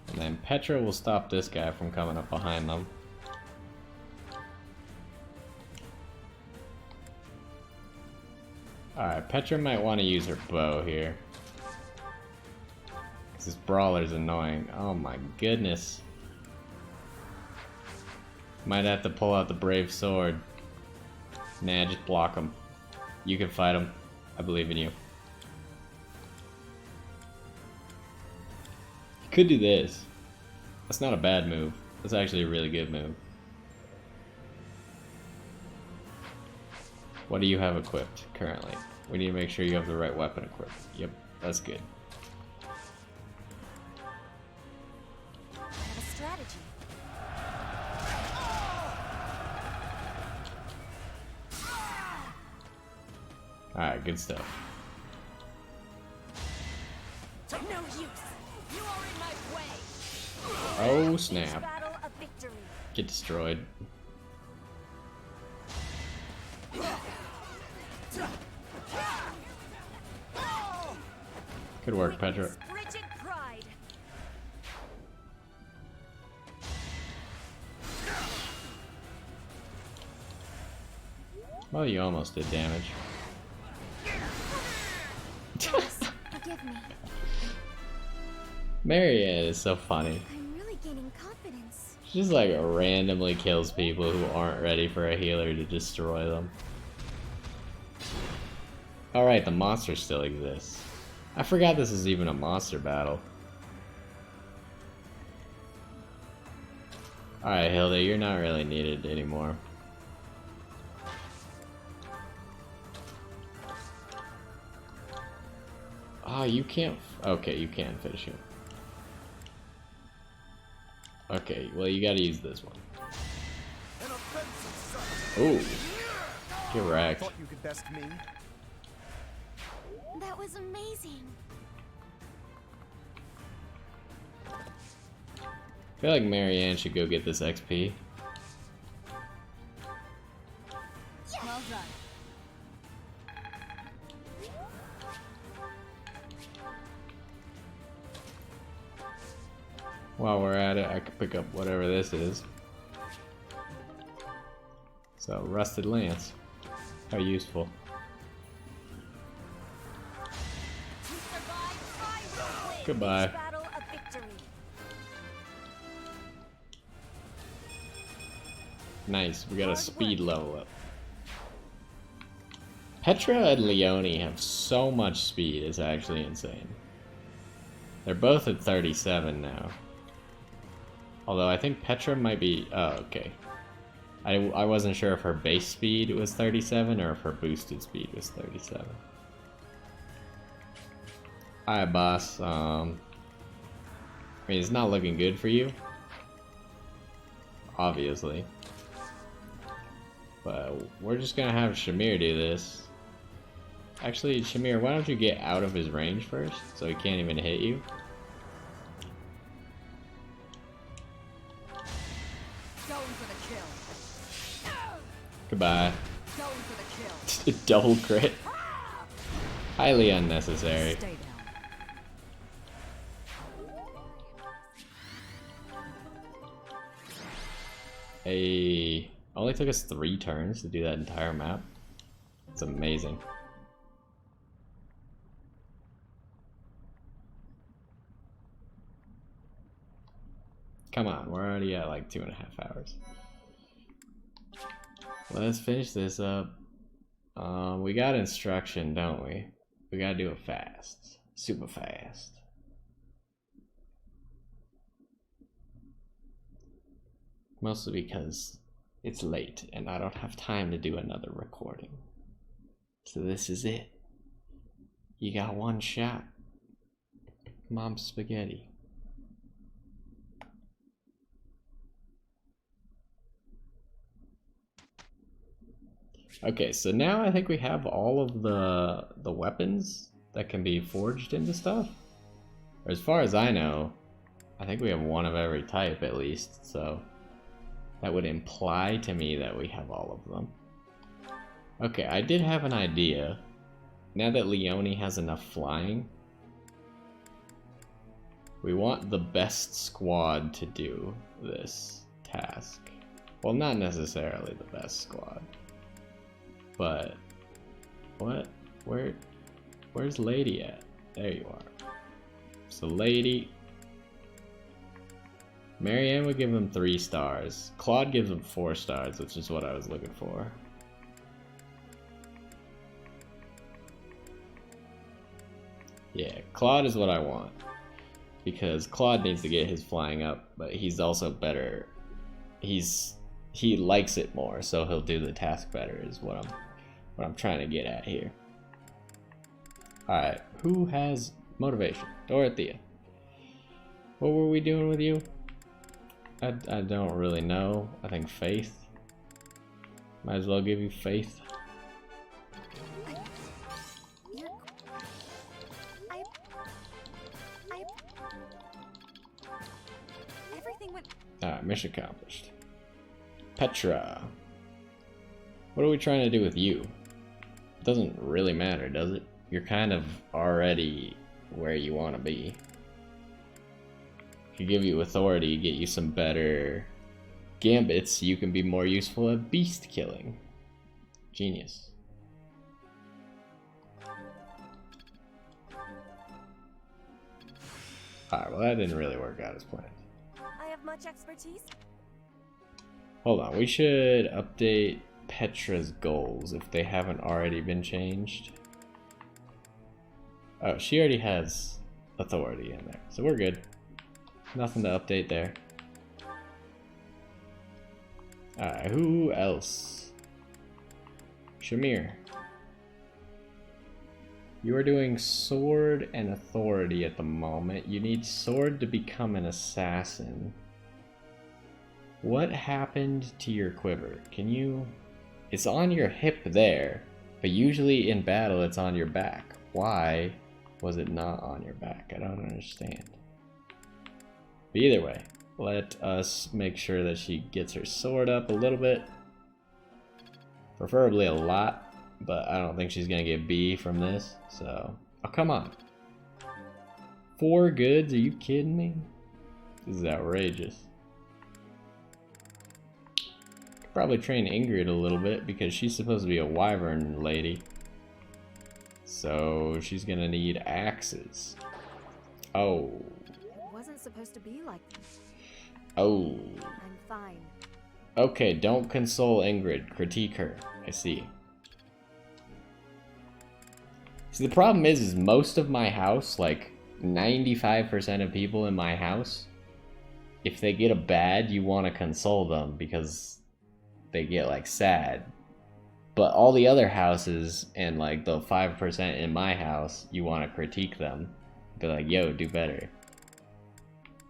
And then Petra will stop this guy from coming up behind them. Alright, Petra might want to use her bow here. Because this brawler's annoying. Oh my goodness. Might have to pull out the brave sword. Nah, just block him. You can fight him. I believe in you. You could do this. That's not a bad move. That's actually a really good move. What do you have equipped currently? We need to make sure you have the right weapon equipped. Yep, that's good. I have a strategy. Alright, good stuff. No use. You are in my way. Oh snap. Battle of victory. Get destroyed. Good work, Petra. Rigid pride. Well, you almost did damage. Forgive me. Marianne is so funny. I'm really gaining confidence. She just like randomly kills people who aren't ready for a healer to destroy them. Alright, the monster still exists. I forgot this is even a monster battle. Alright, Hilda, you're not really needed anymore. Ah, you can't. Okay, you can finish him. Okay, well, you gotta use this one. Ooh. Get wrecked. Thought you could best me. That was amazing. I feel like Marianne should go get this XP. Well done. While we're at it, I could pick up whatever this is. So, Rusted Lance. How useful. Goodbye. Battle of victory. Nice, we got a speed level up. Petra and Leone have so much speed, it's actually insane. They're both at 37 now. Although I think Petra might be... Oh, okay. I wasn't sure if her base speed was 37 or if her boosted speed was 37. Alright, boss. I mean, it's not looking good for you. Obviously. But we're just gonna have Shamir do this. Actually, Shamir, why don't you get out of his range first, so he can't even hit you? Going for the kill. Goodbye. Going for the kill. Double crit. Highly unnecessary. Stay down. Only took us 3 turns to do that entire map. It's amazing. Come on, we're already at like 2.5 hours. Let's finish this up. We got instruction, don't we? We gotta do it fast. Super fast. Mostly because it's late and I don't have time to do another recording. So this is it. You got one shot. Mom's spaghetti. Okay, so now I think we have all of the weapons that can be forged into stuff. Or as far as I know, I think we have one of every type at least, so that would imply to me that we have all of them. Okay, I did have an idea. Now that Leone has enough flying, we want the best squad to do this task. Well, not necessarily the best squad. But what? Where's Lady at? There you are. So Lady. Marianne would give them 3 stars. Claude gives them 4 stars, which is what I was looking for. Yeah, Claude is what I want. Because Claude needs to get his flying up, but he's also better. He likes it more, so he'll do the task better is what I'm trying to get at here. Alright, who has motivation? Dorothea. What were we doing with you? I don't really know. I think faith. Might as well give you faith. Everything went... Alright, mission accomplished. Petra. What are we trying to do with you? It doesn't really matter, does it? You're kind of already where you want to be. Could give you authority, get you some better gambits, you can be more useful at beast killing. Genius. Alright, well that didn't really work out as planned. I have much expertise. Hold on, we should update Petra's goals if they haven't already been changed. Oh, she already has authority in there, so we're good. Nothing to update there. Alright, who else? Shamir. You are doing sword and authority at the moment. You need sword to become an assassin. What happened to your quiver? Can you... It's on your hip there, but usually in battle it's on your back. Why was it not on your back? I don't understand. But either way, let us make sure that she gets her sword up a little bit. Preferably a lot, but I don't think she's gonna get B from this, so... Oh, come on. 4 goods? Are you kidding me? This is outrageous. Could probably train Ingrid a little bit because she's supposed to be a wyvern lady. So she's gonna need axes. Oh. It wasn't supposed to be like this. Oh. I'm fine. Okay, don't console Ingrid. Critique her. I see. See, the problem is most of my house, like 95% of people in my house, if they get a bad, you want to console them because they get like sad. But all the other houses and like the 5% in my house, you want to critique them. Be like, yo, do better.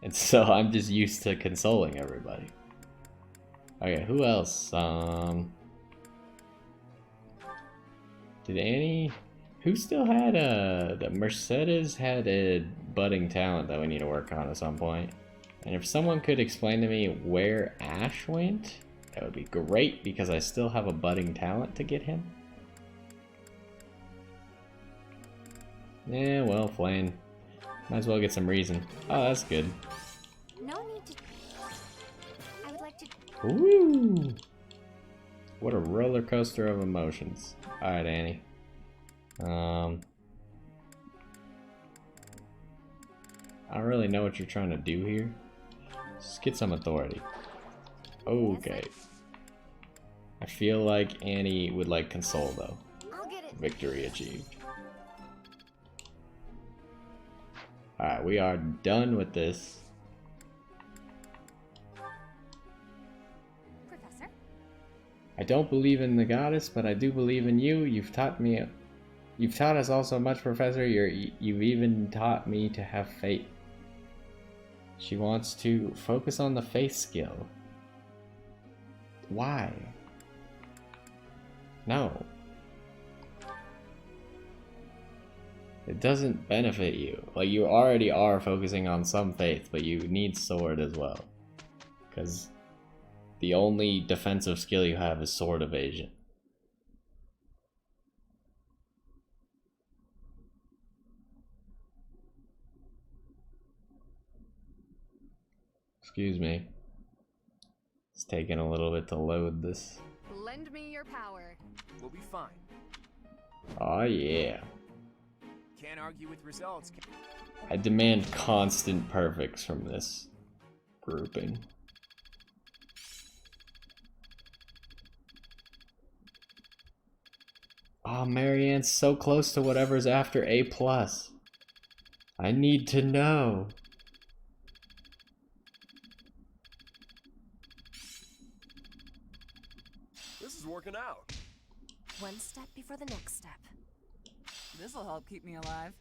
And so I'm just used to consoling everybody. Okay, who else? Did Annie... Who still had the Mercedes had a budding talent that we need to work on at some point. And if someone could explain to me where Ash went, that would be great because I still have a budding talent to get him. Yeah, well, Flame. Might as well get some reason. Oh, that's good. No need to... I would like to... Ooh! What a roller coaster of emotions. Alright, Annie. I don't really know what you're trying to do here. Just get some authority. Okay. I feel like Annie would like console though. Victory achieved. Alright, we are done with this. Professor? I don't believe in the goddess, but I do believe in you. You've taught us all so much, Professor. You've even taught me to have faith. She wants to focus on the faith skill. Why? No. It doesn't benefit you. Like, you already are focusing on some faith, but you need sword as well. Because the only defensive skill you have is sword evasion. Excuse me. It's taking a little bit to load this. Lend me your power. We'll be fine. Oh yeah. Can't argue with results. I demand constant perfects from this grouping. Oh, Marianne's so close to whatever's after A+. I need to know. This is working out. One step before the next step. This'll help keep me alive.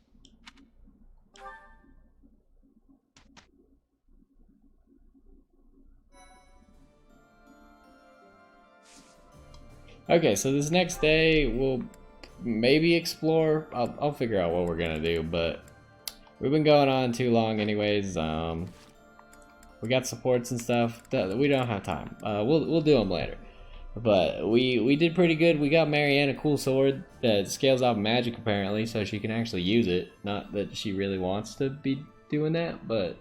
Okay, so this next day we'll maybe explore. I'll figure out what we're gonna do, but we've been going on too long anyways. We got supports and stuff that we don't have time. We'll do them later. But we did pretty good. We got Marianne a cool sword that scales off magic apparently, so she can actually use it. Not that she really wants to be doing that, but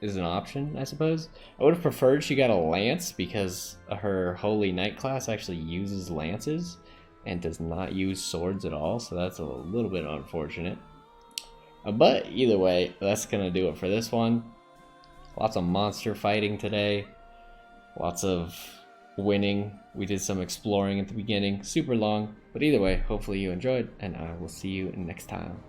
is an option, I suppose. I would have preferred she got a lance because her Holy Knight class actually uses lances and does not use swords at all, so that's a little bit unfortunate. But either way, that's gonna do it for this one. Lots of monster fighting today. Lots of winning. We did some exploring at the beginning. Super long, but either way, hopefully you enjoyed, and I will see you next time.